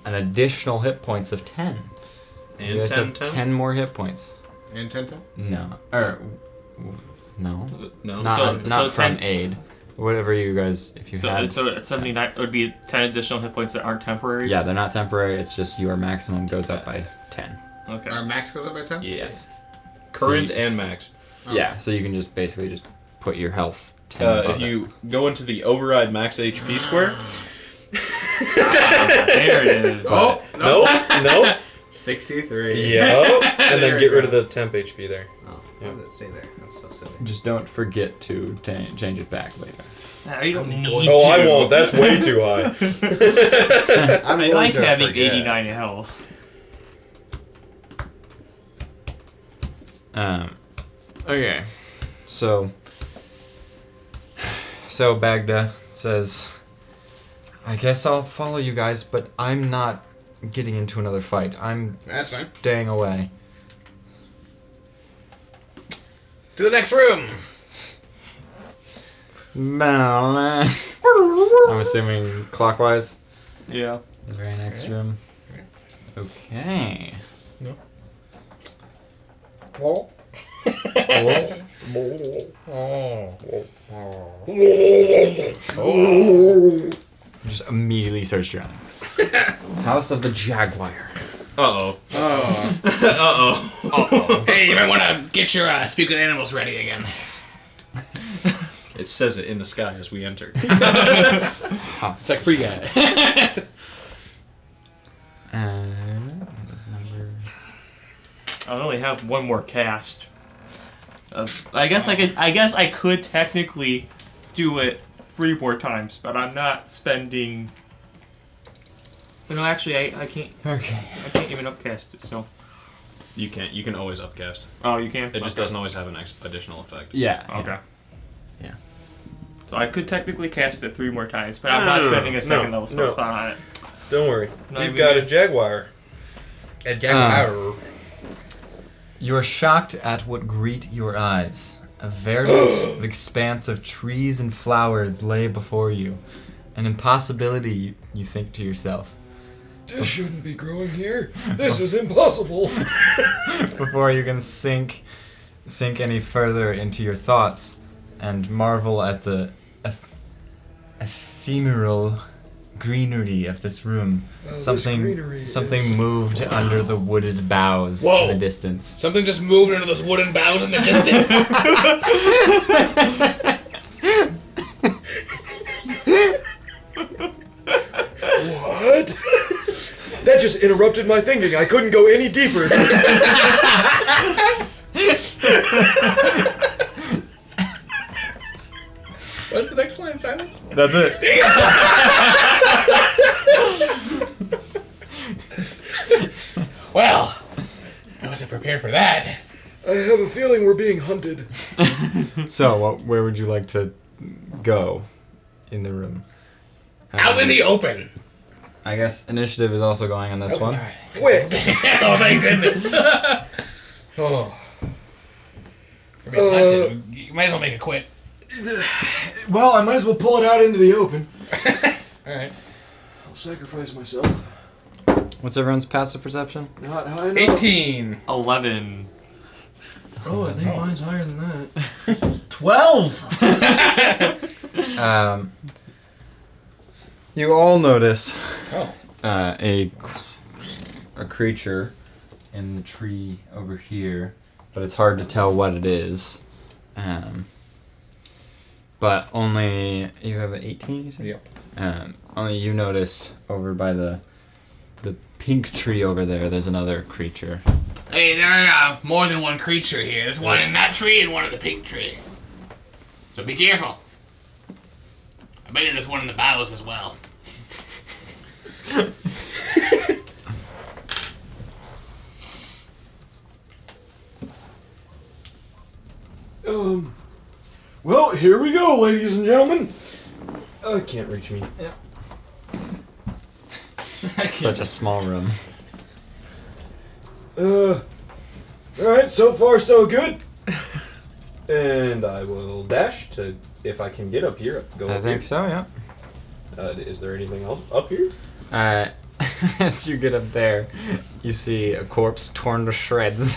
an additional hit points of 10. And you guys 10, have 10? 10 more hit points. And 10? No. No. No. Not from 10 Aid. Whatever you guys, if you had. So at 79, it would be 10 additional hit points that aren't temporary? Yeah, they're not temporary. It's just your maximum goes up by 10. Okay. Our max goes up by 10? Yes. Current So and max. Yeah, so you can just basically just put your health 10 above If you go into the override max HP square, There it is. Oh, Nope. Nope. 63. Yep. And There then we get go. rid of the temp HP there. Oh, how did it say there? That's so silly. Just don't forget to change it back later. You don't need Oh, to. I won't. That's way too high. I'm I going like to having forget. 89 health. Okay. So Bagda says, I guess I'll follow you guys, but I'm not getting into another fight. I'm That's fine. staying away. To the next room. I'm assuming clockwise. Yeah. The very next room. Okay. Oh. Just immediately starts drowning. House of the Jaguar. uh-oh. Hey, you might want to get your speak with animals ready again. It says it in the sky as we enter. It's like Free Guy. I only have one more cast. I guess I could technically do it 3 more times, but I'm not spending. No, actually, I can't. Okay. I can't even upcast it. So. You can't. You can always upcast. Oh, you can. It just doesn't always have an additional effect. Yeah. Okay. Yeah. So I could technically cast it 3 more times, but I'm not spending a second level spell slot on it. Don't worry. No, We've we got a did. Jaguar. A Jaguar. You are shocked at what greet your eyes. A verdant expanse of trees and flowers lay before you. An impossibility, you think to yourself. This shouldn't be growing here. This is impossible. Before you can sink any further into your thoughts and marvel at the ephemeral greenery of this room. This Something greenery something is- moved under the wooded boughs Whoa. in the distance. Something just moved into those wooden boughs in the distance. What? That just interrupted my thinking. I couldn't go any deeper. What's the next line, Silence? That's it. Well, I wasn't prepared for that. I have a feeling we're being hunted. So, where would you like to go in the room? Out in the open. I guess initiative is also going on this one. Quick! Oh, thank goodness. Oh. We're being hunted. You might as well make it quick. Well, I might as well pull it out into the open. Alright. I'll sacrifice myself. What's everyone's passive perception? Not high enough. 18. 11. Oh, I think mine's higher than that. 12. You all notice Oh. a creature in the tree over here, but it's hard to tell what it is. But only you have an 18. You said? Yep. Only you notice over by the pink tree over there. There's another creature. Hey, there are more than one creature here. There's one in that tree and one in the pink tree. So be careful. I bet you there's one in the boughs as well. Well, here we go, ladies and gentlemen. Can't reach me. Such a small room. Alright, so far so good. And I will dash to, if I can get up here, go I up think so, yeah. here. Is there anything else up here? As you get up there, you see a corpse torn to shreds.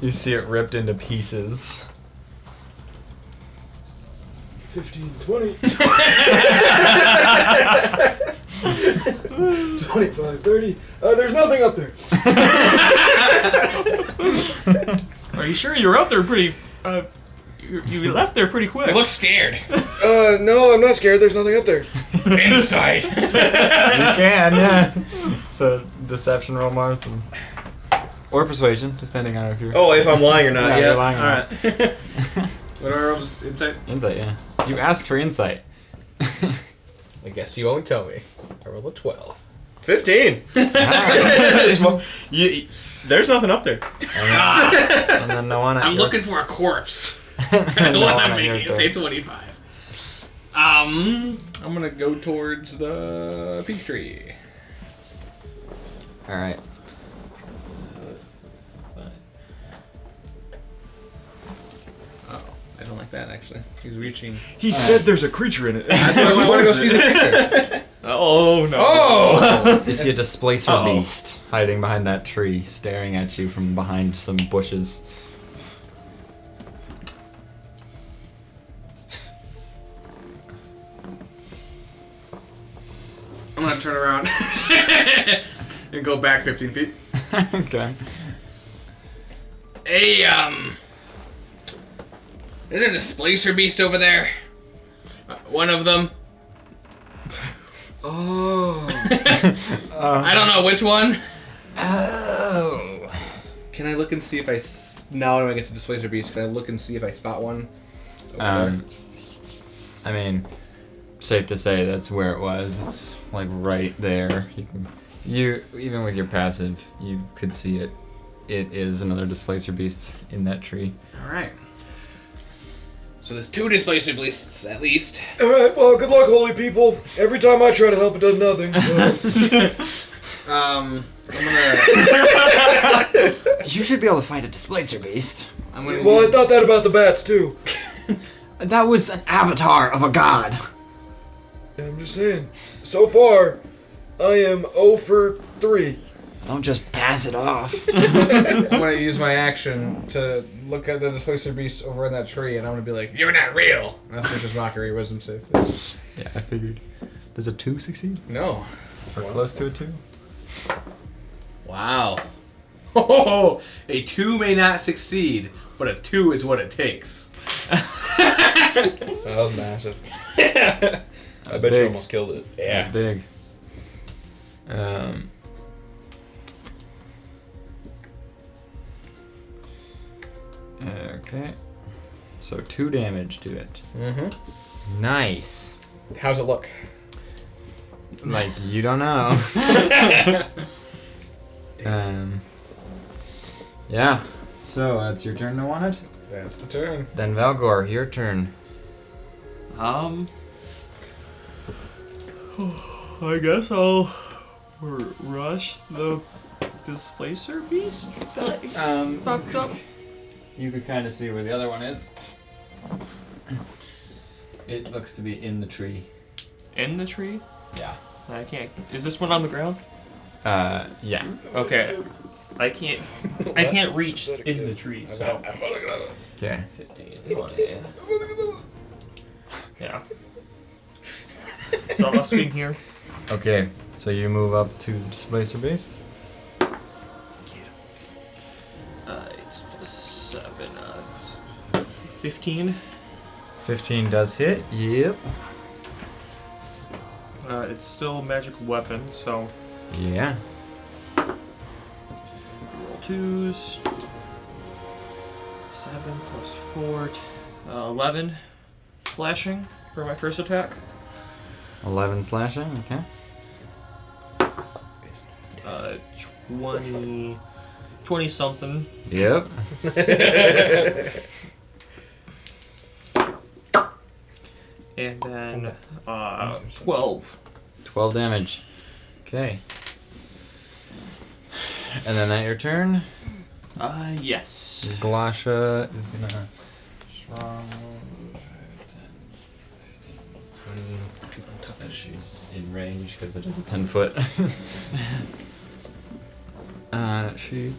You see it ripped into pieces. 15, 20. 25, 30. There's nothing up there. Are you sure you were out there pretty... you left there pretty quick. You look scared. No, I'm not scared. There's nothing up there. Inside. You can, yeah. So, deception roll, Martha. Or persuasion, depending on if you're... Oh, if I'm lying or not. Yeah, Yeah. you're lying or All not. right. What are our rolls? Insight? Insight, yeah. You asked for insight. I guess you won't tell me. I rolled a 12. 15. Ah. There's nothing up there. And then no one at I'm your- looking for a corpse. no The one I'm at your making. door. Say 25. I'm gonna go towards the pink tree. Alright. Oh, I don't like that actually. He's reaching. He said there's a creature in it. That's why I want to go see the picture. Oh no. Oh! You see a displacer Uh-oh. beast hiding behind that tree, staring at you from behind some bushes. I'm gonna turn around and go back 15 feet. Okay. Hey, is there a displacer beast over there? One of them. Oh. I don't know which one. Oh. Can I look and see if now when I get to Displacer Beast, can I look and see if I spot one? over I mean, safe to say that's where it was. It's like right there. You even with your passive, you could see it. It is another displacer beast in that tree. there? Alright. So there's 2 displacer beasts at least. Alright, well, good luck, holy people. Every time I try to help, it does nothing. So. I'm gonna. You should be able to fight a displacer beast. I'm gonna. Well, I use- thought that about the bats, too. That was an avatar of a god. I'm just saying. So far, I am 0 for 3. Don't just pass it off. I'm gonna use my action to look at the Displacer Beast over in that tree, and I'm gonna be like, You're not real. that's just mockery, wisdom save. Yeah, I figured. Does a 2 succeed? No. Or close to a 2? Wow. Oh, a 2 may not succeed, but a 2 is what it takes. That was massive. I bet big. you almost killed it. That's big. Okay. So 2 damage to it. Mm-hmm. Nice. How's it look? Like, you don't know. Yeah. So that's your turn to want it? That's the turn. Then Valgor, your turn. I guess I'll rush the displacer beast that fucked up. You could kind of see where the other one is. It looks to be in the tree. In the tree? Yeah. I can't. Is this one on the ground? Yeah. Okay. I can't reach in the tree, so. Okay. 15, 20. Yeah. So I'll swing here. Okay. So you move up to the displacer beast. 7, 15. 15 does hit. Yep. It's still a magic weapon, so Yeah. roll 2s. 7 plus 4, 11 slashing for my first attack. 11 slashing. Okay. 20 something. Yep. And then 12. 12 damage. Okay. And then at your turn, Yes. Glasha is gonna strong 10, 15, 20. She's in range because it is a 10-foot. She.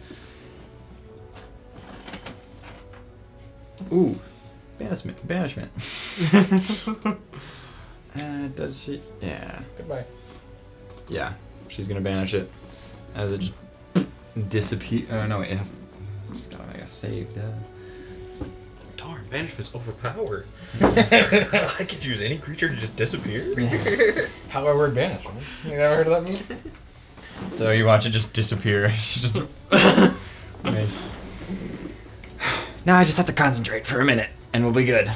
Ooh, banishment. Does she? Yeah. Goodbye. Yeah, she's gonna banish it as it just disappears. No, it has. It's gotta make a save, duh. Darn, banishment's overpowered. I could use any creature to just disappear. Power word banish. Huh? You never heard of that move? So you watch it just disappear. She just. I mean, now I just have to concentrate for a minute, and we'll be good.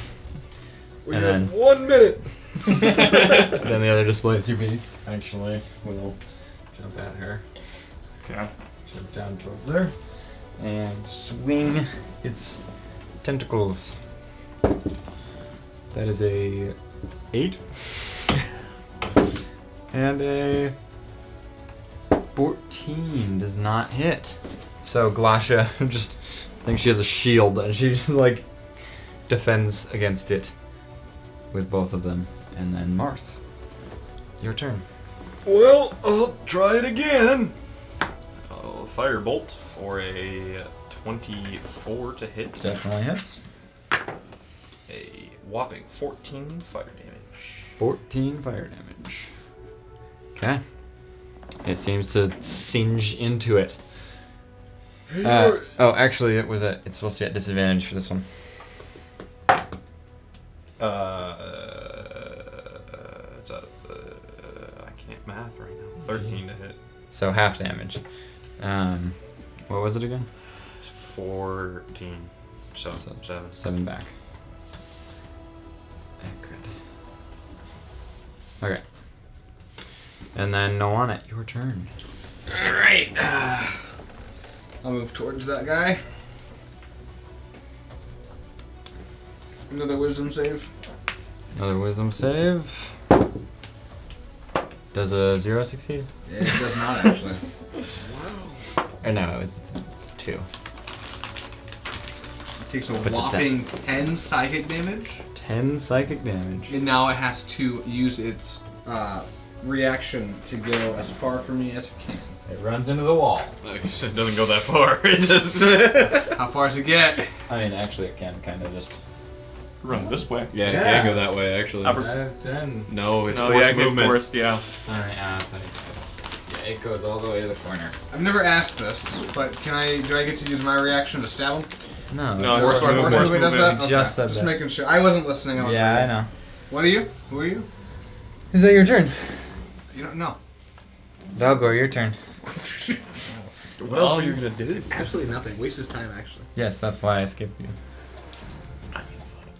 We And have then- 1 minute. Then the other displacer beast actually will jump at her. Okay. Jump down towards her and swing its tentacles. That is a 8 and a 14 does not hit. So Glasha just thinks she has a shield and she just like defends against it with both of them. And then Marth, your turn. Well, I'll try it again. Firebolt for a 24 to hit. Definitely hits. A whopping 14 fire damage. 14 fire damage. Okay. It seems to singe into it. Actually, it's supposed to be at disadvantage for this one. I can't math right now. 13 to hit. So half damage. What was it again? 14. So 7. 7 back. Okay. And then Noana, your turn. Alright. I'll move towards that guy. Another wisdom save. Another wisdom save. Does a 0 succeed? It does not actually. Or no, it's 2. It takes a But does whopping 10 psychic damage. 10 psychic damage. And now it has to use its reaction to go as far from me as it can. It runs into the wall. Like you said, it doesn't go that far. It just How far does it get? I mean, actually, it can kind of just. Run this way. yeah, it Yeah. can go that way actually. 10. No, it's No, forced yeah, movement. forced, yeah. Alright, yeah, it goes all the way to the corner. I've never asked this, but do I get to use my reaction to stab him? No, No, it's forced forced movement. Force movement does that? You just said Just that. making sure. I wasn't listening. I was Yeah, I reading. know. What are you? Who are you? Is that your turn? You don't know. Valgor, your turn. What else were you gonna do? Absolutely nothing. Waste his time, actually. Yes, that's why I skipped you.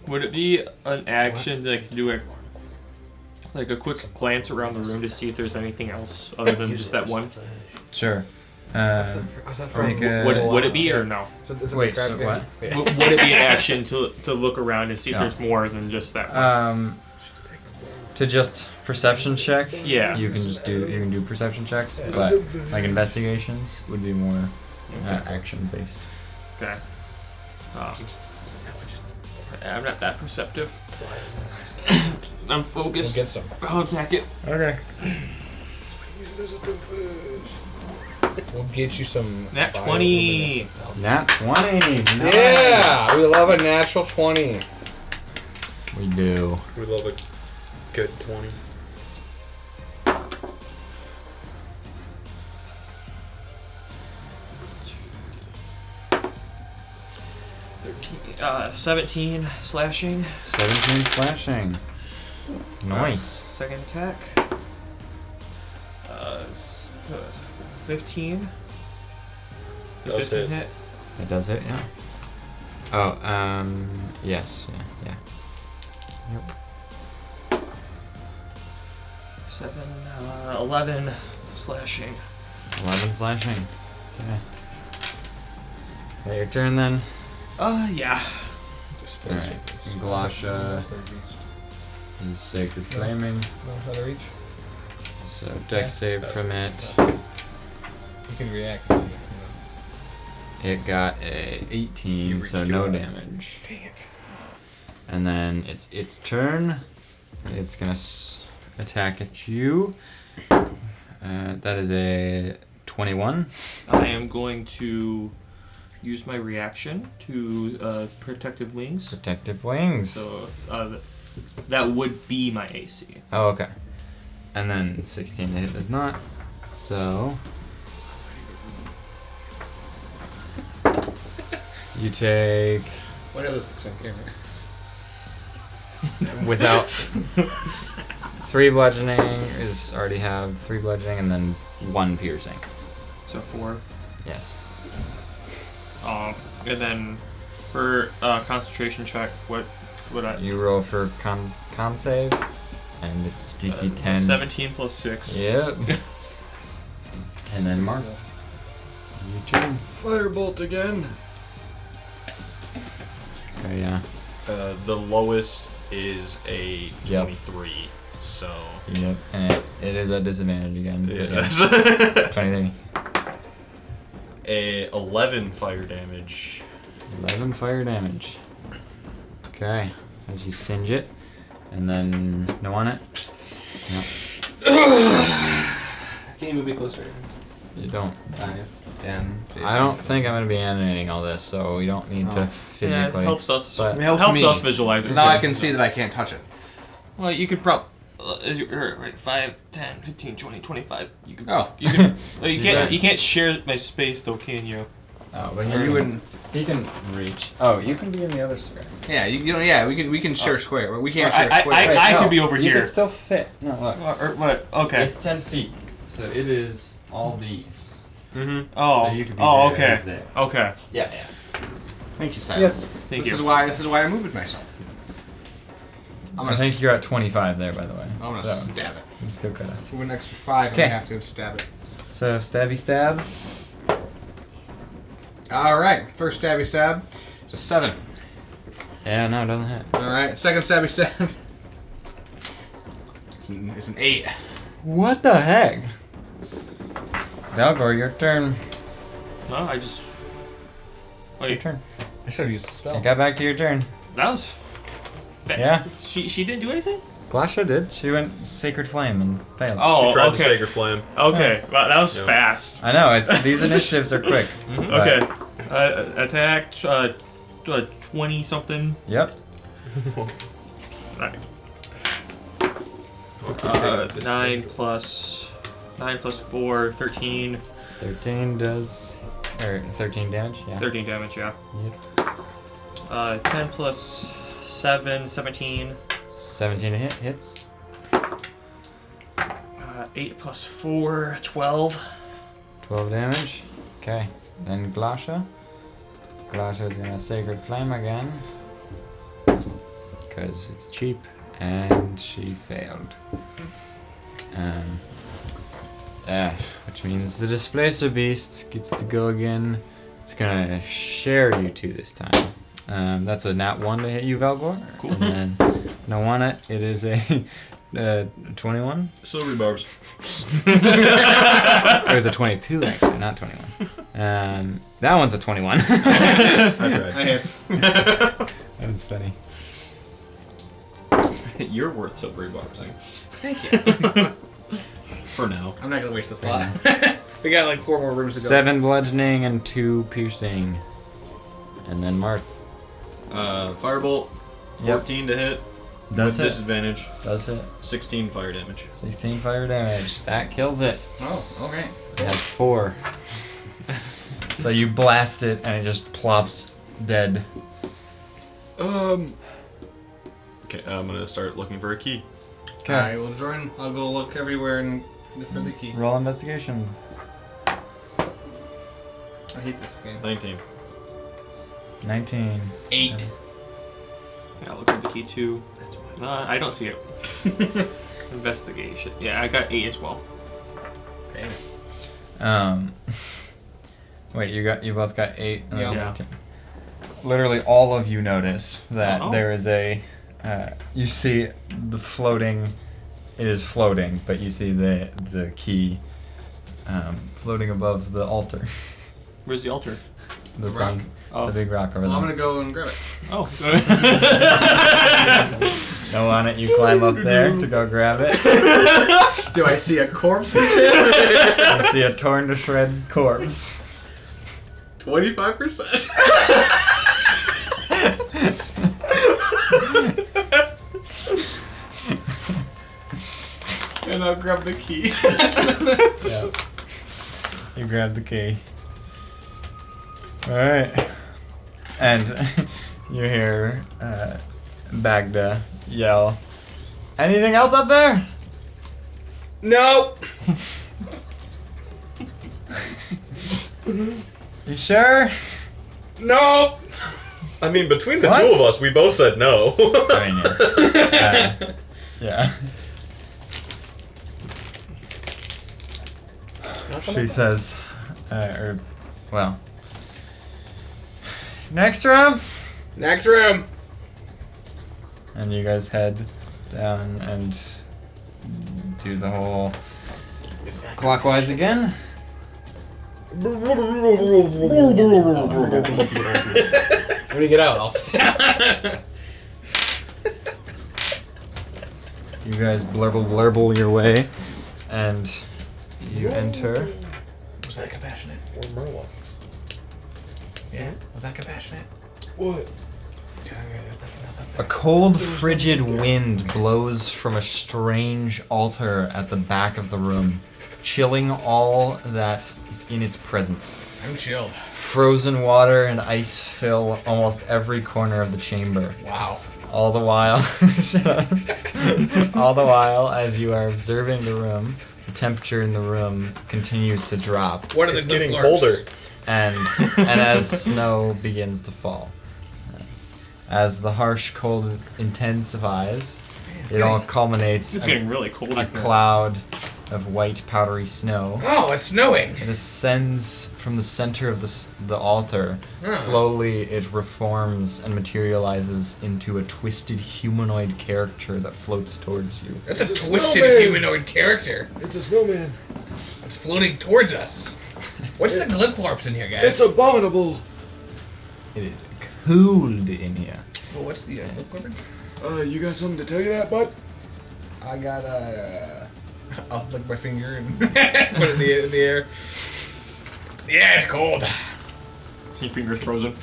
Would it be an action to like, do a quick glance around the room to see if there's anything else other than just that one? Sure. How's that from? Make a- Would it be or no? Wait, so what? Would it be an action to look around and see if No. there's more than just that one? To just perception check. Yeah. You can do perception checks, but like investigations would be more action based. Okay. I'm not that perceptive. I'm focused. We'll get some. I'll attack it. Okay. We'll get you some. Nat 20. Nat 20. Nice. Yeah, we love a natural 20. We do. We love a good 20. Uh, 17 slashing. 17 slashing. Nice. Second attack. 15. Does Does 15 hit. hit? It does hit, yeah. Oh, yes, yeah. Yep. 7, 11 slashing. 11 slashing. Okay. Okay, your turn then. Yeah. Alright. Galasha is Sacred Flaming. How to reach? So dex save from it. You can react. It got a 18, reached so your no eye. damage. Dang it. And then it's its turn. It's gonna attack at you. That is a 21. I am going to use my reaction to protective wings. Protective wings. So that would be my AC. Oh, okay. And then 16 to hit does not. So you take What are those things on camera? without 3 bludgeoning is already have 3 bludgeoning and then 1 piercing. So 4. Yes. And then for concentration check, what would I? You roll for con save, and it's DC 10. 17 plus 6. Yep. And then Mark. You turn. Firebolt again. Okay, yeah. The lowest is a Yep. 23, so. Yep. And it is at disadvantage again. but Yes. 23. A 11 fire damage. 11 fire damage. Okay. As you singe it, and then no on it. No, Can you move me closer? you don't. 10. I don't think I'm gonna be animating all this, so we don't need to Yeah, physically. it helps us. but- It helps helps me. us visualize it. So now too. I can see that I can't touch it. Well, you could right, 5, 10, 15, 20, 25. You can. Oh. You can. You Right. can't. You can't share my space though, can you? Oh, but You wouldn't. He can reach. Oh, you can be in the other square. Yeah, you know, yeah, we can share square. We can't share I- square. I no, could be over you here. can still fit. No, look. Or what? Okay. It's 10 feet, so it is all these. Mm-hmm. Oh. So you could be Oh. there, Okay. he's there. Okay. Yeah. Thank you, Silas. Yes. Thank this you. is why I moved myself. I think you're at 25 there, by the way. I'm gonna so stab it. you still could have. For an extra 5, I'm Okay. gonna have to stab it. So stabby stab. All right, first stabby stab. It's a 7. Yeah, no, it doesn't hit. All right, second stabby stab. It's an 8. What the heck? Valgor, your turn. No, I just. Your Wait. turn. I should have used the spell. I got back to your turn. That was. Yeah. She didn't do anything. Glasha did. She went Sacred Flame and failed. Oh. She tried the Okay. Sacred Flame. Okay. Wow, that was Yeah. fast. I know. It's these initiatives are quick. but- Okay. Attack. 20 something. Yep. Right. 9 plus 4, 13. 13 does. Or 13 damage. Yeah. 13 damage, yeah. Yep. 10 plus 7, 17. 17 to hits. 8 plus 4, 12. 12 damage. Okay. Then Glasha. Glasha is gonna Sacred Flame again. because it's cheap, and she failed. Which means the Displacer Beast gets to go again. It's gonna share you two this time. That's a nat 1 to hit you, Velgor. Cool. And then no one it is a 21. Silvery barbs. It was a 22 actually, not 21. That one's a 21. That's That hits. That's funny. You're worth silvery barbs, I Thank you. for now. I'm not gonna waste this lot. We got like 4 more rooms to go. 7 bludgeoning and 2 piercing. And then Marth. Firebolt, 14 to hit. Does with hit. disadvantage. Does hit. 16 fire damage. 16 fire damage. That kills it. Oh, okay. I have 4. So you blast it and it just plops dead. Okay, I'm gonna start looking for a key. I will join. I'll go look everywhere and for the key. Roll investigation. I hate this game. 19. 19. 8. I'll look at the key too. I don't see it. Investigation. Yeah, I got 8 as well. Damn. Wait, you both got 8 and then Yeah. 19. Literally all of you notice that Oh. there is a you see the floating, it is floating, but you see the key floating above the altar. Where's the altar? The rock? thing- Oh. The big rock over Well, there. I'm gonna go and grab it. Oh. No, on it, you climb up there to go grab it. Do I see a corpse? You see a torn to shred corpse. 25%. And I'll grab the key. Yeah. You grab the key. Alright. And you hear Bagda yell, "Anything else up there?" Nope. You sure? Nope. I mean, between the What? two of us, we both said no. I mean, yeah. Yeah. She says, next room? Next room. And you guys head down and do the whole clockwise again. When you get out, I'll say. You guys blurble your way, and you enter Was that compassionate? Or Merlin. Yeah. Was that compassionate? What? a cold, frigid wind blows from a strange altar at the back of the room, chilling all that is in its presence. I'm chilled. Frozen water and ice fill almost every corner of the chamber. Wow. All the while, shut up. All the while, as you are observing the room, the temperature in the room continues to drop, What are It's the good getting blurps? colder. and as snow begins to fall. As the harsh cold intensifies, it all culminates It's in getting really cold. a in here. cloud of white powdery snow. Oh, it's snowing. It ascends from the center of the altar. Slowly, it reforms and materializes into a twisted humanoid character that floats towards you. That's a It's a twisted snowman. humanoid character. It's a snowman. It's floating towards us. What's the glipflorps in here, guys? It's abominable. It is cold in here. Well, what's the glipflorp? You got something to tell you that, bud? I got I'll flick my finger and put it in the air. Yeah, it's cold. Your finger's frozen.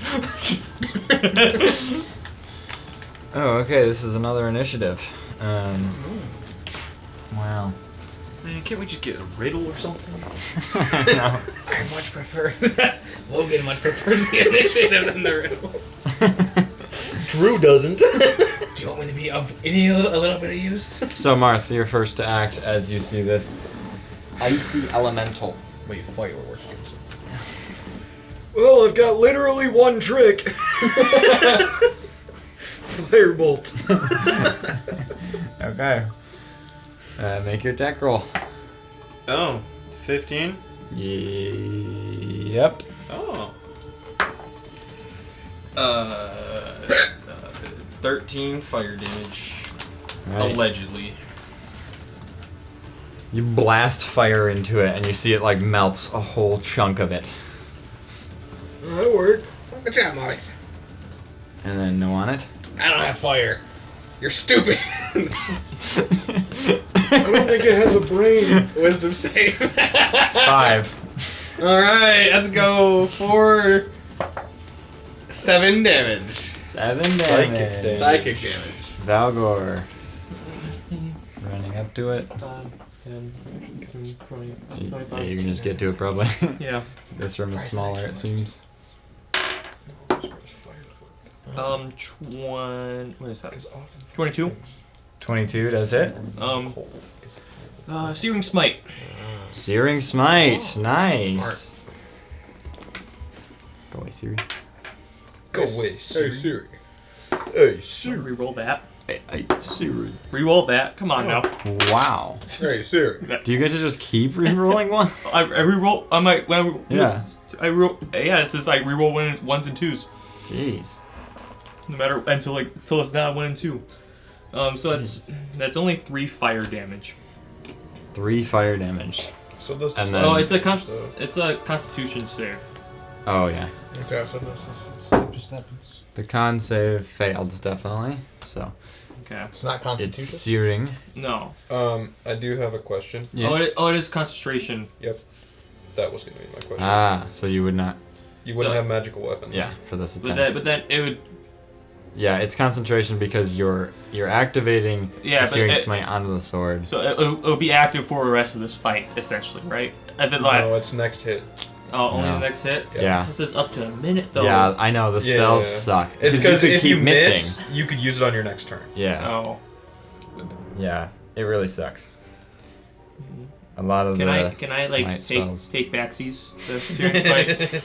Oh, okay. This is another initiative. Wow. Man, can't we just get a riddle or something? No. I much prefer Logan much prefers the initiative than the riddles. Drew doesn't. Do you want me to be of a little bit of use? So, Marth, you're first to act as you see this icy elemental. Wait, fight or work? Well, I've got literally one trick. firebolt. Okay. Make your attack roll. Oh, 15? Yep. Oh. 13 fire damage. Right. Allegedly. You blast fire into it, and you see it like melts a whole chunk of it. That worked. Good job, Morris. And then no on it. I don't have fire. You're stupid. I don't think it has a brain. Wisdom save. 5. Alright, let's go for 7 damage. 7 Psychic damage. damage. Psychic damage. Valgor. Running up to it. 10, 20, Yeah, you can just get to it probably. Yeah. This room is smaller, it seems. What is that? 22. 22 does hit. Searing Smite. Searing Smite. Nice. Go away, Siri. Go away, Hey, Siri. Siri. Hey, Siri. Reroll that. Hey, Siri. Reroll that. Come on now. Wow. Hey, Siri. Do you get to just keep re-rolling one? I reroll. I might when I Yeah. I roll. Yeah, it says like reroll ones and twos. Jeez. No matter until it's not 1 and 2. So that's only 3 fire damage. 3 fire damage. So does the And slime- then- Oh, it's a so- it's a Constitution save. Oh, yeah. Okay, so this happens. The con save failed, definitely. So, Okay. It's not it's Constitution. searing. No. I do have a question. Yeah. Oh, it is concentration. That was gonna be my question. Ah, so you would not. You wouldn't so- have magical weapons. Yeah, for this But attack. then it would. Yeah, it's concentration because you're activating Yeah, the but searing it- smite onto the sword. So it'll be active for the rest of this fight, essentially, right? And then No, it's next hit. only No. the next hit. Yeah. This is up to a minute though. Yeah, I know the Yeah. spells suck. It's because could if keep you missing. miss, you could use it on your next turn. Yeah, Oh. yeah, it really sucks. A lot of Can the I like smite spells. take backsies to searing smite?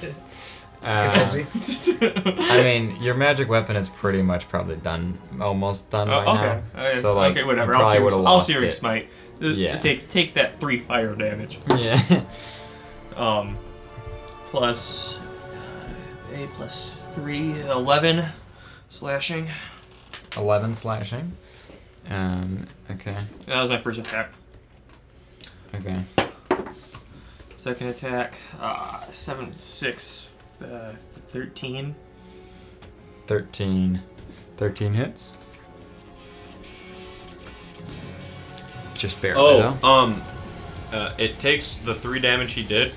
I mean, your magic weapon is pretty much probably done, almost done by okay. now. So like, okay, whatever. you probably would've I'll lost searing it. smite. Yeah. Take that 3 fire damage. Yeah. Plus 8 plus 3, 11 slashing. 11 slashing. Okay. That was my first attack. Okay. Second attack, 7, 6, 13. 13 hits. Just barely though. It takes the 3 damage he did.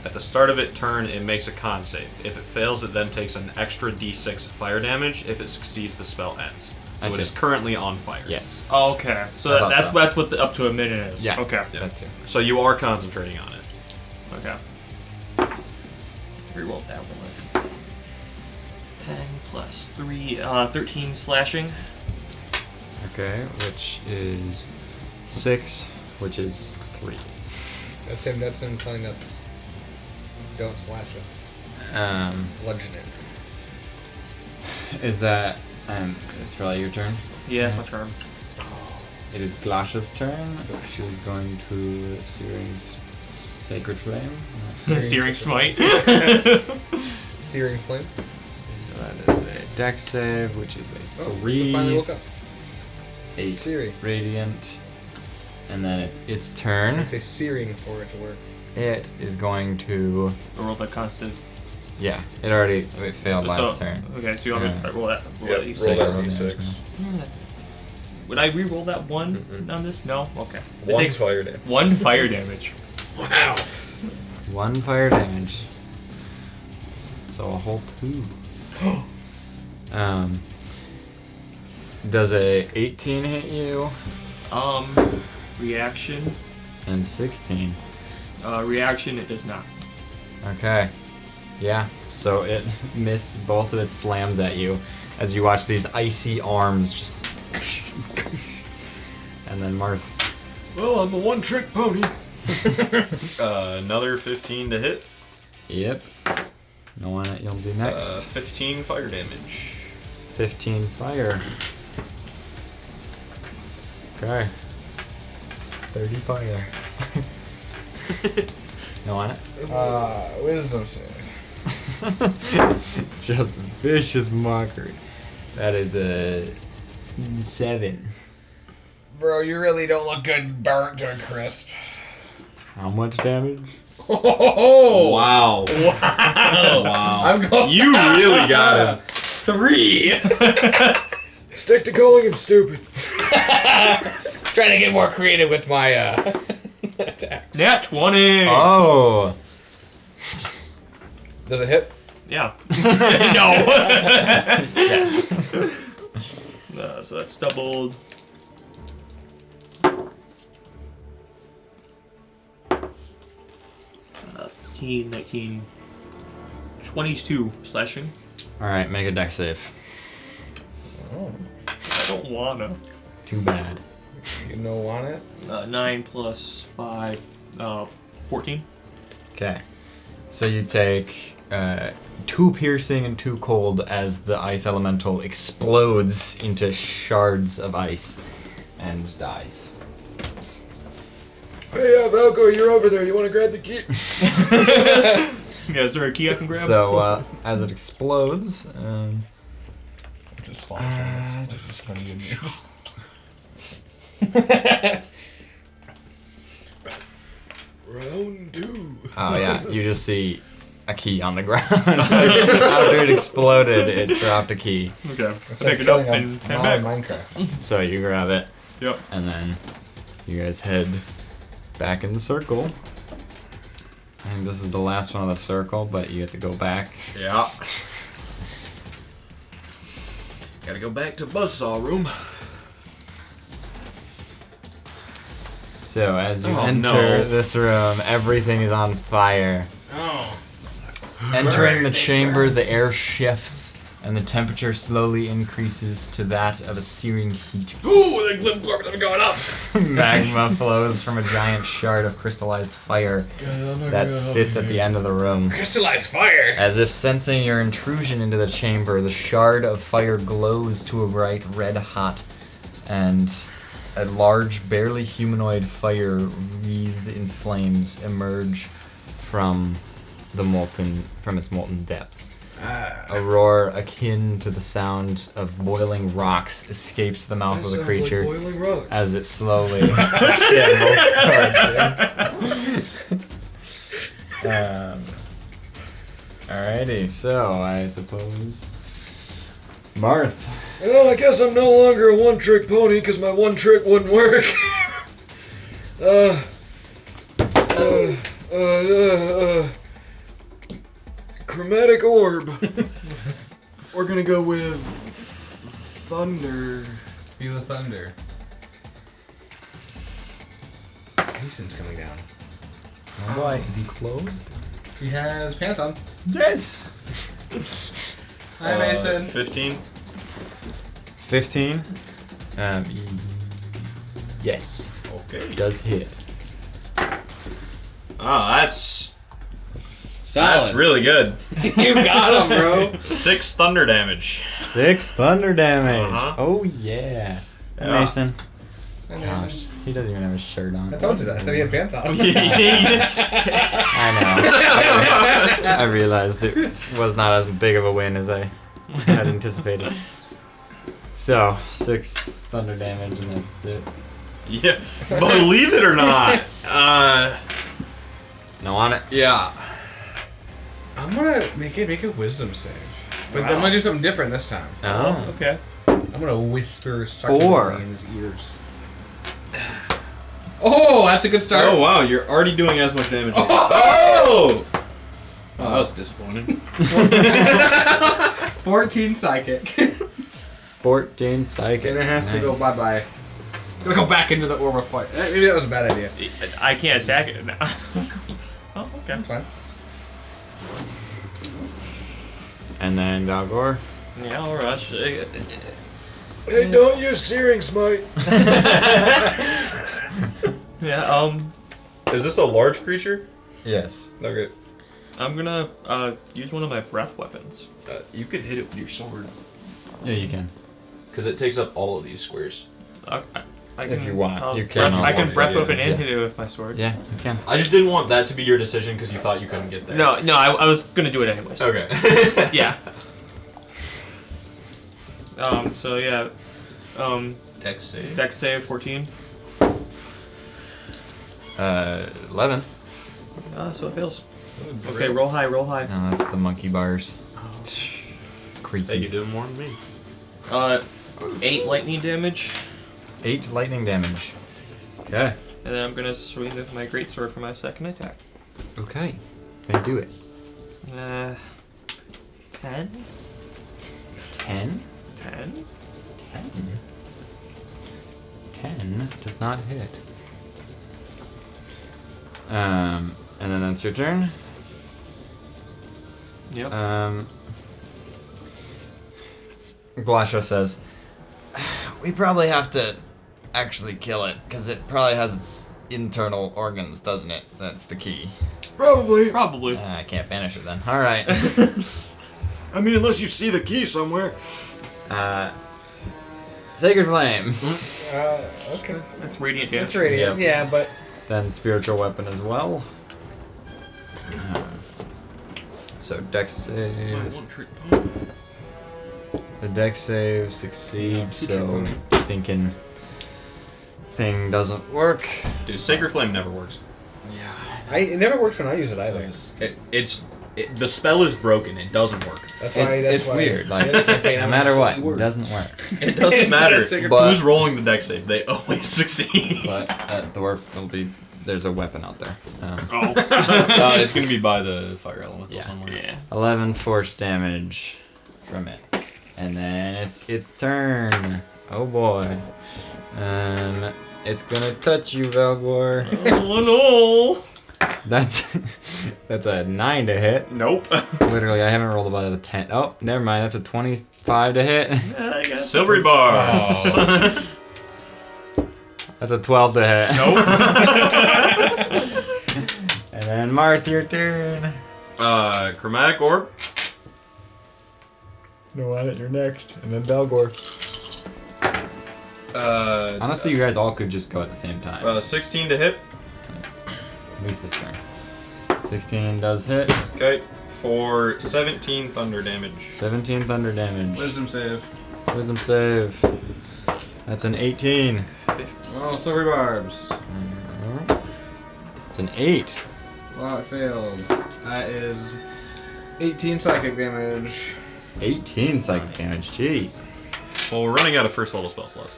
At the start of it turn, it makes a con save. If it fails, it then takes an extra d6 of fire damage. If it succeeds, the spell ends. I So it see. is currently on fire. Yes. Oh, okay. So I thought that's so. that's what the up to a minute is. Yeah. Okay. Yeah. That too. So you are concentrating on it. Okay. Reroll that one. 10 plus 3, 13 slashing. Okay, which is 6, which is 3. That's him telling us don't slash him. Bludgeon it. Is that it's probably your turn? Yeah, that's my turn. It is Glasha's turn. She's going to Searing Sacred Flame. Searing smite. Searing flame. So that is a Dex save, which is a Oh, we finally 3, woke up. 8 Siri. radiant, and then it's its I turn. say searing for it to work. It is going to, Roll that constant. yeah, it failed last turn. Okay, so you want me to roll that? Roll Yep, that roll d6. that Roll d6. damage. Would I re-roll that 1 Mm-mm. on this? No? Okay. It 1 takes fire damage. 1 fire damage. Wow. 1 fire damage. So a whole 2. Does a 18 hit you? Reaction. And 16. Reaction, it does not. Okay. Yeah, so it missed both of its slams at you as you watch these icy arms just. And then Marth. Well, I'm a one-trick pony. Another 15 to hit. Yep. No one, you'll be next. 15 fire damage. 15 fire. Okay. 30 fire. No on it? Wisdom save. Just vicious mockery. That is a 7. Bro, you really don't look good burnt to a crisp. How much damage? Oh! Wow. Wow! Wow. I'm going. You really got him. 3. Stick to calling him stupid. Trying to get more creative with my attacks. Nat 20. Oh! Does it hit? Yeah. No! Yes. So that's doubled. 15, 19, 22 slashing. Alright, make a dex save. I don't wanna. Too bad. You know on it? 9 plus 5, 14. Okay. So you take 2 piercing and 2 cold as the ice elemental explodes into shards of ice and dies. Hey, Valko, you're over there. You want to grab the key? Yeah, is there a key I can grab? So as it explodes, Just spawn. Just kind of good news. Round 2. oh yeah, you just see a key on the ground. After it exploded, it dropped a key. Okay. It's Pick like it up killing and a head mod back. in Minecraft. So you grab it, Yep. and then you guys head back in the circle. I think this is the last one of the circle, but you have to go back. Yeah. Gotta go back to Buzzsaw room. So as you Oh, enter no. this room, everything is on fire. Oh. Entering the chamber, the air shifts, and the temperature slowly increases to that of a searing heat. Ooh, the glib glorp are going up. Magma flows from a giant shard of crystallized fire that sits at the end of the room. Crystallized fire. As if sensing your intrusion into the chamber, the shard of fire glows to a bright red hot, and a large, barely humanoid fire wreathed in flames emerge from its molten depths. A roar akin to the sound of boiling rocks escapes the mouth of the creature boiling rocks. as it slowly shambles towards you. Alrighty, so I suppose Marth. Well, I guess I'm no longer a one-trick pony because my one trick wouldn't work. Chromatic orb. We're gonna go with thunder. Feel the thunder. Mason's coming down. Oh boy, is he clothed? He has pants on. Yes! Hi, Mason. 15. 15? Yes. Okay. Does hit. Oh, that's Solid. really good. You got him, bro. 6 thunder damage. 6 thunder damage. Uh-huh. Oh yeah. Yeah. Mason. Gosh, he doesn't even have a shirt on. I told you that. I said he had pants on. I know. I realized it was not as big of a win as I had anticipated. So, 6 thunder damage, and that's it. Yeah, believe it or not. No on it. Yeah. I'm gonna make a wisdom save. But I'm gonna do something different this time. Oh. Okay. I'm gonna whisper 4. suckingly in his ears. Oh, that's a good start. Oh wow, you're already doing as much damage. Oh! Oh, that was disappointing. 14 psychic. 14 psychic. And it has to go Nice. bye-bye. Gonna go back into the orb of fire. Maybe that was a bad idea. I can't attack it now. Oh, okay. That's fine. And then Dalgor. Yeah, I'll rush. Hey, don't use Searing Smite. Yeah, Is this a large creature? Yes. Okay. I'm gonna use one of my breath weapons. You could hit it with your sword. Yeah, you can. Because it takes up all of these squares. I If you want, I'll you can I also. can breath Yeah, weapon and yeah. hit it with my sword. Yeah, you can. I just didn't want that to be your decision because you thought you couldn't get there. No, I was gonna do it anyways. Okay. Yeah. So yeah. Dex save. Dex save 14. 11. So it fails. Okay, roll high, roll high. No, that's the monkey bars. It's creepy. Hey, you did more than me. 8 lightning damage, 8 lightning damage. Okay. and then I'm gonna swing with my greatsword for my second attack. Okay. Then do it. 10. 10? 10. 10? 10 does not hit. And then that's your turn. Yep. Glasha says, we probably have to actually kill it, because it probably has its internal organs, doesn't it? That's the key. Probably. Probably. I can't banish it then. Alright. I mean, unless you see the key somewhere. Sacred Flame. Okay. That's radiant damage. That's radiant. Yep. Yeah, but Then Spiritual Weapon as well. So Dex save. The Dex save succeeds, so stinking thing doesn't work. Dude, Sacred Flame never works. it never works when I use it either. The spell is broken. It doesn't work. That's why. It's weird. Like, the other campaign, no I matter was what, really it doesn't work. It doesn't It's matter. not a Sacred But- Who's rolling the dex save? They always succeed. But at the work, it'll be there's a weapon out there. Oh. It's gonna be by the fire elemental Yeah. somewhere. Yeah. 11 force damage from it, and then it's its turn. Oh boy. It's gonna touch you, Valgor. Oh That's that's a 9 to hit. no. Nope. Literally, I haven't rolled above a 10. Oh, never mind. That's a 25 to hit. Silvery bars. That's a 12 to hit. Nope. And then Marth, your turn. Chromatic orb. No, you're next. And then Valgor. Honestly, you guys all could just go at the same time. 16 to hit. At least this turn. 16 does hit. Okay. For 17 thunder damage. 17 thunder damage. Wisdom save. Wisdom save. That's an 18. Oh, silvery barbs. It's an 8. Well, it failed. That is 18 psychic damage. 18 psychic damage. Jeez. Well, we're running out of first level spell slots.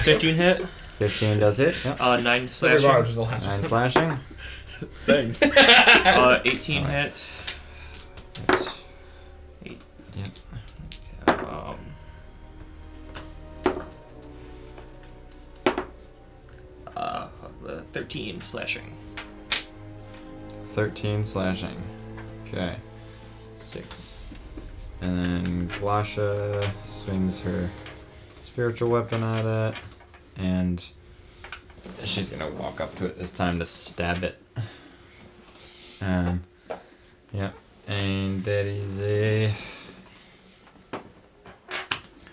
15 hit. 15 does hit. Yep. 9 Silvery slashing. barbs was the last 9 one. slashing. Same. 18 hit. That's, 8. yep. 13 slashing. 13 slashing. Okay. 6. And then Glasha swings her spiritual weapon at it. And she's gonna walk up to it this time to stab it. Yep. And that is a...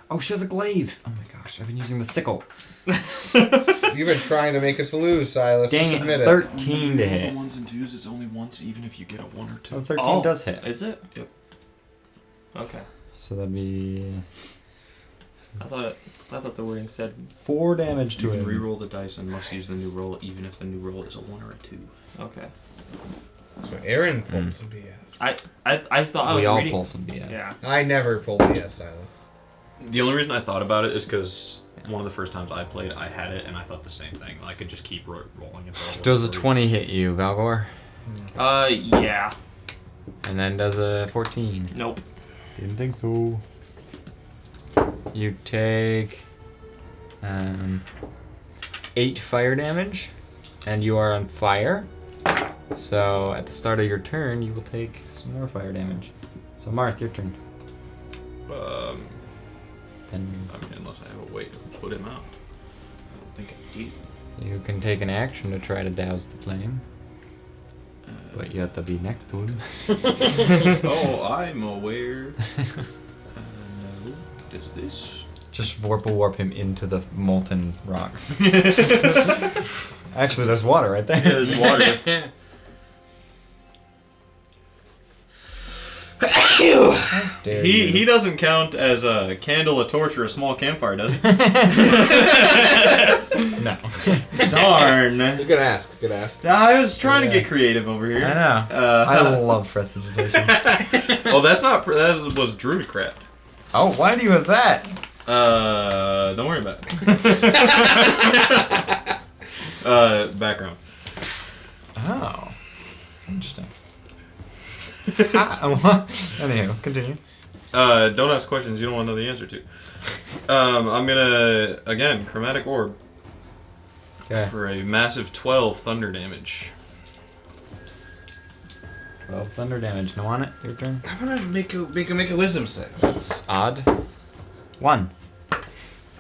Oh, she has a glaive! Oh my gosh, I've been using the sickle. You've been trying to make us lose, Silas. Dang Just it, admit it. 13 to hit. Ones and twos, it's only once, even if you get a 1 or 2. Oh, 13 does hit. Is it? Yep. Okay. So that'd be I thought the wording said 4 damage to You can him. re-roll the dice and must use the new roll, even if the new roll is a 1 or a 2. okay. So Aaron pulled some BS. I thought I was We all reading. pull some BS. Yeah. I never pulled BS, Silas. The only reason I thought about it is because one of the first times I played, I had it, and I thought the same thing. I could just keep rolling until it Does a was 20 hit you, Valgor? Yeah. And then does a 14. Nope. Didn't think so. You take 8 fire damage, and you are on fire. So at the start of your turn, you will take some more fire damage. So Marth, your turn. Then I mean, unless I have a way to put him out. I don't think I do. you can take an action to try to douse the flame. But you have to be next to him. Oh, I'm aware. No. Does this? Just warp him into the molten rock. Actually, there's water right there. Yeah, there's water. Dare He you. doesn't count as a candle, a torch, or a small campfire, does he? No. Darn. Good ask. Good ask. I was trying to Yeah. get creative over here. I know. I love prestidigitation. Oh, that's not. That was Druidcraft. Oh, why do you have that? Don't worry about it. Background. Oh. Interesting. Anyhow, continue. Don't ask questions you don't want to know the answer to. I'm gonna again chromatic orb Okay. for a massive 12 thunder damage. 12 thunder damage. No on it. Your turn. I'm gonna make a wisdom save. That's odd. 1.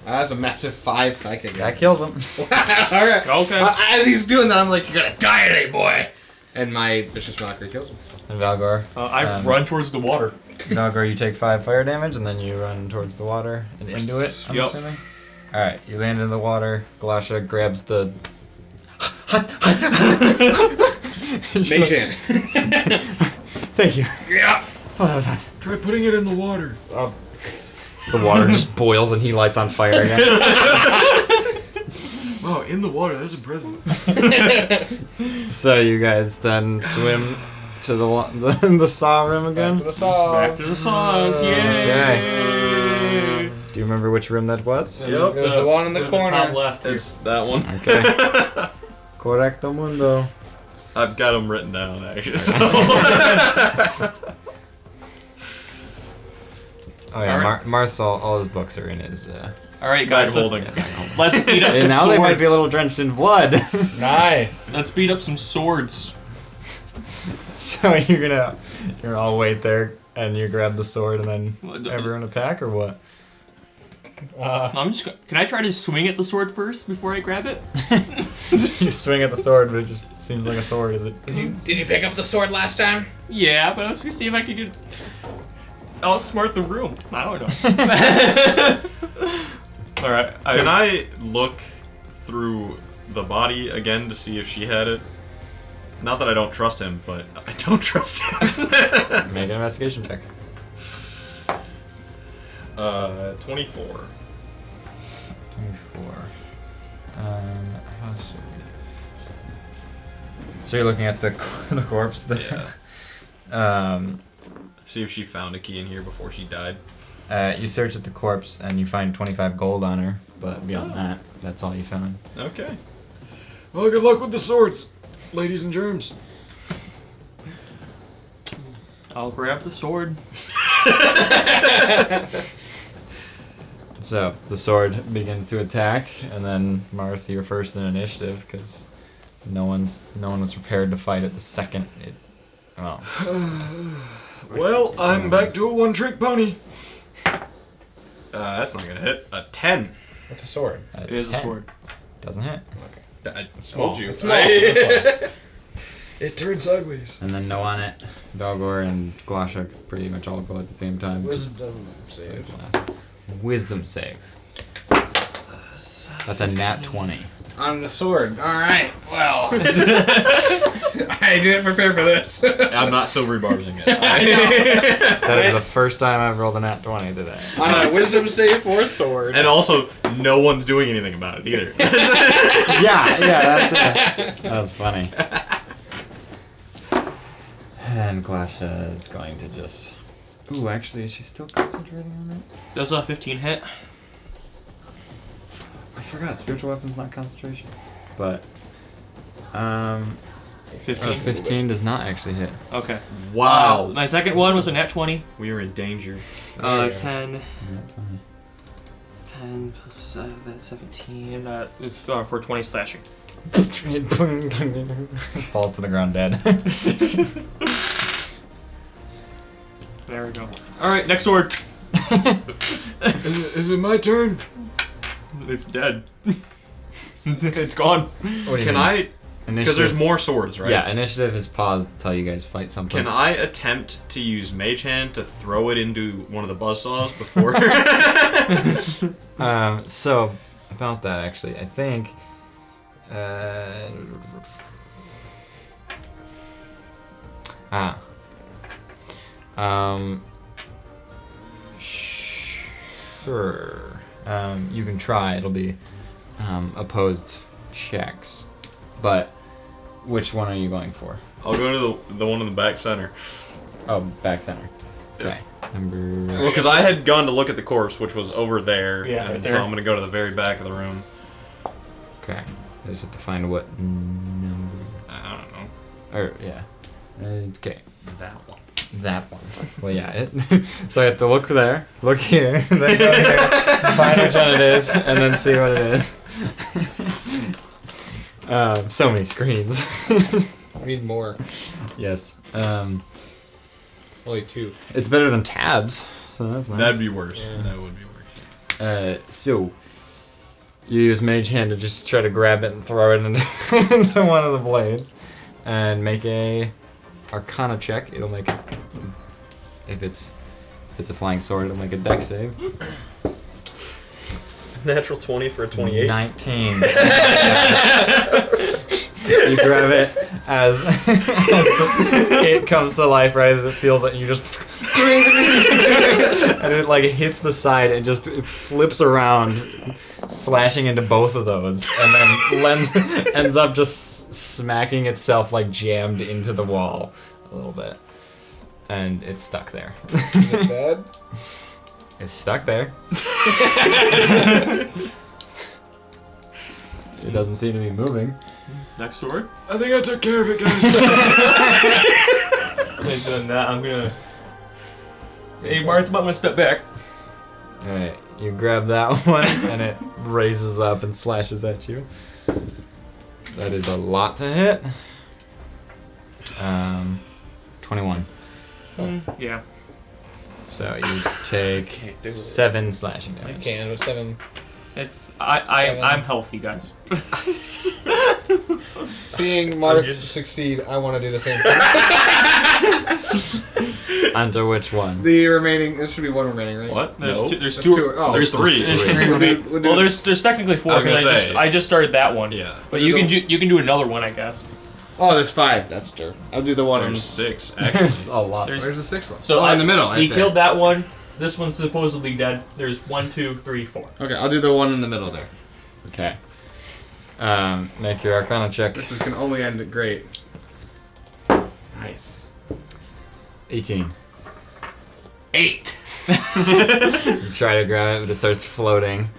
That's a massive 5 psychic. That kills him. Alright. Okay. As he's doing that, I'm like, you're gonna die today, boy! And my vicious mockery kills him. And Valgor. I run towards the water. Valgor, you take 5 fire damage, and then you run towards the water and into it, I'm Yep. assuming? Alright, you land in the water. Galasha grabs the... Mage hand. Thank you. Yeah. Oh, that was hot. Try putting it in the water. The water just boils and he lights on fire again. Wow, in the water. That's impressive. So you guys then swim to the saw room again? To the saws. Back to the saws. Yay! Do you remember which room that was? Yep. There's the one in the corner. top left. It's that one. Okay. Correcto mundo. I've got them written down actually. So. Oh yeah, Alright. Marth's all his books are in his... All right, Guide guys. holding. Let's beat up And some now swords. they might be a little drenched in blood. Nice. Let's beat up some swords. So you're gonna all wait there and you grab the sword and then everyone attack or what? I'm just. Can I try to swing at the sword first before I grab it? You swing at the sword, but it just seems like a sword. Is it? Did you pick up the sword last time? Yeah, but I was gonna see if I could do. Outsmart the room. I don't know. All right. Can I look through the body again to see if she had it? Not that I don't trust him, but I don't trust him. Make an investigation check. 24. 24. How should we... So you're looking at the corpse there. Yeah. See if she found a key in here before she died. You search at the corpse and you find 25 gold on her, but beyond that, that's all you found. Okay. Well, good luck with the swords, ladies and germs. I'll grab the sword. So the sword begins to attack, and then Marth, you're first in initiative because no one was prepared to fight it the second it. Well, Well, I'm back to a one-trick pony. That's not gonna hit. A 10. What's a sword? It is a 10. sword. Doesn't hit. I Small. told you. It's small. It's small. It turned sideways. And then no on it. Belgor and Glashak pretty much all go at the same time. Wisdom So save. it's last. Wisdom save. That's a nat 20. On the sword. Alright, well. I didn't prepare for this. I'm not silvery barbing it. That is the first time I've rolled a nat 20 today. On a wisdom save for a sword. And also, no one's doing anything about it either. yeah, that's funny. And Glasha is going to just... Ooh, actually, is she still concentrating on it? Does a 15 hit? I forgot, spiritual weapon's not concentration. But, 15. 15 does not actually hit. Okay. Wow. My second one was a nat 20. We are in danger. 10. Nat 20. 10 plus that's 17. For 20 slashing. Straight falls to the ground dead. There we go. Alright, next sword. Is it my turn? It's dead. It's gone. What do you Can mean? I Because there's more swords, right? Yeah, initiative is paused until you guys fight something. Can I attempt to use Mage Hand to throw it into one of the buzzsaws before? So, about that actually, I think... Sure. You can try. It'll be opposed checks. But which one are you going for? I'll go to the one in the back center. Oh, back center. Okay. Number... Well, because I had gone to look at the corpse, which was over there. Yeah, and right there. So I'm going to go to the very back of the room. Okay. I just have to find what number... I don't know. Or, yeah. Okay. That one. That one. Well, yeah. So I have to look there, look here, then go here, find which one it is, and then see what it is. So many screens. I need more. Yes. Only 2. It's better than tabs, so that's nice. That'd be worse. Yeah. That would be worse. So you use Mage Hand to just try to grab it and throw it into, into one of the blades, and make a Arcana check. It'll make it. If it's a flying sword, it'll make a Dex save. Natural 20 for a 28. 19. You grab it as it comes to life, right as it feels like you just and it like hits the side and just it flips around, slashing into both of those, and then ends up just smacking itself like jammed into the wall a little bit, and it's stuck there. Is it dead? It's stuck there. It doesn't seem to be moving. Next sword. I think I took care of it, guys. I've done that. I'm gonna. Hey, Martha, I'm gonna step back. Alright, you grab that one and it raises up and slashes at you. That is a lot to hit. 21. Yeah. So you take 7 slashing I damage. can with 7. It's Seven. I'm healthy, guys. Seeing Marth succeed, I want to do the same thing. Under which one? The remaining, there should be 1 remaining, right? What? There's No. two. There's There's two. 2. Oh, There's 3. There's Three. 3 We'll do- remaining. we'll do- Well, there's technically 4 I was because gonna say. I just started that one. Yeah. But you can do another one, I guess. Oh, there's 5. That's true. I'll do the one. There's 6, There's actually. a lot. There's- Where's the 6th one? So oh, in the middle. He right there. killed that one. This one's supposedly dead. There's 1, 2, 3, 4. Okay, I'll do the one in the middle there. Okay. Make your Arcana check. This can only end great. Nice. 18. 8. You try to grab it, but it starts floating.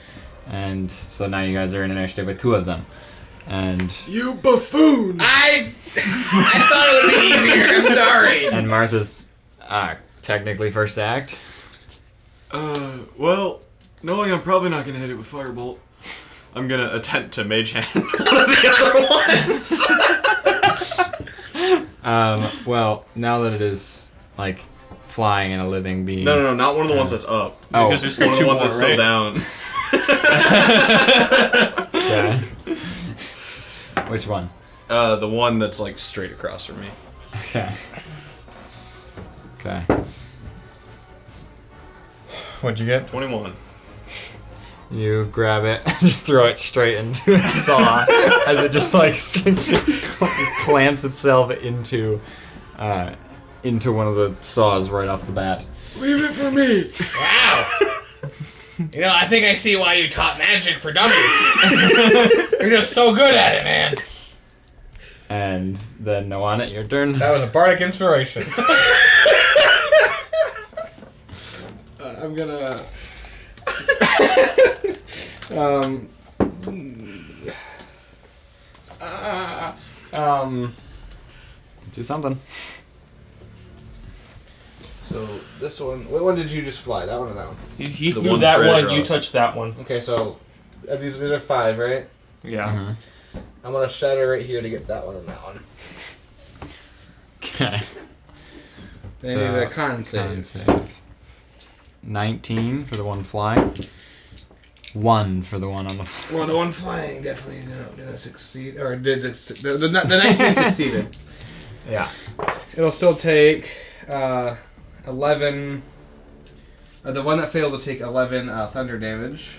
And so now you guys are in initiative with 2 of them. And You buffoon! I thought it would be easier. I'm sorry. and Martha's technically first act. Well, knowing I'm probably not gonna hit it with Firebolt. I'm going to attempt to Mage Hand one of the other ones. Well, now that it is like flying and a living being. No, not one of the ones that's up. Oh. Because there's one of the ones that's still down. Okay. Which one? The one that's like straight across from me. Okay. Okay. What'd you get? 21. You grab it and just throw it straight into a saw as it just like clamps itself into one of the saws right off the bat. Leave it for me! Wow. You know, I think I see why you taught magic for dummies. You're just so good at it, man. And then Noana, your turn. That was a bardic inspiration. I'm gonna. Do something. So this one. What one did you just fly? That one or that one? He The threw one that straight one. You across. touched that one. Okay, so these are 5, right? Yeah. Mhm. I'm gonna shatter right here to get that one and that one. Okay. They need a con save. Con save. 19 for the one flying. 1 for the one on the floor. Well, the one flying definitely didn't succeed. Or did the 19 succeeded. Yeah. It'll still take 11. The one that failed will take 11 thunder damage.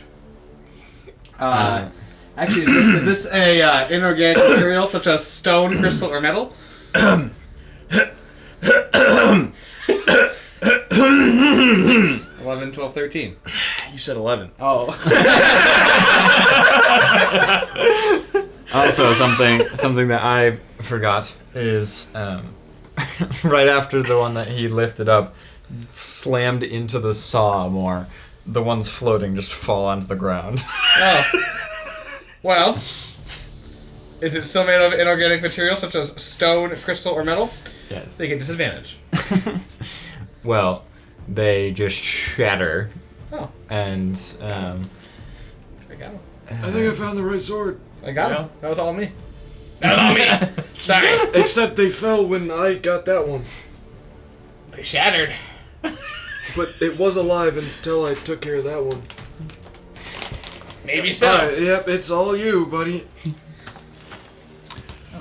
Actually, is this a inorganic material such as stone, crystal, or metal? 11, 12, 13. You said 11. Oh. Also, something that I forgot is right after the one that he lifted up slammed into the saw more, the ones floating just fall onto the ground. Oh. Well, is it still made of inorganic material such as stone, crystal, or metal? Yes. They get disadvantage. Well, they just shatter. Oh. And I got him. I think I found the right sword. I got him. That was all me. That was all me. Sorry. Except they fell when I got that one. They shattered. But it was alive until I took care of that one. Maybe so. Alright, yep, it's all you, buddy.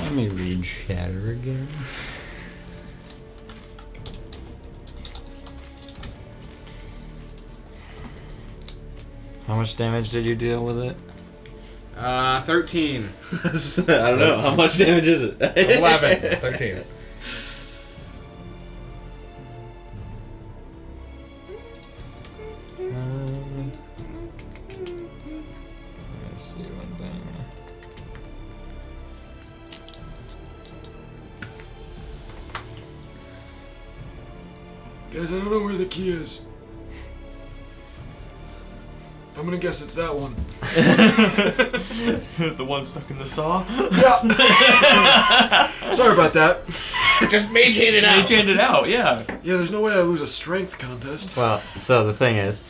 let me read shatter again. How much damage did you deal with it? 13. I don't know. How much damage is it? 11. 13. Let's see what that. Guys, I don't know where the key is. I'm gonna guess it's that one. The one stuck in the saw? Yeah. Sorry about that. Just maintain it out. Maintained it out, yeah. Yeah, there's no way I lose a strength contest. Well, so the thing is,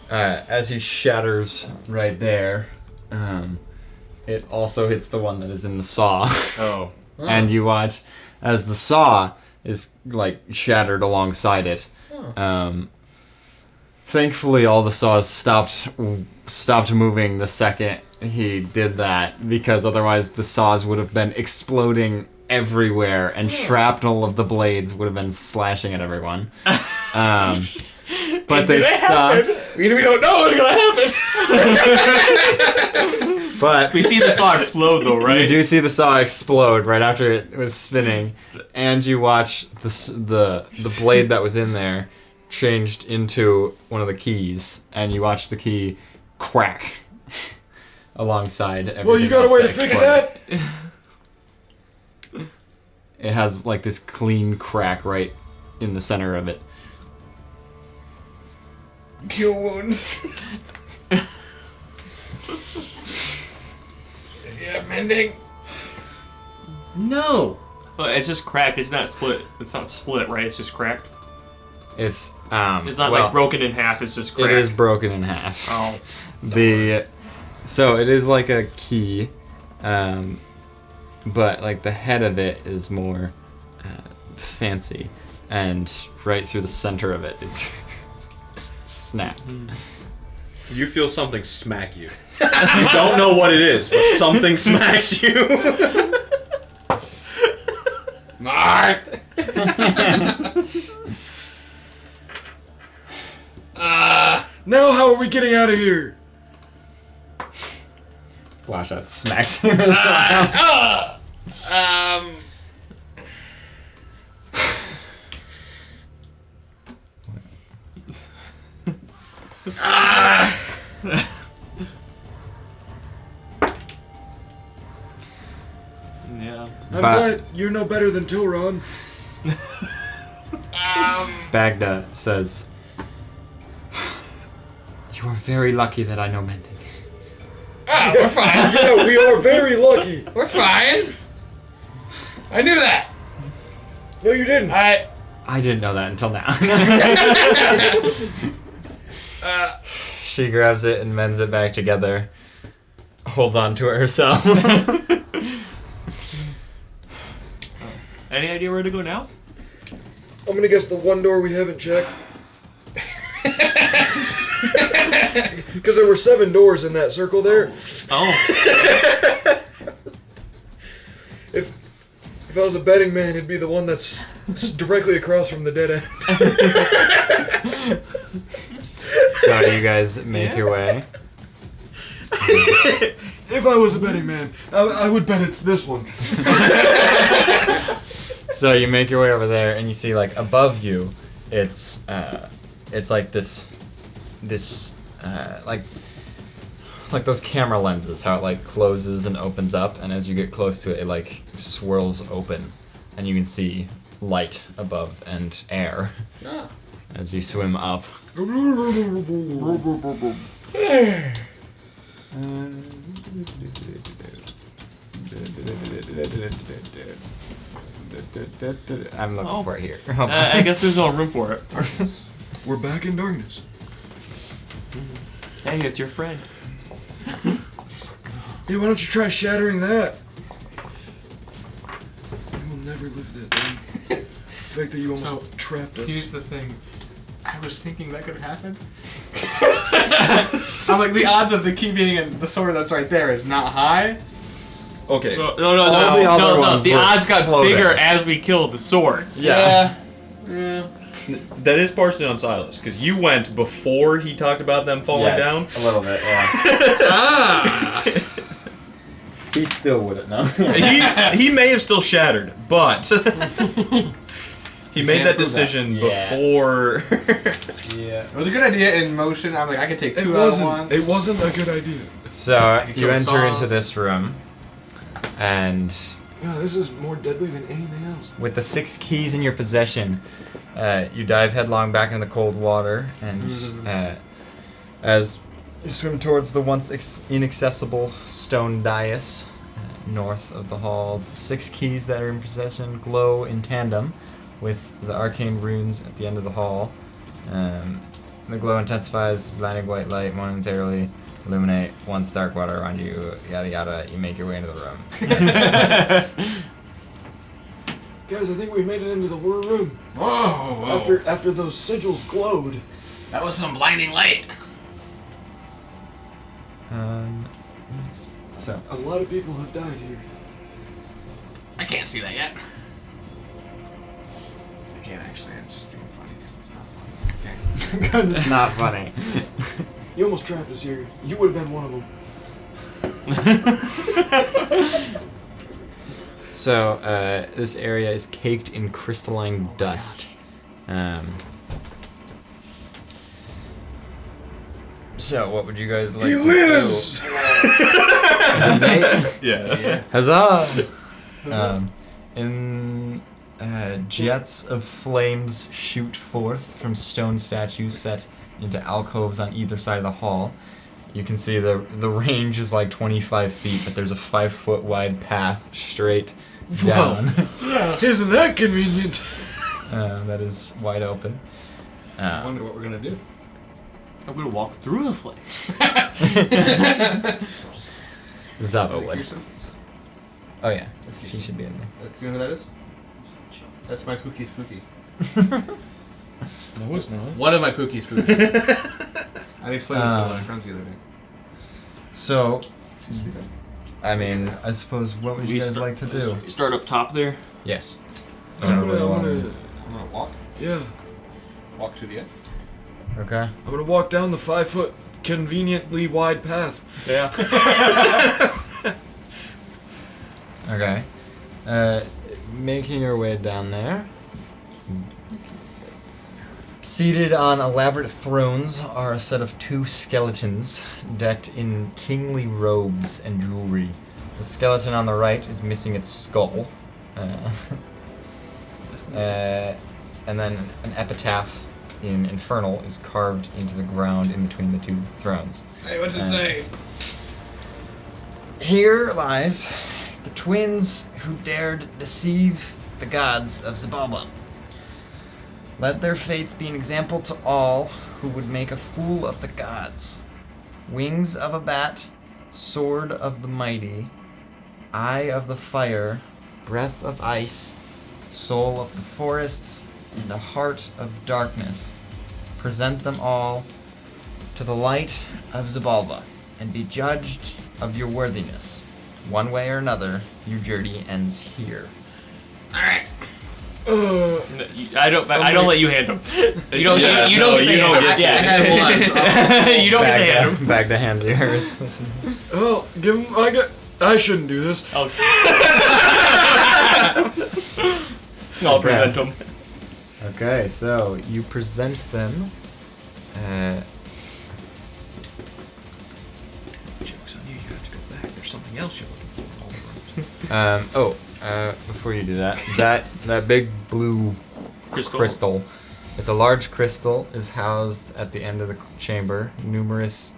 as he shatters right there, it also hits the one that is in the saw. Oh. And you watch as the saw is like shattered alongside it. Thankfully, all the saws stopped moving the second he did that, because otherwise the saws would have been exploding everywhere, and shrapnel of the blades would have been slashing at everyone. But they stopped. We don't know what's gonna happen. But We see the saw explode though, right? you do see the saw explode right after it was spinning, and you watch the blade that was in there changed into one of the keys, and you watch the key crack alongside everything. Well, you got a else way to fix exploded. that? It has like this clean crack right in the center of it. Cure wounds. Yeah, mending. No. Well, it's just cracked. It's not split. It's not split, right? It's just cracked. It's It's not well, like broken in half. It's just cracked. It is broken in half. Oh. So it is like a key, but like the head of it is more fancy, and right through the center of it, it's snap. You feel something smack you. You don't know what it is, but something smacks you. Mark. Now how are we getting out of here? Flashlight smacks. Yeah. I'm glad you're no better than Tilron. Bagda says, "You are very lucky that I know mending." Oh, we're fine. Yeah, we are very lucky. We're fine. I knew that. No, you didn't. I didn't know that until now. She grabs it and mends it back together. Holds on to it herself. Any idea where to go now? I'm gonna guess the one door we haven't checked. Because there were 7 doors in that circle there. Oh. If I was a betting man, it'd be the one that's directly across from the dead end. So do you guys make your way? If I was a betting man, I would bet it's this one. So you make your way over there, and you see like above you, it's like this like those camera lenses, how it like closes and opens up, and as you get close to it, it like swirls open, and you can see light above and air as you swim up. I'm looking for it here. I guess there's no room for it. We're back in darkness. Hey, it's your friend. Hey, why don't you try shattering that? You will never live that down. The fact that you almost trapped us. Here's the thing. I was thinking that could happen. I'm like, the odds of the key being in the sword that's right there is not high. Okay. No. the other ones The were odds got floating. bigger as we killed the swords. Yeah. That is partially on Silas, because you went before he talked about them falling down. A little bit, yeah. Ah! He still wouldn't know. he may have still shattered, but he made that prove that. decision Yeah. before. Yeah. It was a good idea in motion. I'm like, I could take 2 out of 1. It wasn't a good idea. So could you kill enter saws. into this room, and Yeah, this is more deadly than anything else. with the 6 keys in your possession, you dive headlong back in the cold water, and as you swim towards the once inaccessible stone dais north of the hall, the 6 keys that are in possession glow in tandem with the arcane runes at the end of the hall. The glow intensifies, blinding white light momentarily illuminate once dark water around you, yada yada. You make your way into the room. Guys, I think we made it into the war room. Whoa. After those sigils glowed. That was some blinding light. Yes. So A lot of people have died here. I can't see that yet. I can't actually. I'm just being funny because it's not funny. Okay. because it's not funny. You almost trapped us here. You would have been one of them. So this area is caked in crystalline dust. So what would you guys like He to lives! do? Nate? Yeah. Huzzah! Jets of flames shoot forth from stone statues set into alcoves on either side of the hall. You can see the range is like 25 feet, but there's a 5-foot wide path straight down. Isn't that convenient? That is wide open. I wonder what we're gonna do. I'm gonna walk through the flames. Zava would. Kirsten? Oh yeah, she should be in there. Let's see who that is. That's my Pookie Spooky. No, it's not. One of my Pookie Spooky. I explained this to my friends the other day. So, I mean, I suppose what would you guys like to do? Start up top there. Yes. I'm Whatever you want to gonna do. I'm gonna walk. yeah. Walk to the end. Okay. I'm gonna walk down the 5-foot conveniently wide path. Yeah. Okay. Making your way down there. Seated on elaborate thrones are a set of 2 skeletons decked in kingly robes and jewelry. The skeleton on the right is missing its skull. And then an epitaph in Infernal is carved into the ground in between the 2 thrones. Hey, what's it say? Here lies the twins who dared deceive the gods of Zababa. Let their fates be an example to all who would make a fool of the gods. Wings of a bat, sword of the mighty, eye of the fire, breath of ice, soul of the forests, and a heart of darkness. present them all to the light of Zabalba and be judged of your worthiness. One way or another, your journey ends here. Alright. I don't let you hand them. You don't. Yeah, you no, don't get you the don't hand. get to. Yeah. I had one. You don't get the hand them. Bag the hands yours. Oh, give him. I shouldn't do this. I'll present them. Okay, so you present them. Joke's on you. You have to go back. There's something else you're looking for. All the rooms. Before you do that, that big blue crystal. It's a large crystal, is housed at the end of the chamber. Numerous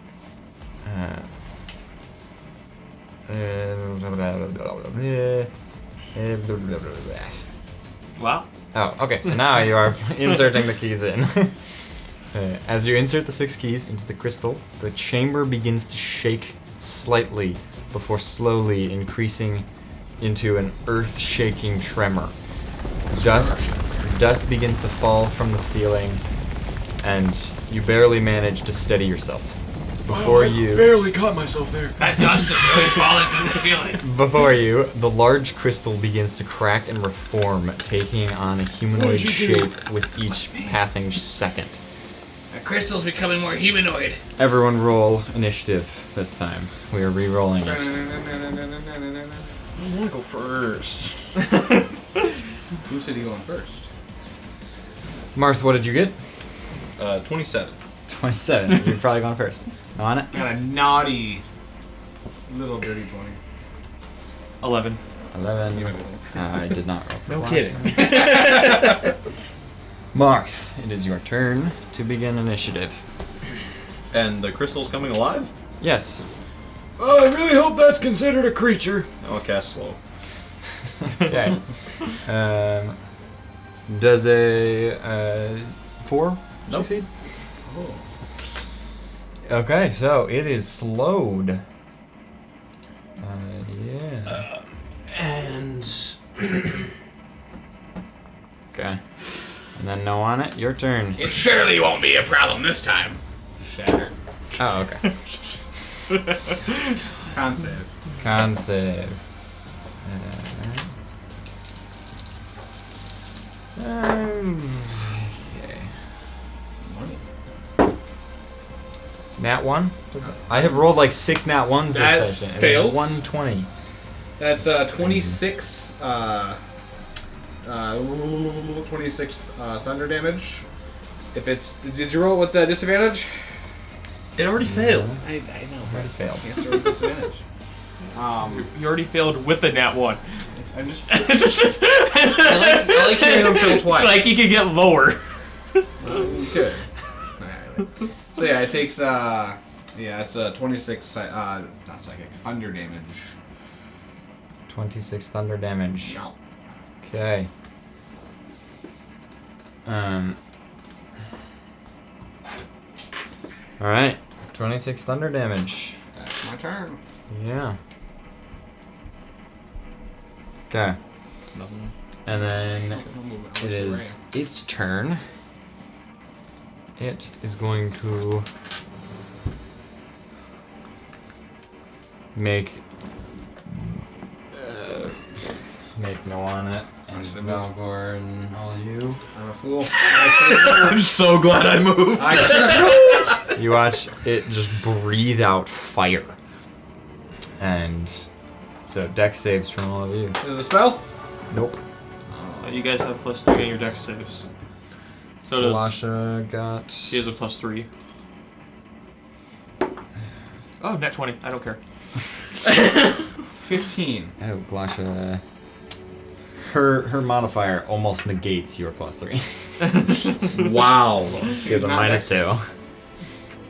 Wow. Oh, okay, so now you are inserting the keys in. As you insert the 6 keys into the crystal, the chamber begins to shake slightly before slowly increasing into an earth-shaking tremor. Dust begins to fall from the ceiling, and you barely manage to steady yourself. Before I you, barely caught myself there. That dust is really falling from the ceiling. before you, the large crystal begins to crack and reform, taking on a humanoid What did you do? shape with each passing second. That crystal's becoming more humanoid. Everyone roll initiative this time. We are re-rolling it. I want to go first. Who said you going first? Marth, what did you get? 27. 27. You're probably going first. On it? Got a naughty little dirty 20. 11. 11. I did not roll for No one. kidding. Marth, it is your turn to begin initiative. And the crystal's coming alive? Yes. I really hope that's considered a creature. I'll cast slow. Okay. Does a 4 Nope. succeed? Okay, so it is slowed. Yeah. And Okay. And then no on it. Your turn. It surely won't be a problem this time. Shatter. Oh, okay. Con save. Con save. Okay. Nat 1? I have rolled like 6 nat 1s this That session. and fails. 120. That's 26. 26 thunder damage. If it's, did you roll it with the disadvantage? it already failed. I know. Already failed. I guess there was disadvantage. You already failed with the nat 1. I'm just. I like hearing him fail twice. Like he could get lower. You could. So yeah, it takes it's 26 not psychic thunder damage. 26 thunder damage. No. Okay. Alright. 26 thunder damage. That's my turn. Yeah. Okay. And then it is its turn. It is going to make no on it, and Valgor and all you. I'm a fool. I'm so glad I moved. You watch it just breathe out fire. And so dex saves from all of you. Is it a spell? Nope. You guys have +3 on your dex saves. So does Lasha got. she has a +3. Oh, net 20. I don't care. 15. Oh, Glasha. Her modifier almost negates your +3. Wow. She has a Not -2.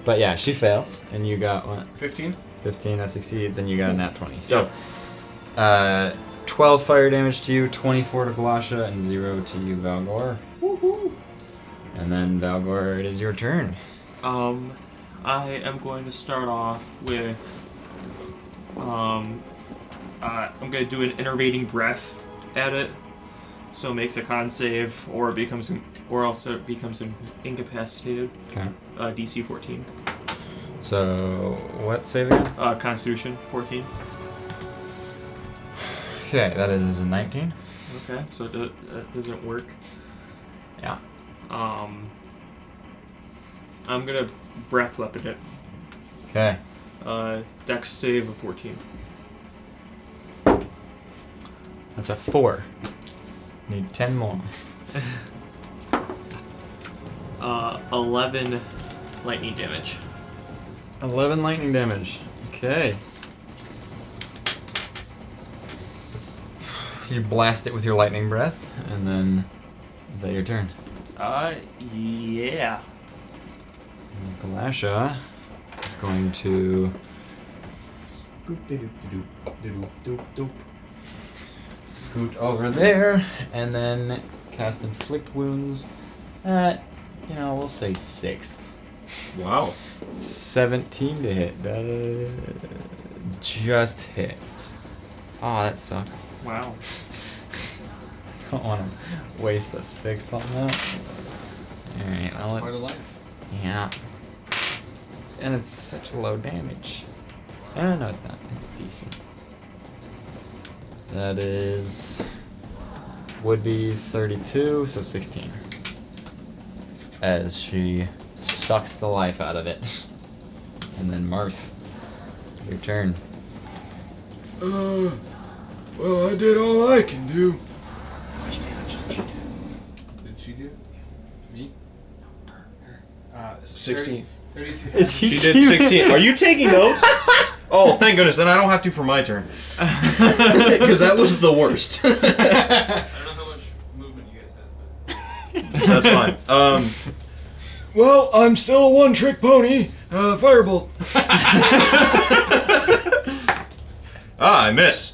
But yeah, she fails, and you got what? 15? 15 that succeeds, and you got a nat 20. So, 12 fire damage to you, 24 to Glasha, and 0 to you, Valgor. Woohoo! And then Valgor, it is your turn. I am going to start off with I'm going to do an enervating breath at it. So it makes a con save, or it becomes, incapacitated. Okay. DC 14. So what save again? Constitution 14. Okay, that is a 19. Okay, so that doesn't work. Yeah. I'm gonna breath weapon it. Okay. Dex save of 14. That's a 4. Need 10 more. 11 lightning damage. 11 lightning damage. Okay. You blast it with your lightning breath, and then is that your turn? Yeah. Galasha is going to scoot over there, and then cast Inflict Wounds at, we'll say 6th. Wow. 17 to hit. Just hits. Oh, that sucks. Wow. Don't want to waste the 6th on that. Alright, I'll Part let... of life. Yeah. And it's such low damage. Oh, no, it's not. It's decent. That is... would be 32, so 16. As she sucks the life out of it. And then Marth, your turn. Well, I did all I can do. Did she do? Me? 16. 32. Is he She did cute? 16. Are you taking notes? Oh, thank goodness. Then I don't have to for my turn. Because that was the worst. I don't know how much movement you guys had, but... That's fine. Well, I'm still a one-trick pony. Firebolt. I miss.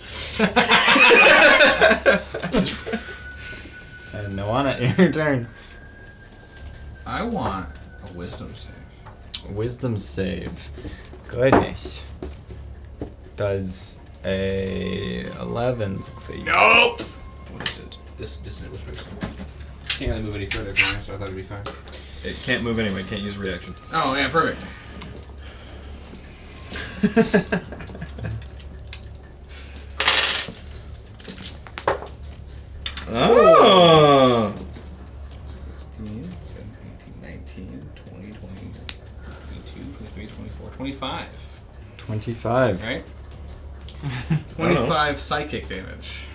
And Noana, your turn. I want a wisdom save. Wisdom save. Goodness. Does a 11 succeed? Nope! What is it? Dissonant whispers. Can't really move any further from here, so I thought it'd be fine. It can't move anyway. Can't use reaction. Oh, yeah, perfect. Oh. 16, 17, 18, 19, 20, 22, 23, 24, 25. 25. Right? I don't know. 25 psychic damage.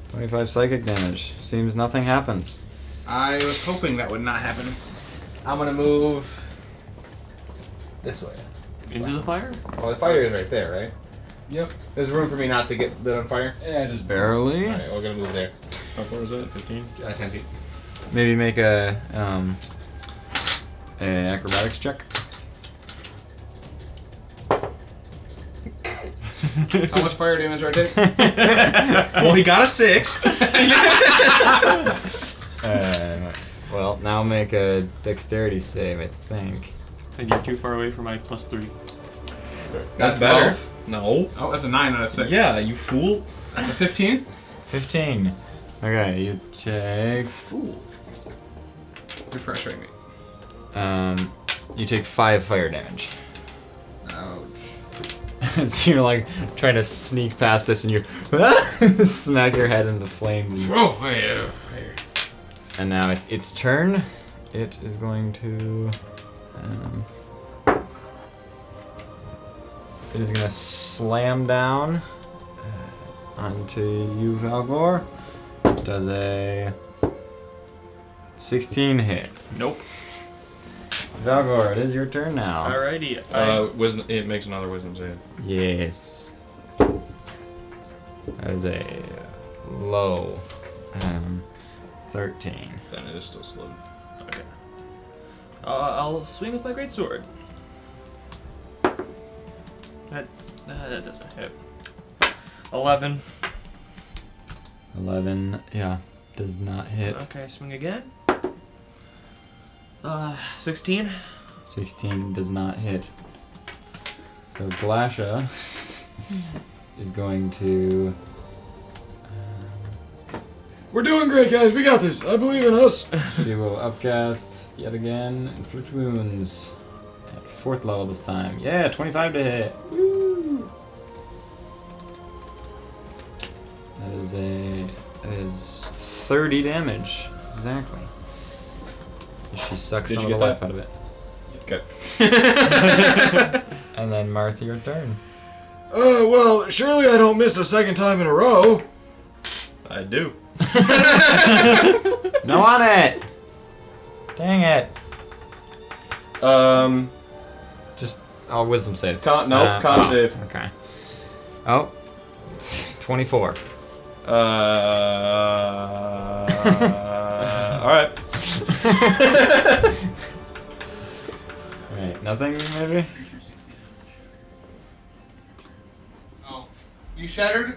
25 psychic damage. Seems nothing happens. I was hoping that would not happen. I'm gonna move this way. Into the fire? Well, the fire is right there, right? Yep. There's room for me not to get lit on fire? Yeah, just barely. Alright, we're gonna move there. How far is that? 15? 10 feet. Maybe make a acrobatics check. How much fire damage do I take? Well, he got a 6. Well, now make a dexterity save, I think. And you're too far away from my +3. That's better. 12. No. Oh, that's a 9 out of 6. Yeah, you fool. That's a 15. 15. Okay, you take... Fool. You're pressuring me. You take 5 fire damage. Ouch. So you're like trying to sneak past this and you smack your head into the flames. Whoa, fire. And now it's its turn. It is going to... it is going to slam down onto you, Valgor. Does a 16 hit. Nope. Valgor, it is your turn now. Alrighty. Wisdom. It makes another wisdom save. Yes. That is a low 13. Then it is still slowed. Okay. I'll swing with my greatsword. That doesn't hit. 11. 11, yeah, does not hit. Okay, swing again. 16. 16 does not hit. So Glasha is going to We're doing great, guys. We got this. I believe in us. She will upcast yet again. Inflict wounds. At 4th level this time. Yeah, 25 to hit. Woo! That is 30 damage. Exactly. She sucks Did some you of the get life out of it. Okay. And then Martha, your turn. Well, surely I don't miss a second time in a row. I do. No on it! Dang it. Just, wisdom save. Con save. Okay. Oh. 24. Alright. Alright, nothing maybe? Oh. You shattered?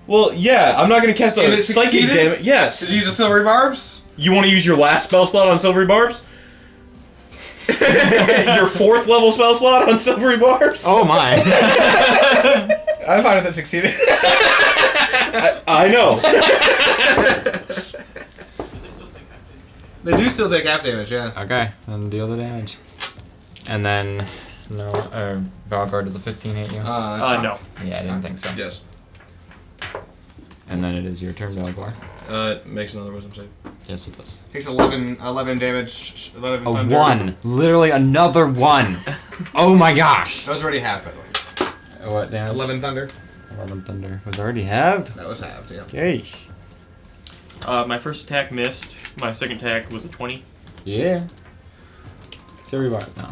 Well, yeah, I'm not gonna cast And a it psychic succeeded? damage. Yes. Did you use the silvery barbs? You want to use your last spell slot on Silvery Barbs? Your 4th level spell slot on Silvery Barbs? Oh my. I'm fine if that succeeded. I know. They do still take half damage, yeah. Okay, then deal the damage. And then, no, Valgard does a 15 hit you? No. Yeah, I didn't think so. Yes. And then it is your turn, Valgor. It makes another wisdom save. Yes, it does. Takes 11 damage. 11 A thunder. 1. Literally another 1. Oh my gosh. That was already halved, by the way. What damage? 11 thunder. 11 thunder. Was already halved? That was halved, yeah. Yeesh. My first attack missed. My second attack was a 20. Yeah. Silvery bar. No.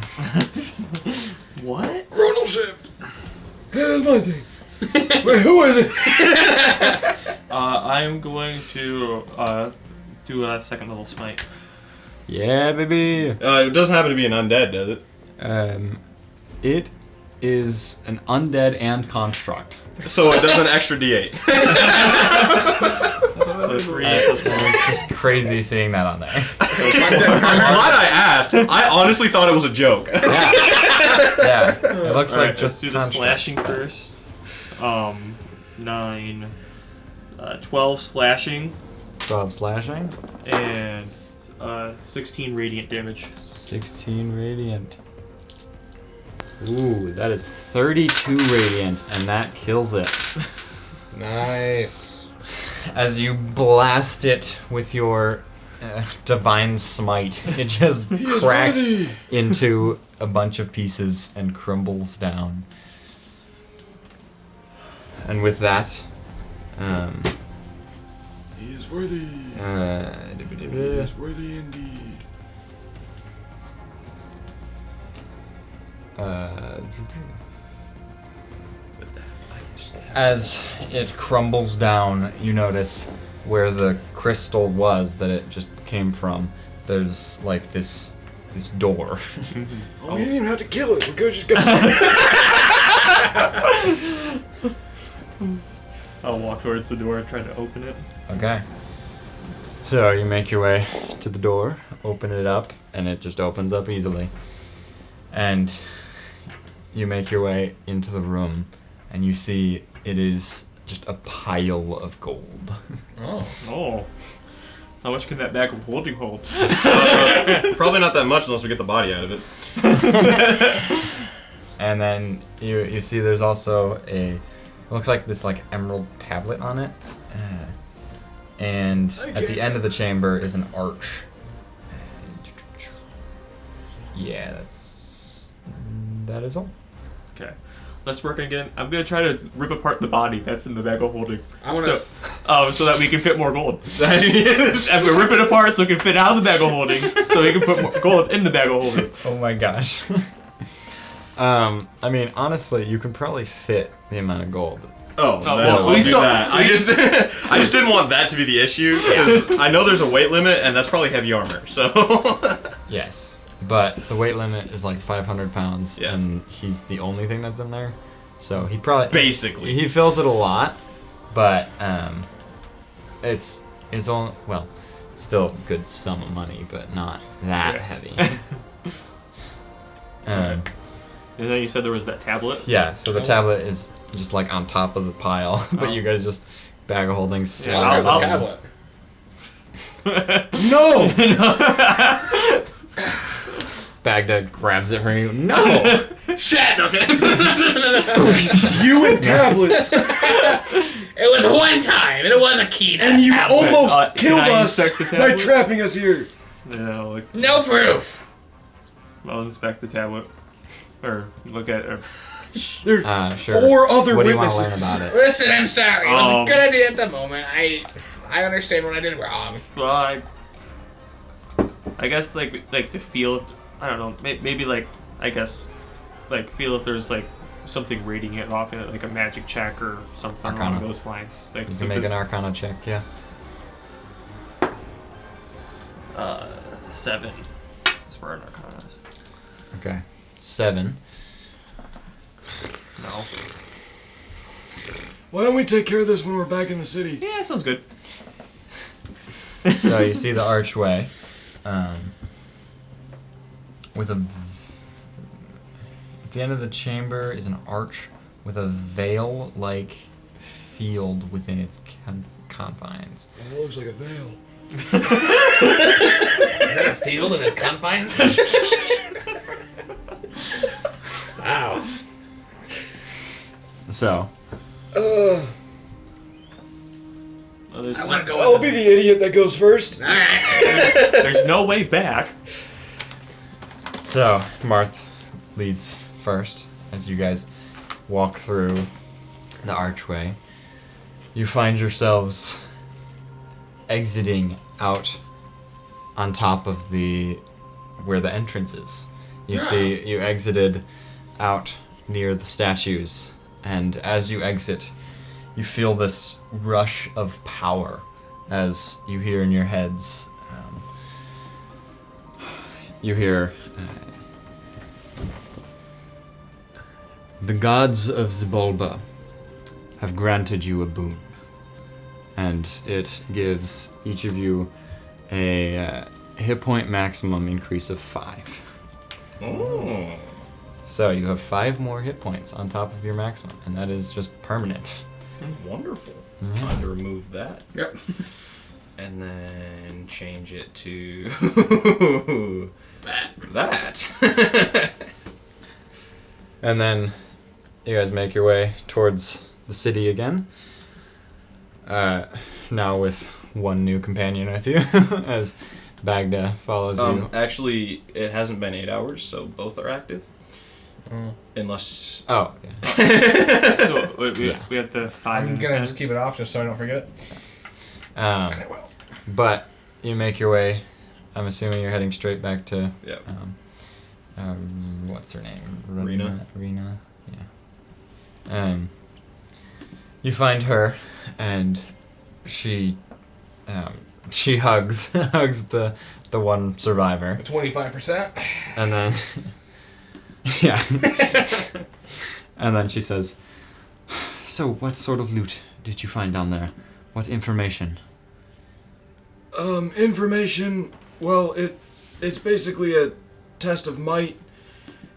What? Chronal shift. Here's my thing. Wait, who is it? I'm going to do a second level smite. Yeah, baby. It doesn't happen to be an undead, does it? It is an undead and construct. So it does an extra D8. So 3 plus 1. It's just crazy seeing that on there. I'm glad I asked. I honestly thought it was a joke. Yeah. Yeah. It looks All like right, just let's do the construct. slashing first. 12 slashing 12 slashing. and 16 radiant damage. 16 radiant. Ooh, that is 32 radiant, and that kills it. Nice. As you blast it with your divine smite, it just is cracks worthy. into a bunch of pieces and crumbles down. And with that, He is worthy. He uh, is worthy indeed. as it crumbles down, you notice where the crystal was that it just came from. There's like this door. Oh, we didn't even have to kill it. We could just go. I'll walk towards the door and try to open it. Okay. So you make your way to the door, open it up, and it just opens up easily. And you make your way into the room, and you see it is just a pile of gold. Oh. Oh. How much can that bag of holding hold? Probably not that much unless we get the body out of it. And then you see there's also looks like this like emerald tablet on it. And at the end of the chamber is an arch. Yeah, that is all. Okay. Let's work again. I'm gonna try to rip apart the body that's in the bag of holding. I wanna. So that we can fit more gold. And we rip it apart so it can fit out of the bag of holding, so we can put more gold in the bag of holding. Oh my gosh. I mean, honestly, you can probably fit the amount of gold. Oh, Oh, then well, I'll we do still- that. I just didn't want that to be the issue because I know there's a weight limit and that's probably heavy armor. So Yes. But the weight limit is like 500 pounds, Yeah. and he's the only thing that's in there. So he probably basically, he fills it a lot, but it's only still a good sum of money, but not that Yeah. heavy. And then you said there was that tablet. Yeah. So the tablet is just like on top of the pile, but Oh. you guys just bag of holding Yeah, slide I'll it grab the down. tablet. No! Baghdad grabs it from you. No! Shit! Okay. You and tablets! It was one time, and it was a key. to And that you tablet. almost can killed I us inspect the by tablet? trapping us here. Yeah, like, No proof. I'll inspect the tablet. Or look at it. There's Sure. 4 other What do you witnesses. want to learn about it? Listen, I'm sorry. It was a Um, good idea at the moment. I understand what I did wrong. Well, I guess like to feel. I don't know. Maybe like I guess like feel if there's like something radiating it off in it, like a magic check or something along Arcana. those lines. Like You can make an Arcana check, yeah. 7. As far as Arcana is. Okay. 7. No. Why don't we take care of this when we're back in the city? Yeah, sounds good. So you see the archway. With a. At the end of the chamber is an arch with a veil-like field within its confines. It looks like a veil. Is that a field in its confines? Wow. So, Oh, there's, I want to go. I'll be the idiot that goes first. Alright. there's no way back. so Marth leads first as you guys walk through the archway. You find yourselves exiting out on top of where the entrance is. You see, you exited out near the statues, and as you exit, you feel this rush of power as you hear in your heads. You hear, the gods of Xibalba have granted you a boon, and it gives each of you a hit point maximum increase of 5. Oh. So you have 5 more hit points on top of your maximum, and that is just permanent. Wonderful. Yeah. Time to remove that. Yep. And then change it to that. And then you guys make your way towards the city again. Now with one new companion with you, as Bagda follows you. Actually, it hasn't been 8 hours, so both are active. Unless. Oh, yeah. So Yeah. we have the 5 I'm and gonna 10. just keep it off just so I don't forget. But you make your way. I'm assuming you're heading straight back to. Yep. What's her name? Rena. Rena. Yeah. You find her, and she hugs the one survivor, 25%. and then yeah, and then she says, "So, what sort of loot did you find down there? What information?" Information. Well, it's basically a test of might.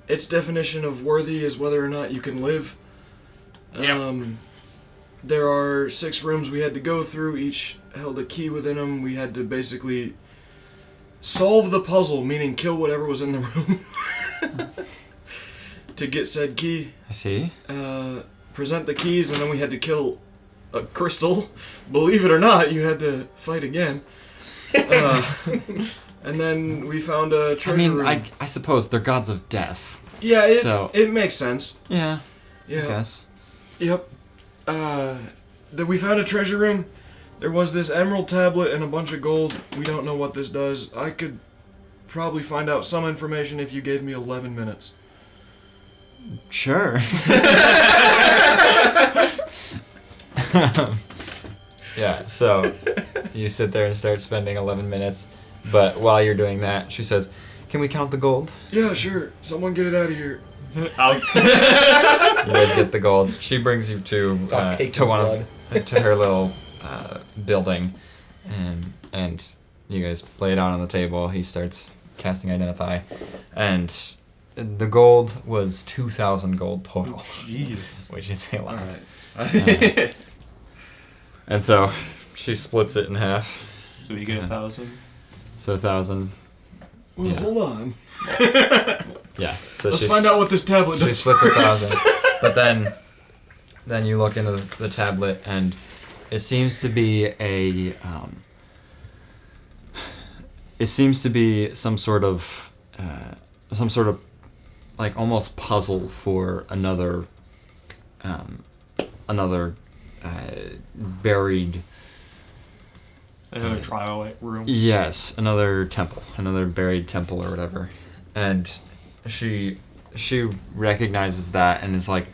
Its definition of worthy is whether or not you can live. There are 6 rooms we had to go through. Each held a key within them. We had to basically solve the puzzle, meaning kill whatever was in the room to get said key. I see. Present the keys, and then we had to kill a crystal. Believe it or not, you had to fight again. And then we found a treasure room. I suppose they're gods of death. Yeah, So- it makes sense. Yeah. Yeah. I guess. Yep. That we found a treasure room. There was this emerald tablet and a bunch of gold. We don't know what this does. I could probably find out some information if you gave me 11 minutes. Sure. Yeah, so you sit there and start spending 11 minutes, but while you're doing that, she says, "Can we count the gold?" Yeah, sure. Someone get it out of here. You guys get the gold. She brings you to all caked to in one of, to her little building, and you guys lay it out on the table. He starts casting Identify, and the gold was 2,000 gold total, Jeez. which is a lot. Alright. And so she splits it in half. So we get 1,000. So 1,000. Well, Yeah. hold on. Yeah. So Let's find out what this tablet She does splits first. 1,000. But then you look into the tablet, and it seems to be some sort of like almost puzzle for another buried. Another trial room. Yes, another temple, another buried temple or whatever, and she recognizes that and is like,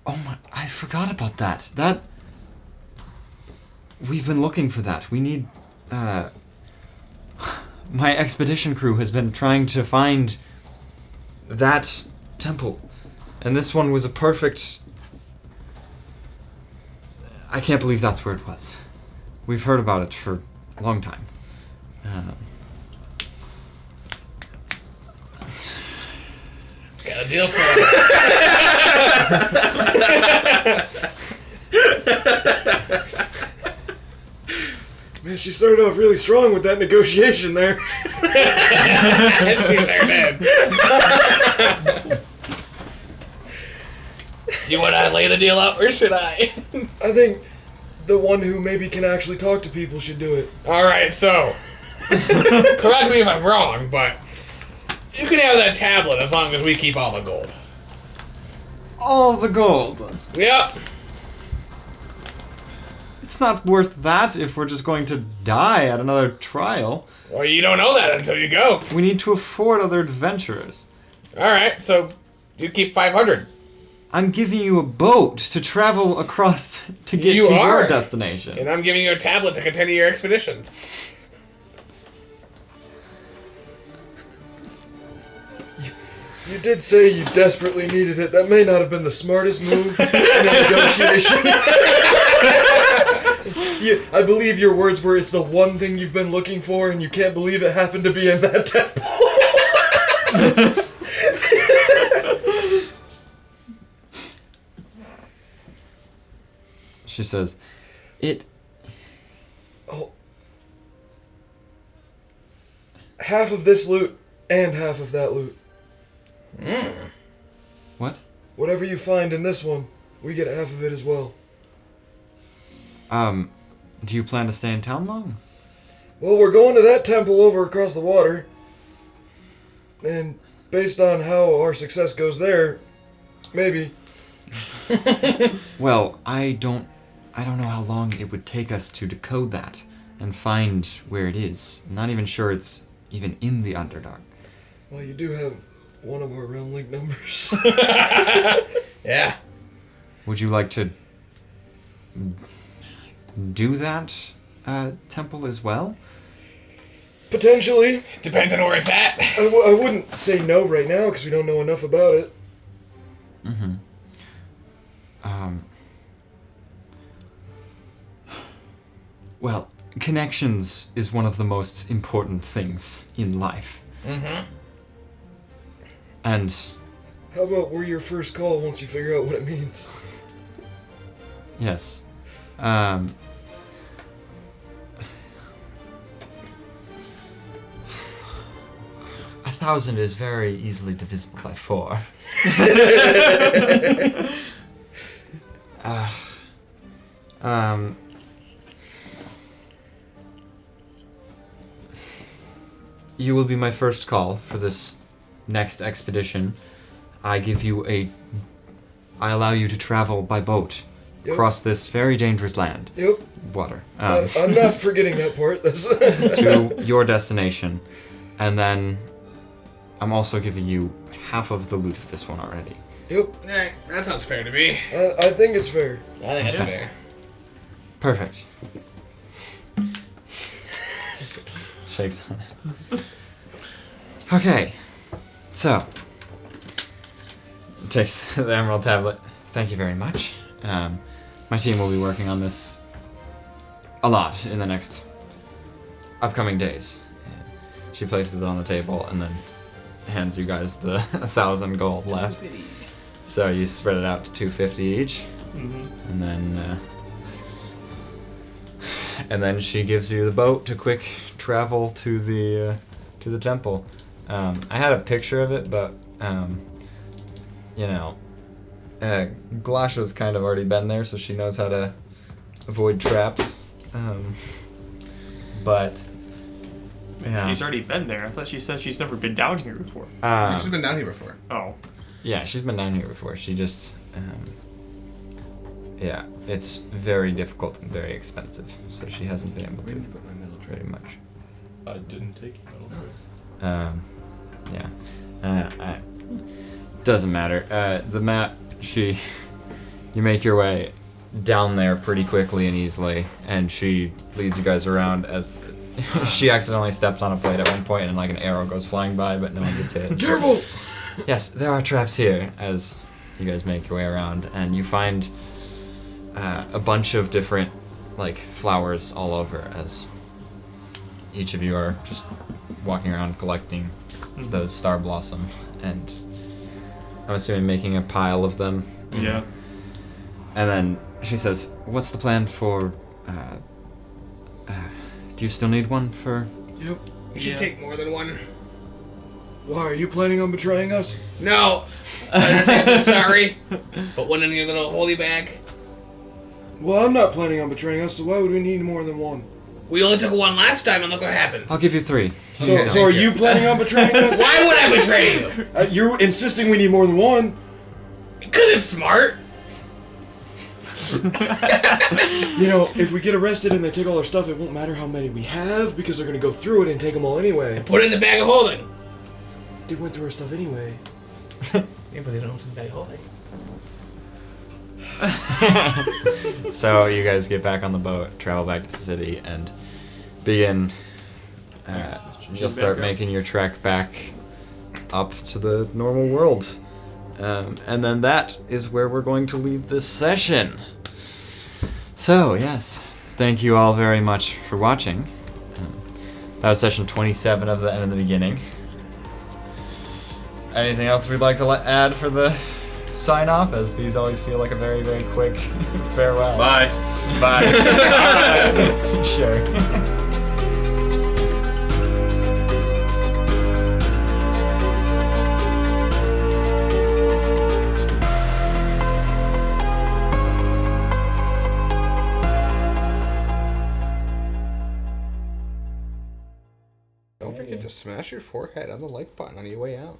"Oh my! I forgot about that. That we've been looking for that. We need. My expedition crew has been trying to find that temple, and this one was a perfect. I can't believe that's where it was. We've heard about it for a long time." Got a deal for it. Man, she started off really strong with that negotiation there. She sure did. You want to lay the deal out, or should I? I think the one who maybe can actually talk to people should do it. Alright, so. Correct me if I'm wrong, but you can have that tablet as long as we keep all the gold. All the gold. Yep. It's not worth that if we're just going to die at another trial. Well, you don't know that until you go. We need to afford other adventurers. Alright, so you keep 500. I'm giving you a boat to travel across to get You to are. your destination. And I'm giving you a tablet to continue your expeditions. You did say you desperately needed it. That may not have been the smartest move in a negotiation. I believe your words were, "It's the one thing you've been looking for, and you can't believe it happened to be in that temple." She says, "It." Oh. Half of this loot and half of that loot. What? Whatever you find in this one, we get half of it as well. Do you plan to stay in town long? Well, we're going to that temple over across the water. And based on how our success goes there, maybe. Well, I don't know how long it would take us to decode that and find where it is. I'm not even sure it's even in the Underdark. Well, you do have one of our realm link numbers. Yeah. Would you like to do that temple as well? Potentially. Depends on where it's at. I wouldn't say no right now because we don't know enough about it. Mm-hmm. Well, connections is one of the most important things in life. Mm-hmm. And How about we're your first call once you figure out what it means? yes. 1,000 is very easily divisible by 4. You will be my first call for this next expedition. I allow you to travel by boat across this very dangerous land. Yep. Water. I'm not forgetting that part. That's To your destination. And then I'm also giving you half of the loot of this one already. Yep. Alright, that sounds fair to me. I think it's fair. I think that's fair. Perfect. Shakes on it. Okay. So. Takes the emerald tablet. Thank you very much. My team will be working on this a lot in the next upcoming days. She places it on the table and then hands you guys the 1,000 gold left. So you spread it out to 250 each. Mm-hmm. And then And then she gives you the boat to quick travel to the temple. I had a picture of it, but you know, Glasha's kind of already been there, so she knows how to avoid traps. But yeah, She's already been there. I thought she said she's never been down here before. She's been down here before. Oh. Yeah, she's been down here before. She just, yeah, it's very difficult and very expensive, so she hasn't been able to very much. I didn't take it. Yeah, doesn't matter. The map, you make your way down there pretty quickly and easily, and she leads you guys around as she accidentally steps on a plate at one point, and like an arrow goes flying by, but no one gets hit. Careful! Yes, there are traps here as you guys make your way around, and you find a bunch of different like flowers all over as each of you are just walking around collecting those Starblossom, and I'm assuming making a pile of them. Yeah. And then she says, "What's the plan for? Do you still need one for?" Yep. You should take more than one. Why, are you planning on betraying us? No! I'm sorry. Put one in your little holy bag. Well, I'm not planning on betraying us, so why would we need more than one? We only took one last time and look what happened. I'll give you 3. So are you planning on betraying us? Why would I betray you? You're insisting we need more than one. Because it's smart. You know, if we get arrested and they take all our stuff, it won't matter how many we have because they're going to go through it and take them all anyway. Put it in the bag of holding. They went through our stuff anyway. Yeah, but they don't have the bag of holding. So you guys get back on the boat, travel back to the city, and begin. You'll start making your trek back up to the normal world. And then that is where we're going to leave this session. So, yes, thank you all very much for watching. That was session 27 of the End of the Beginning. Anything else we'd like to add for the sign off, as these always feel like a very, very quick farewell? Bye. Bye. Sure. Don't forget to smash your forehead on the like button on your way out.